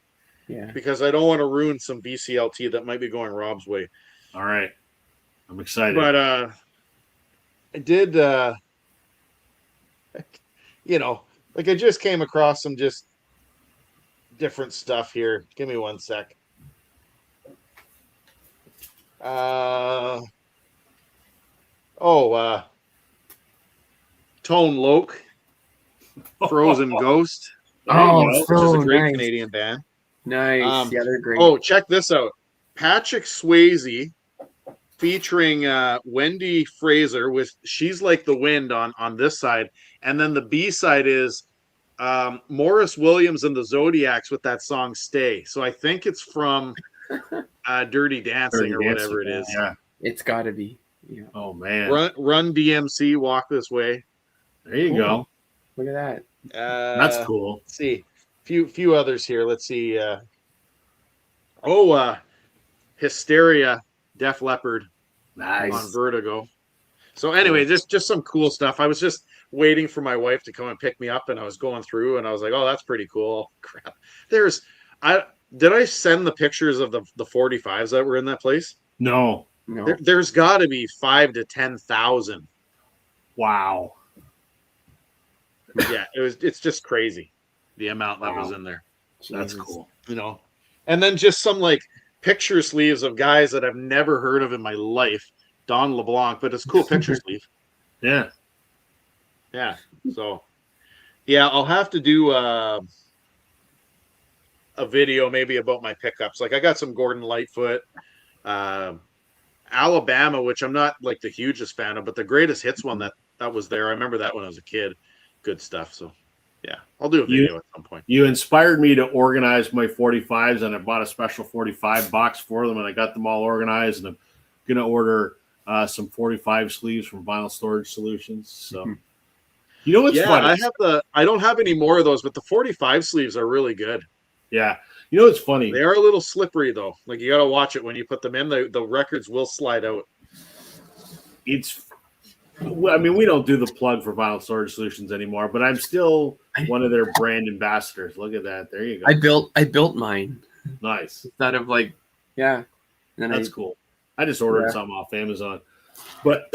Yeah. Because I don't want to ruin some BCLT that might be going Rob's way. All right. I'm excited. But I did like I just came across some just different stuff here. Give me one sec. Tone Loc, Frozen Ghost. Which is a great Canadian band. Nice. Yeah, they're great. Oh, check this out. Patrick Swayze featuring Wendy Fraser with She's Like the Wind on this side. And then the B side is Morris Williams and the Zodiacs with that song Stay. So I think it's from Dirty Dancing or whatever it is. Yeah. It's got to be. Yeah. Oh, man. Run DMC, Walk This Way. There you go. Look at that. That's cool. Let's see. Few others here. Let's see. Hysteria, Def Leppard. Nice. On Vertigo. So anyway, just some cool stuff. I was just waiting for my wife to come and pick me up, and I was going through, and I was like, "Oh, that's pretty cool." Crap. Did I send the pictures of the 45s that were in that place? No. There's got to be 5,000 to 10,000. Wow. Yeah, it's just crazy the amount that was in there. That's cool. And then just some like picture sleeves of guys that I've never heard of in my life. Don LeBlanc, but it's cool picture sleeve. Yeah. Yeah. So, yeah, I'll have to do a video maybe about my pickups. Like I got some Gordon Lightfoot, Alabama, which I'm not like the hugest fan of, but the greatest hits one that was there. I remember that when I was a kid. Good stuff. So, yeah, I'll do a video at some point. You inspired me to organize my 45s, and I bought a special 45 box for them, and I got them all organized, and I'm going to order some 45 sleeves from Vinyl Storage Solutions. So, you know what's funny? I don't have any more of those, but the 45 sleeves are really good. Yeah. You know what's funny? They are a little slippery, though. Like, you got to watch it when you put them in. The records will slide out. I mean, we don't do the plug for Vinyl Storage Solutions anymore, but I'm still one of their brand ambassadors. Look at that. There you go. I built mine. Nice. Instead of like, yeah. And that's cool. I just ordered some off Amazon. But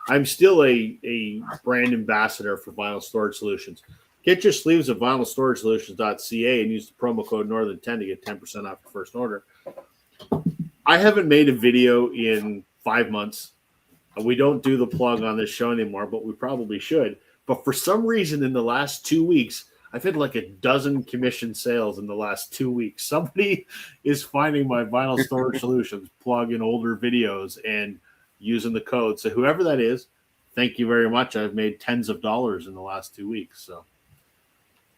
I'm still a brand ambassador for Vinyl Storage Solutions. Get your sleeves at vinylstoragesolutions.ca and use the promo code Northern10 to get 10% off your first order. I haven't made a video in 5 months. We don't do the plug on this show anymore, but we probably should. But for some reason, in the last 2 weeks, I've had like a dozen commission sales in the last 2 weeks. Somebody is finding my Vinyl Storage Solutions plug in older videos and using the code. So whoever that is, thank you very much. I've made tens of dollars in the last 2 weeks. So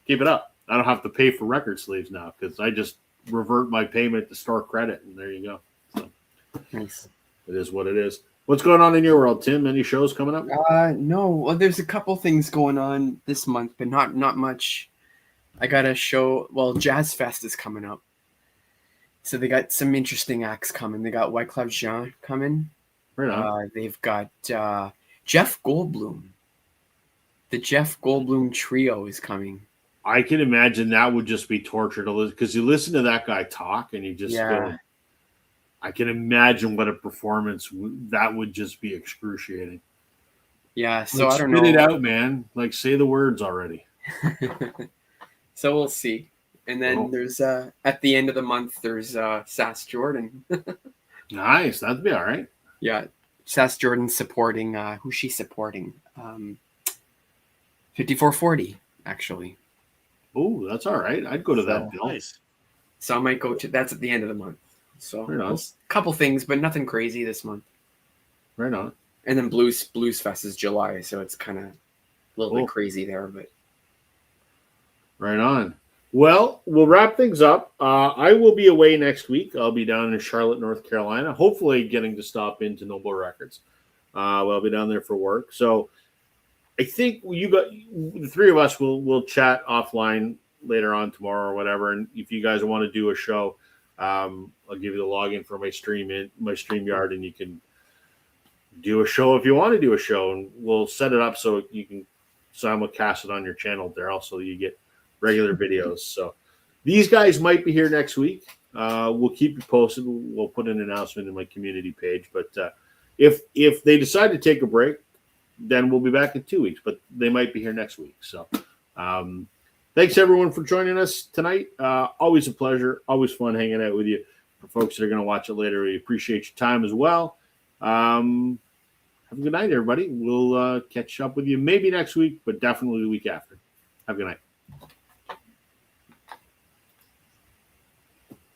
keep it up. I don't have to pay for record sleeves now because I just revert my payment to store credit, and there you go. So nice. It is what it is. What's going on in your world, Tim? Any shows coming up? No. Well, there's a couple things going on this month, but not much. I got a show. Well, Jazz Fest is coming up, so they got some interesting acts coming. They got Wyclef Jean coming. Right on. They've got Jeff Goldblum. The Jeff Goldblum trio is coming. I can imagine that would just be torture to listen, because you listen to that guy talk and you just feel. I can imagine what a performance that would just be excruciating. Yeah, so like, I don't know. Spit it out, man. Like, say the words already. So we'll see. And then there's at the end of the month there's Sass Jordan. Nice, that'd be all right. Yeah, Sass Jordan supporting who's she supporting? 5440 actually. Oh, that's all right. I'd go to that bill. Nice. So I might go to that's at the end of the month. So Right on. a couple things, but nothing crazy this month. Right on. And then Blues Fest is July, so it's kind of a little bit crazy there, but right on. Well, we'll wrap things up. I will be away next week. I'll be down in Charlotte, North Carolina, hopefully getting to stop into Noble Records. I'll be down there for work. So I think the three of us will chat offline later on tomorrow or whatever. And if you guys want to do a show, I'll give you the login for my StreamYard, and you can do a show if you want to do a show, and we'll set it up so you can simulcast it on your channel, Daryl, so you get regular videos. So these guys might be here next week. We'll keep you posted. We'll put an announcement in my community page. But if they decide to take a break, then we'll be back in 2 weeks. But they might be here next week. So thanks everyone for joining us tonight. Always a pleasure. Always fun hanging out with you. For folks that are going to watch it later, we appreciate your time as well. Have a good night, everybody. We'll catch up with you maybe next week, but definitely the week after. Have a good night.